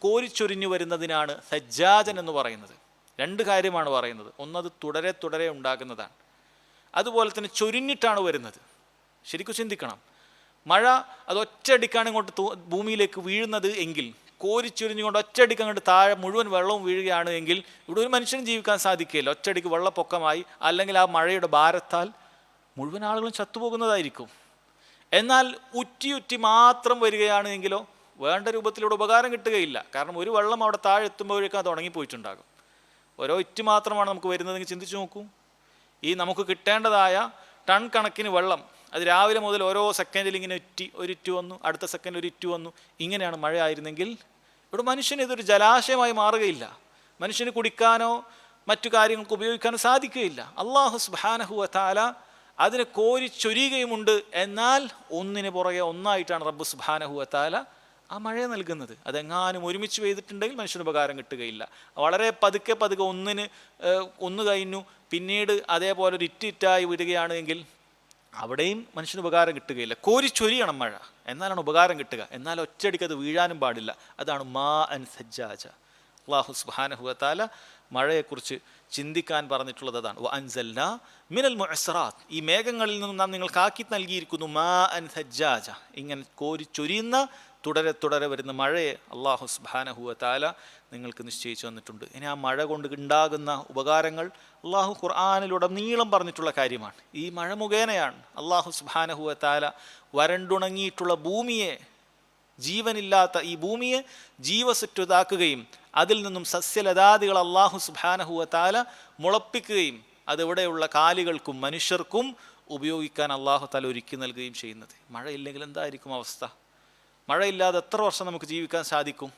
A: കോരിച്ചൊരിഞ്ഞു വരുന്നതിനാണ് സജ്ജാജൻ എന്ന് പറയുന്നത്. രണ്ട് കാര്യമാണ് പറയുന്നത്. ഒന്നത് തുടരെ ഉണ്ടാകുന്നതാണ്, അതുപോലെ തന്നെ ചൊരിഞ്ഞിട്ടാണ് വരുന്നത്. ശരിക്കും ചിന്തിക്കണം, മഴ അത് ഒറ്റയടിക്കാണ് ഇങ്ങോട്ട് ഭൂമിയിലേക്ക് വീഴുന്നത് എങ്കിൽ, കോരിച്ചൊരിഞ്ഞുകൊണ്ട് ഒറ്റയടിക്ക് അങ്ങോട്ട് താഴെ മുഴുവൻ വെള്ളവും വീഴുകയാണ് എങ്കിൽ ഇവിടെ ഒരു മനുഷ്യനും ജീവിക്കാൻ സാധിക്കുകയില്ല. ഒറ്റയടിക്ക് വെള്ളപ്പൊക്കമായി അല്ലെങ്കിൽ ആ മഴയുടെ ഭാരത്താൽ മുഴുവൻ ആളുകളും ചത്തുപോകുന്നതായിരിക്കും. എന്നാൽ ഉറ്റി മാത്രം വരികയാണ് എങ്കിലോ വേണ്ട രൂപത്തിലൂടെ ഉപകാരം കിട്ടുകയില്ല. കാരണം ഒരു വെള്ളം അവിടെ താഴെ എത്തുമ്പോഴേക്കും അത് ഉണങ്ങിപ്പോയിട്ടുണ്ടാകും. ഓരോ ഇറ്റ് മാത്രമാണ് നമുക്ക് വരുന്നതെങ്കിൽ ചിന്തിച്ചു നോക്കൂ. ഈ നമുക്ക് കിട്ടേണ്ടതായ ടൺ കണക്കിന് വെള്ളം അത് രാവിലെ മുതൽ ഓരോ സെക്കൻഡിൽ ഇങ്ങനെ ഒരു ഇറ്റ് വന്നു, അടുത്ത സെക്കൻഡ് ഒരു ഇറ്റ് വന്നു. ഇങ്ങനെയാണ് മഴ ആയിരുന്നെങ്കിൽ ഇവിടെ മനുഷ്യന് ഇതൊരു ജലാശയമായി മാറുകയില്ല. മനുഷ്യന് കുടിക്കാനോ മറ്റു കാര്യങ്ങൾക്ക് ഉപയോഗിക്കാനോ സാധിക്കുകയില്ല. അല്ലാഹു സുബ്ഹാനഹു വ തആല അതിനെ കോരിച്ചൊരിയുകയുമുണ്ട്. എന്നാൽ ഒന്നിന് പുറകെ ഒന്നായിട്ടാണ് റബ്ബ് സുബ്ഹാനഹു വ തആല ആ മഴ നൽകുന്നത്. അതെങ്ങാനും ഒരുമിച്ച് പെയ്തിട്ടുണ്ടെങ്കിൽ മനുഷ്യന് ഉപകാരം കിട്ടുകയില്ല. വളരെ പതുക്കെ ഒന്ന് കഴിഞ്ഞു, പിന്നീട് അതേപോലെ ഒരു ഇറ്റായി വിടുകയാണ് എങ്കിൽ അവിടെയും മനുഷ്യന് ഉപകാരം കിട്ടുകയില്ല. കോരിച്ചൊരിയണം മഴ, എന്നാലാണ് ഉപകാരം കിട്ടുക. എന്നാൽ ഒറ്റയടിക്ക് അത് വീഴാനും പാടില്ല. അതാണ് മാ അൻ സജ്ജാജ. അല്ലാഹു സുബ്ഹാനഹു വ തആല മഴയെക്കുറിച്ച് ചിന്തിക്കാൻ പറഞ്ഞിട്ടുള്ളത് അതാണ്. വ അൻസൽനാ മിനൽ മുഅ്സിറാത്ത്, ഈ മേഘങ്ങളിൽ നിന്നും നാം നിങ്ങൾക്ക് ആക്കി നൽകിയിരിക്കുന്നു മാ അൻ സജ്ജാജ, ഇങ്ങനെ കോരിച്ചൊരിയുന്ന തുടരെ വരുന്ന മഴയെ അല്ലാഹു സുബ്ഹാനഹു വ തആല നിങ്ങൾക്ക് നിശ്ചയിച്ചു വന്നിട്ടുണ്ട്. ഇനി ആ മഴ കൊണ്ട് ഉണ്ടാകുന്ന ഉപകാരങ്ങൾ അല്ലാഹു ഖുർആനിലുടനീളം പറഞ്ഞിട്ടുള്ള കാര്യമാണ്. ഈ മഴ മുഖേനയാണ് അല്ലാഹു സുബ്ഹാനഹു വ തആല വരണ്ടുണങ്ങിയിട്ടുള്ള ഭൂമിയെ, ജീവനില്ലാത്ത ഈ ഭൂമിയെ ജീവസുറ്റതാക്കുകയും അതിൽ നിന്നും സസ്യലതാദികൾ അല്ലാഹു സുബ്ഹാനഹു വ തആല മുളപ്പിക്കുകയും അതിവിടെയുള്ള കാലികൾക്കും മനുഷ്യർക്കും ഉപയോഗിക്കാൻ അല്ലാഹു തആല ഒരുക്കി നൽകുകയും ചെയ്യുന്നത്. മഴയില്ലെങ്കിൽ എന്തായിരിക്കും അവസ്ഥ? മഴയില്ലാതെ എത്ര വർഷം നമുക്ക് ജീവിക്കാൻ സാധിക്കും?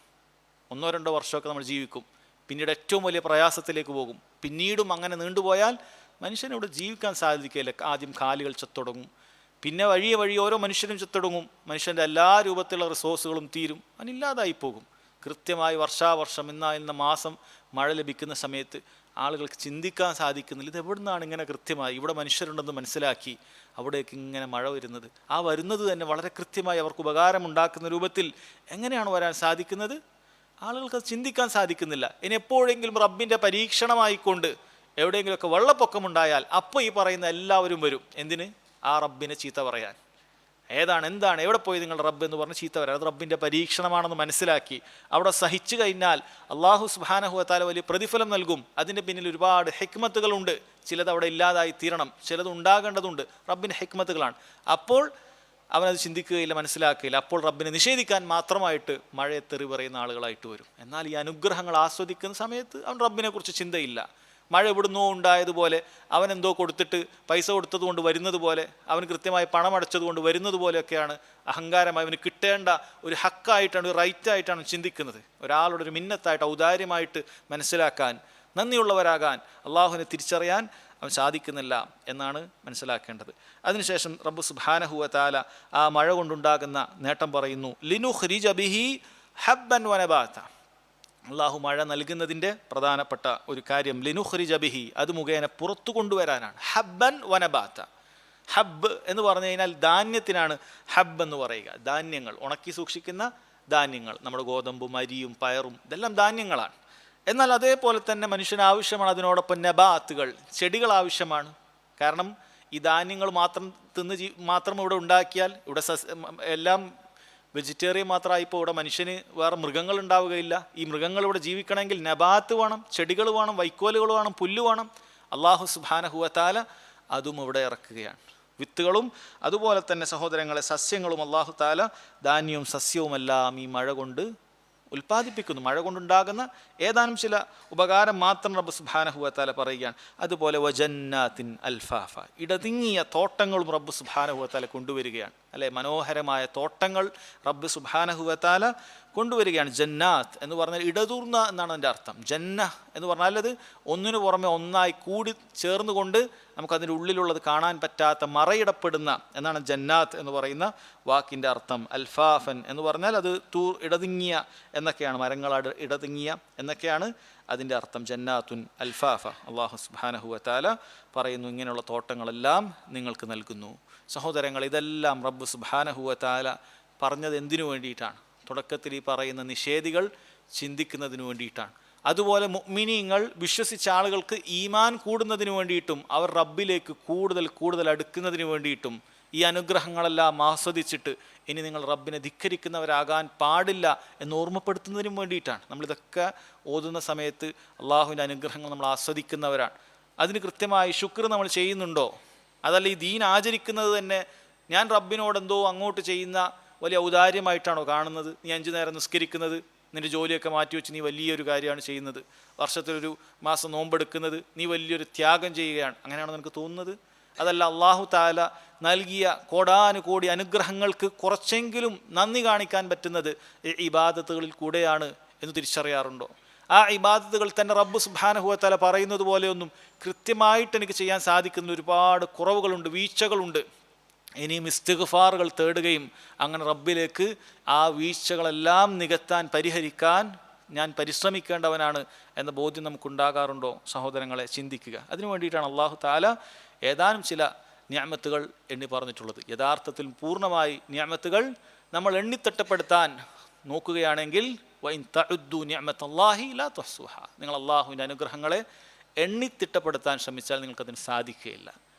A: 1-2 വർഷമൊക്കെ നമ്മൾ ജീവിക്കും. പിന്നീട് ഏറ്റവും വലിയ പ്രയാസത്തിലേക്ക് പോകും. പിന്നീടും അങ്ങനെ നീണ്ടുപോയാൽ മനുഷ്യനിവിടെ ജീവിക്കാൻ സാധിക്കില്ല. ആദ്യം കാലുകൾ ചത്തൊടങ്ങും, പിന്നെ വഴിയെ വഴി ഓരോ മനുഷ്യനും ചത്തൊടങ്ങും, മനുഷ്യൻ്റെ എല്ലാ രൂപത്തിലുള്ള റിസോഴ്സുകളും തീരും, അതിനില്ലാതായി പോകും. കൃത്യമായി വർഷാവർഷം ഇന്ന മാസം മഴ ലഭിക്കുന്ന സമയത്ത് ആളുകൾക്ക് ചിന്തിക്കാൻ സാധിക്കുന്നില്ല, ഇത് എവിടെ നിന്നാണ് ഇങ്ങനെ കൃത്യമായി ഇവിടെ മനുഷ്യരുണ്ടെന്ന് മനസ്സിലാക്കി അവിടേക്ക് ഇങ്ങനെ മഴ വരുന്നത്. ആ വരുന്നത് തന്നെ വളരെ കൃത്യമായി അവർക്ക് ഉപകാരമുണ്ടാക്കുന്ന രൂപത്തിൽ എങ്ങനെയാണ് വരാൻ സാധിക്കുന്നത്? ആളുകൾക്ക് അത് ചിന്തിക്കാൻ സാധിക്കുന്നില്ല. ഇനി എപ്പോഴെങ്കിലും റബ്ബിൻ്റെ പരീക്ഷണമായിക്കൊണ്ട് എവിടെയെങ്കിലുമൊക്കെ വെള്ളപ്പൊക്കമുണ്ടായാൽ അപ്പോൾ ഈ പറയുന്ന എല്ലാവരും വരും. എന്തിന്? ആ റബ്ബിനെ ചീത്ത പറയാൻ. എന്താണ് എവിടെ പോയി നിങ്ങളുടെ റബ്ബ് എന്ന് പറഞ്ഞ് ചീത്ത പറയാം. അത് റബ്ബിൻ്റെ പരീക്ഷണമാണെന്ന് മനസ്സിലാക്കി അവിടെ സഹിച്ചു കഴിഞ്ഞാൽ അള്ളാഹു സുബ്ഹാനഹു വ തആല വലിയ പ്രതിഫലം നൽകും. അതിൻ്റെ പിന്നിൽ ഒരുപാട് ഹിക്മത്തുകളുണ്ട്. ചിലത് അവിടെ ഇല്ലാതായി തീരണം, ചിലത് ഉണ്ടാകേണ്ടതുണ്ട്. റബ്ബിൻ്റെ ഹിക്മത്തുകളാണ്. അപ്പോൾ അവനത് ചിന്തിക്കുകയില്ല, മനസ്സിലാക്കുകയില്ല. അപ്പോൾ റബ്ബിനെ നിഷേധിക്കാൻ മാത്രമായിട്ട് മഴയെ തെറി പറയുന്ന ആളുകളായിട്ട് വരും. എന്നാൽ ഈ അനുഗ്രഹങ്ങൾ ആസ്വദിക്കുന്ന സമയത്ത് അവൻ റബ്ബിനെ കുറിച്ച് ചിന്തയില്ല. മഴ എവിടുന്നോ ഉണ്ടായതുപോലെ, അവനെന്തോ കൊടുത്തിട്ട് പൈസ കൊടുത്തത് കൊണ്ട് വരുന്നത് പോലെ, അവന് കൃത്യമായി പണം അടച്ചത് കൊണ്ട് വരുന്നത് പോലെയൊക്കെയാണ് അഹങ്കാരമായി അവന് കിട്ടേണ്ട ഒരു ഹക്കായിട്ടാണ്, ഒരു റൈറ്റായിട്ടാണ് ചിന്തിക്കുന്നത്. ഒരാളുടെ ഒരു മിന്നത്തായിട്ട്, ഔദാര്യമായിട്ട് മനസ്സിലാക്കാൻ, നന്ദിയുള്ളവരാകാൻ, അള്ളാഹുവിനെ തിരിച്ചറിയാൻ അവൻ സാധിക്കുന്നില്ല എന്നാണ് മനസ്സിലാക്കേണ്ടത്. അതിനുശേഷം റബ്ബ് സുബ്ഹാനഹു വ തആല ആ മഴ കൊണ്ടുണ്ടാകുന്ന നേട്ടം പറയുന്നു. ലിനുഖ്രിജ ബിഹി ഹബ്ബൻ വനബാത. അള്ളാഹു മഴ നൽകുന്നതിൻ്റെ പ്രധാനപ്പെട്ട ഒരു കാര്യം ലിനുഖ്രിജ ബിഹി, അത് മുഖേന പുറത്തു കൊണ്ടുവരാനാണ്. ഹബ്ബൻ വനബാത. ഹബ്ബ് എന്ന് പറഞ്ഞു കഴിഞ്ഞാൽ ധാന്യത്തിനാണ് ഹബ്ബ് എന്ന് പറയുക. ധാന്യങ്ങൾ, ഉണക്കി സൂക്ഷിക്കുന്ന ധാന്യങ്ങൾ, നമ്മുടെ ഗോതമ്പും അരിയും പയറും ഇതെല്ലാം ധാന്യങ്ങളാണ്. എന്നാൽ അതേപോലെ തന്നെ മനുഷ്യന് ആവശ്യമാണ് അതിനോടൊപ്പം നബാത്തുകൾ, ചെടികൾ ആവശ്യമാണ്. കാരണം ഈ ധാന്യങ്ങൾ മാത്രം ഇവിടെ ഉണ്ടാക്കിയാൽ ഇവിടെ എല്ലാം വെജിറ്റേറിയൻ മാത്രമായിപ്പോൾ ഇവിടെ മനുഷ്യന് വേറെ മൃഗങ്ങൾ ഉണ്ടാവുകയില്ല. ഈ മൃഗങ്ങൾ ഇവിടെ ജീവിക്കണമെങ്കിൽ നബാത്ത് വേണം, ചെടികൾ വേണം, വൈക്കോലുകൾ വേണം, പുല്ല് വേണം. അള്ളാഹു സുബ്ഹാനഹു വ തആല അതും ഇവിടെ ഇറക്കുകയാണ്. വിത്തുകളും അതുപോലെ തന്നെ സഹോദരങ്ങളെ സസ്യങ്ങളും അള്ളാഹു തആല ധാന്യവും സസ്യവുമെല്ലാം ഈ മഴ കൊണ്ട് ഉൽപ്പാദിപ്പിക്കുന്നു. മഴ കൊണ്ടുണ്ടാകുന്ന ഏതാനും ചില ഉപകാരം മാത്രം റബ്ബ് സുബ്ഹാനഹു വ തആല പറയുകയാണ്. അതുപോലെ വജന്നാത്തിൻ അൽഫാഫ, ഇടതിങ്ങിയ തോട്ടങ്ങളും റബ്ബ് സുബ്ഹാനഹു വ തആല കൊണ്ടുവരികയാണ്. അല്ലെ, മനോഹരമായ തോട്ടങ്ങൾ റബ്ബ് സുബ്ഹാനഹു വ തആല കൊണ്ടുവരികയാണ്. ജന്നാത്ത് എന്ന് പറഞ്ഞാൽ ഇടതൂർന്ന എന്നാണ് അതിൻ്റെ അർത്ഥം. ജന്ന എന്ന് പറഞ്ഞാൽ അത് ഒന്നിനു പുറമെ ഒന്നായി കൂടി ചേർന്നുകൊണ്ട് നമുക്കതിൻ്റെ ഉള്ളിലുള്ളത് കാണാൻ പറ്റാത്ത, മറയിടപ്പെടുന്ന എന്നാണ് ജന്നാത്ത് എന്ന് പറയുന്ന വാക്കിൻ്റെ അർത്ഥം. അൽഫാഫൻ എന്ന് പറഞ്ഞാൽ അത് ഇടതിങ്ങിയ എന്നൊക്കെയാണ്, മരങ്ങൾ ഇടതിങ്ങിയ എന്നൊക്കെയാണ് അതിൻ്റെ അർത്ഥം. ജന്നാത്തുൻ അൽഫാഫ. അള്ളാഹു സുബ്ഹാനഹു വ തആല പറയുന്നു, ഇങ്ങനെയുള്ള തോട്ടങ്ങളെല്ലാം നിങ്ങൾക്ക് നൽകുന്നു. സഹോദരങ്ങൾ, ഇതെല്ലാം റബ്ബ് സുബ്ഹാനഹു വ തആല പറഞ്ഞത് എന്തിനു വേണ്ടിയിട്ടാണ്? തുടക്കത്തിൽ ഈ പറയുന്ന നിഷേധികൾ ചിന്തിക്കുന്നതിന് വേണ്ടിയിട്ടാണ്. അതുപോലെ മുഅ്മിനീങ്ങൾ, വിശ്വസിച്ച ആളുകൾക്ക് ഈമാൻ കൂടുന്നതിന് വേണ്ടിയിട്ടും അവർ റബ്ബിലേക്ക് കൂടുതൽ അടുക്കുന്നതിന് വേണ്ടിയിട്ടും ഈ അനുഗ്രഹങ്ങളെല്ലാം ആസ്വദിച്ചിട്ട് ഇനി നിങ്ങൾ റബ്ബിനെ ധിക്കരിക്കുന്നവരാകാൻ പാടില്ല എന്ന് ഓർമ്മപ്പെടുത്തുന്നതിനും വേണ്ടിയിട്ടാണ്. നമ്മളിതൊക്കെ ഓതുന്ന സമയത്ത് അള്ളാഹുവിൻ്റെ അനുഗ്രഹങ്ങൾ നമ്മൾ ആസ്വദിക്കുന്നവരാണ്. അതിന് കൃത്യമായി ശുക്ർ നമ്മൾ ചെയ്യുന്നുണ്ടോ? അതല്ല ഈ ദീൻ ആചരിക്കുന്നത് തന്നെ ഞാൻ റബ്ബിനോടെന്തോ അങ്ങോട്ട് ചെയ്യുന്ന വലിയ ഔദാര്യമായിട്ടാണോ കാണുന്നത്? നീ 5 നേരം നിസ്കരിക്കുന്നത്, നിൻ്റെ ജോലിയൊക്കെ മാറ്റിവെച്ച് നീ വലിയൊരു കാര്യമാണ് ചെയ്യുന്നത്. വർഷത്തിലൊരു മാസം നോമ്പെടുക്കുന്നത് നീ വലിയൊരു ത്യാഗം ചെയ്യുകയാണ്, അങ്ങനെയാണോ നിനക്ക് തോന്നുന്നത്? അതല്ല, അള്ളാഹു തആല നൽകിയ കോടാനുകോടി അനുഗ്രഹങ്ങൾക്ക് കുറച്ചെങ്കിലും നന്ദി കാണിക്കാൻ പറ്റുന്നത് ഇബാദത്തുകളിൽ കൂടെയാണ് എന്ന് തിരിച്ചറിയാറുണ്ടോ? ആ ഇബാദത്തുകൾ തന്നെ റബ്ബ് സുബ്ഹാനഹു വ തആല പറയുന്നത് പോലെയൊന്നും കൃത്യമായിട്ട് എനിക്ക് ചെയ്യാൻ സാധിക്കുന്ന ഒരുപാട് കുറവുകളുണ്ട്, വീഴ്ചകളുണ്ട്. ഇനിയും ഇസ്തിഗ്ഫാറുകൾ തേടുകയും അങ്ങനെ റബ്ബിലേക്ക് ആ വീഴ്ചകളെല്ലാം നികത്താൻ, പരിഹരിക്കാൻ ഞാൻ പരിശ്രമിക്കേണ്ടവനാണ് എന്ന ബോധ്യം നമുക്കുണ്ടാകാറുണ്ടോ? സഹോദരങ്ങളെ, ചിന്തിക്കുക. അതിനു വേണ്ടിയിട്ടാണ് അള്ളാഹു തആല ഏതാനും ചില നിഅമത്തുകൾ എണ്ണി പറഞ്ഞിട്ടുള്ളത്. യഥാർത്ഥത്തിൽ പൂർണ്ണമായി നിഅമത്തുകൾ നമ്മൾ എണ്ണിത്തിട്ടപ്പെടുത്താൻ നോക്കുകയാണെങ്കിൽ വഇൻ തഉദ്ദു നിഅമത്തല്ലാഹി ലാ തുഹ്സുഹാ, നിങ്ങൾ അള്ളാഹുവിൻ്റെ അനുഗ്രഹങ്ങളെ എണ്ണിത്തിട്ടപ്പെടുത്താൻ ശ്രമിച്ചാൽ നിങ്ങൾക്കതിന് സാധിക്കുകയില്ല.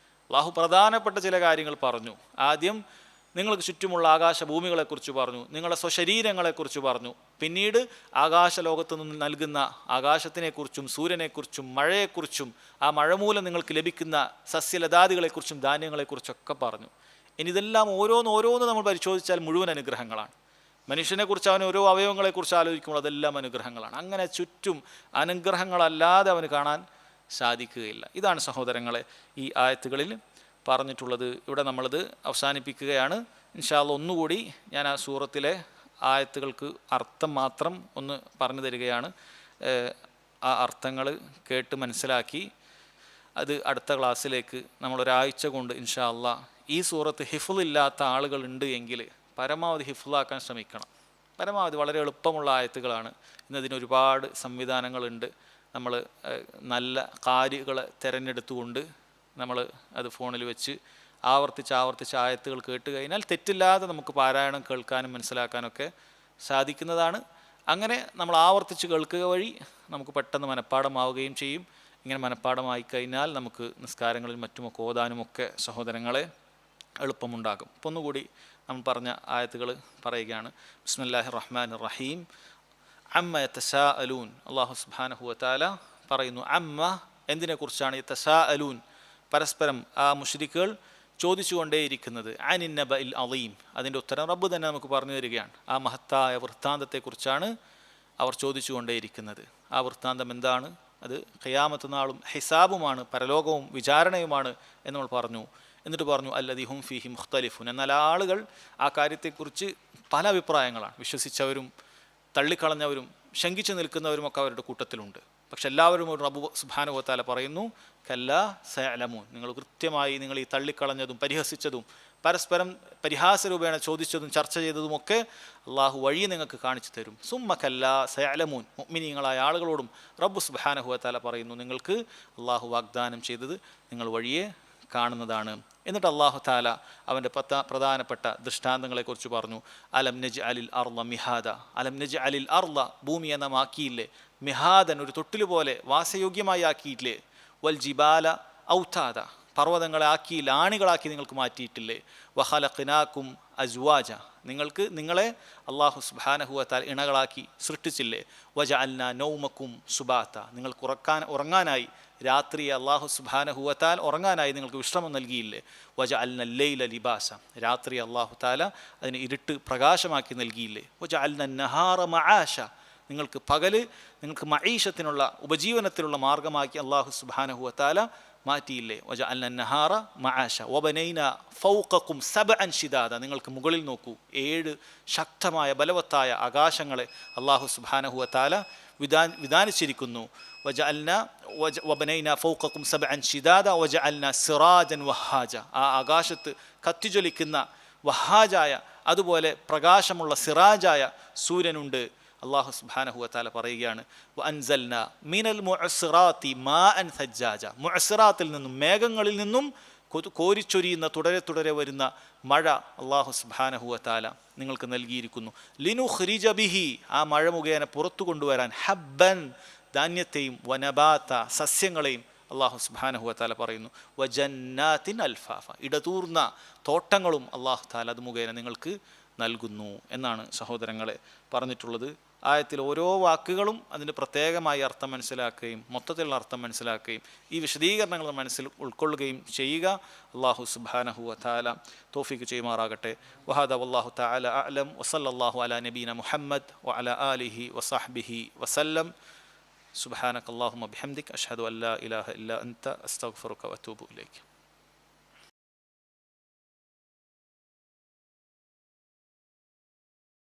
A: അള്ളാഹു പ്രധാനപ്പെട്ട ചില കാര്യങ്ങൾ പറഞ്ഞു. ആദ്യം നിങ്ങൾക്ക് ചുറ്റുമുള്ള ആകാശഭൂമികളെക്കുറിച്ച് പറഞ്ഞു, നിങ്ങളുടെ സ്വശരീരങ്ങളെക്കുറിച്ച് പറഞ്ഞു. പിന്നീട് ആകാശലോകത്തു നിന്ന് നൽകുന്ന ആകാശത്തിനെക്കുറിച്ചും സൂര്യനെക്കുറിച്ചും മഴയെക്കുറിച്ചും ആ മഴ മൂലം നിങ്ങൾക്ക് ലഭിക്കുന്ന സസ്യലതാദികളെക്കുറിച്ചും ധാന്യങ്ങളെക്കുറിച്ചൊക്കെ പറഞ്ഞു. ഇനി ഇതെല്ലാം ഓരോന്ന് നമ്മൾ പരിശോധിച്ചാൽ മുഴുവൻ അനുഗ്രഹങ്ങളാണ്. മനുഷ്യനെക്കുറിച്ച് അവൻ ഓരോ അവയവങ്ങളെക്കുറിച്ച് ആലോചിക്കുമ്പോൾ അതെല്ലാം അനുഗ്രഹങ്ങളാണ്. അങ്ങനെ ചുറ്റും അനുഗ്രഹങ്ങളല്ലാതെ അവന് കാണാൻ സാധിക്കുകയില്ല. ഇതാണ് സഹോദരങ്ങളെ ഈ ആയത്തുകളിൽ പറഞ്ഞിട്ടുള്ളത്. ഇവിടെ നമ്മളത് അവസാനിപ്പിക്കുകയാണ്. ഇൻഷാ അല്ലാഹ് ഒന്നുകൂടി ഞാൻ ആ സൂറത്തിലെ ആയത്തുകൾക്ക് അർത്ഥം മാത്രം ഒന്ന് പറഞ്ഞു തരികയാണ്. ആ അർത്ഥങ്ങൾ കേട്ട് മനസ്സിലാക്കി അത് അടുത്ത ക്ലാസ്സിലേക്ക് നമ്മളൊരാഴ്ച കൊണ്ട് ഇൻഷാ അള്ളാഹ് ഈ സൂറത്ത് ഹിഫ്ളില്ലാത്ത ആളുകളുണ്ട് എങ്കിൽ പരമാവധി ഹിഫ്ളാക്കാൻ ശ്രമിക്കണം. പരമാവധി വളരെ എളുപ്പമുള്ള ആയത്തുകളാണ്. ഇന്നതിന് ഒരുപാട് സംവിധാനങ്ങളുണ്ട്. നമ്മൾ നല്ല കാര്യങ്ങളെ തിരഞ്ഞെടുത്തുകൊണ്ട് നമ്മൾ അത് ഫോണിൽ വെച്ച് ആവർത്തിച്ച് ആയത്തുകൾ കേട്ട് കഴിഞ്ഞാൽ തെറ്റില്ലാതെ നമുക്ക് പാരായണം കേൾക്കാനും മനസ്സിലാക്കാനൊക്കെ സാധിക്കുന്നതാണ്. അങ്ങനെ നമ്മൾ ആവർത്തിച്ച് കേൾക്കുക വഴി നമുക്ക് പെട്ടെന്ന് മനഃപ്പാടമാവുകയും ചെയ്യും. ഇങ്ങനെ മനഃപ്പാടമായി കഴിഞ്ഞാൽ നമുക്ക് നിസ്കാരങ്ങളിൽ മറ്റുമൊക്കെ ഓതാനുമൊക്കെ സഹോദരങ്ങളെ എളുപ്പമുണ്ടാകും. അപ്പോൾ ഒന്നുകൂടി നമ്മൾ പറഞ്ഞ ആയത്തുകൾ പറയുകയാണ്. ബിസ്മില്ലാഹിർ റഹ്മാനിർ റഹീം. അമ്മ യതസാഅലൂൻ. അല്ലാഹു സുബ്ഹാനഹു വതആല പറയുന്നു, അമ്മ എന്തിനെക്കുറിച്ചാണ്? യതസാഅലൂൻ പരസ്പരം ആ മുശ്രിക്കുകൾ ചോദിച്ചുകൊണ്ടേയിരിക്കുന്നത്. അനിൻ നബഇൽ അളീം. അതിൻ്റെ ഉത്തരം റബ്ബ് തന്നെ നമുക്ക് പറഞ്ഞു തരികയാണ്. ആ മഹത്തായ വൃത്താന്തത്തെക്കുറിച്ചാണ് അവർ ചോദിച്ചുകൊണ്ടേയിരിക്കുന്നത്. ആ വൃത്താന്തം എന്താണ്? അത് ഖിയാമത്ത് നാളും ഹിസാബുമാണ്, പരലോകവും വിചാരണയുമാണ് എന്ന് നമ്മൾ പറഞ്ഞു. എന്നിട്ട് പറഞ്ഞു അല്ലദീ ഹും ഫീഹി മുഖ്തലിഫുൻ. എന്നാൽ ആളുകൾ ആ കാര്യത്തെക്കുറിച്ച് പല അഭിപ്രായങ്ങളാണ്. വിശ്വസിച്ചവരും തള്ളിക്കളഞ്ഞവരും ശങ്കിച്ചു നിൽക്കുന്നവരുമൊക്കെ അവരുടെ കൂട്ടത്തിലുണ്ട്. പക്ഷെ എല്ലാവരും ഒരു റബ്ബ് സുബ്ഹാനഹു വ തആല പറയുന്നു കല്ലാ സയഅലമൂൻ. നിങ്ങൾ കൃത്യമായി നിങ്ങൾ ഈ തള്ളിക്കളഞ്ഞതും പരിഹസിച്ചതും പരസ്പരം പരിഹാസരൂപേണ ചോദിച്ചതും ചർച്ച ചെയ്തതുമൊക്കെ അള്ളാഹു വഴി നിങ്ങൾക്ക് കാണിച്ചു തരും. സുമ്മ കല്ലാ സയഅലമൂൻ. മുഅ്മിനീങ്ങളായ ആളുകളോടും റബ്ബ് സുബ്ഹാനഹു വ തആല പറയുന്നു നിങ്ങൾക്ക് അള്ളാഹു വാഗ്ദാനം ചെയ്തത് നിങ്ങൾ വഴിയെ കാണുന്നതാണ്. എന്നിട്ട് അള്ളാഹു താല അവൻ്റെ പ്രധാനപ്പെട്ട ദൃഷ്ടാന്തങ്ങളെക്കുറിച്ച് പറഞ്ഞു. അലം നജ് അലിൽ അർള മിഹാദ. അലം നജ് അലിൽ അർള, ഭൂമി എന്ന ആക്കിയില്ലേ, മിഹാദൻ ഒരു തൊട്ടിൽ പോലെ വാസയോഗ്യമായി ആക്കിയില്ലേ, വൽ ജിബാല ഔതാദ പർവ്വതങ്ങളെ ആക്കിയില്ല, ആണികളാക്കി നിങ്ങൾക്ക് മാറ്റിയിട്ടില്ലേ, വഖലഖ്നാകും അസ്വാജ നിങ്ങളെ അള്ളാഹു സുബ്ഹാനഹു വ തആല ഇണകളാക്കി സൃഷ്ടിച്ചില്ലേ, വജഅൽനാ നൗമക്കും സുബാത നിങ്ങൾക്ക് ഉറങ്ങാനായി രാത്രിയെ അള്ളാഹു സുബ്ഹാനഹു വ തആല ഉറങ്ങാനായി നിങ്ങൾക്ക് വിശ്രമം നൽകിയില്ലേ, വജഅൽന ലൈല ലിബാസ രാത്രി അള്ളാഹു തആല അതിന് ഇരുട്ട് പ്രകാശമാക്കി നൽകിയില്ലേ, വജഅൽന നഹാറ മആശ നിങ്ങൾക്ക് പകല് നിങ്ങൾക്ക് മഈശത്തിനുള്ള ഉപജീവനത്തിനുള്ള മാർഗമാക്കി അള്ളാഹു സുബ്ഹാനഹു വ തആല മാറ്റിയില്ലേ, വജഅൽന നഹാറ മആശ വബനൈന ഫൗഖക്കും സബ്അൻ ശിദാദ നിങ്ങൾക്ക് മുകളിൽ നോക്കൂ 7 ശക്തമായ ബലവത്തായ ആകാശങ്ങളെ അള്ളാഹു സുബ്ഹാനഹു വ തആല വിധാനിച്ചിരിക്കുന്നു. വബനൈന ഫൗഖക്കും സബ്അൻ ശിദാദ വജഅൽന സിറാജൻ വഹാജ ആ ആകാശത്ത് കത്തിജ്വലിക്കുന്ന വഹാജായ അതുപോലെ പ്രകാശമുള്ള സിറാജായ സൂര്യനുണ്ട്. അള്ളാഹു സുബ്ഹാനഹു വ തആല പറയുകയാണ് വഅൻസൽന മിനൽ മുഅ്സിറാത്തി മാഅൻ സജ്ജാജ മുഅ്സിറാത്തിൽ നിന്നും മേഘങ്ങളിൽ നിന്നും കോരിച്ചൊരിയുന്ന തുടരെ വരുന്ന മഴ അള്ളാഹു സുബ്ഹാനഹു വ തആല നിങ്ങൾക്ക് നൽകിയിരിക്കുന്നു. ലിനുഖ്രിജ ബിഹി ആ മഴ മുഖേന പുറത്തു കൊണ്ടുവരാൻ ഹബ്ബൻ ധാന്യത്തെയും വനബാത സസ്യങ്ങളെയും അള്ളാഹു സുബ്ഹാനഹു വ തആല പറയുന്നു. വജന്നാത്തിൻ അൽഫാഫ ഇടതൂർന്ന തോട്ടങ്ങളും അള്ളാഹു തആല അത് മുഖേന നിങ്ങൾക്ക് നൽകുന്നു എന്നാണ് സഹോദരങ്ങളെ പറഞ്ഞിട്ടുള്ളത്. ആയത്തിൽ ഓരോ വാക്കുകളും അതിൻ്റെ പ്രത്യേകമായി അർത്ഥം മനസ്സിലാക്കുകയും മൊത്തത്തിലുള്ള അർത്ഥം മനസ്സിലാക്കുകയും ഈ വിശദീകരണങ്ങൾ മനസ്സിൽ ഉൾക്കൊള്ളുകയും ചെയ്യുക. അള്ളാഹു സുബ്ഹാനഹു വ തആല തൗഫീഖ് ചെയ്യുമാറാകട്ടെ. വഹാദ വല്ലാഹു തആല അഅലം വസല്ലല്ലാഹു അലാ നബീന മുഹമ്മദ് വഅലാ ആലിഹി വസഹ്ബിഹി വസല്ലം. സുബ്ഹാനക അല്ലാഹുമ്മ ബിഹംദിക അഷ്ഹദു അൻ ലാ ഇലാഹ ഇല്ലാ അൻത അസ്തഗ്ഫിറുക വഅതൂബു ഇലൈക്.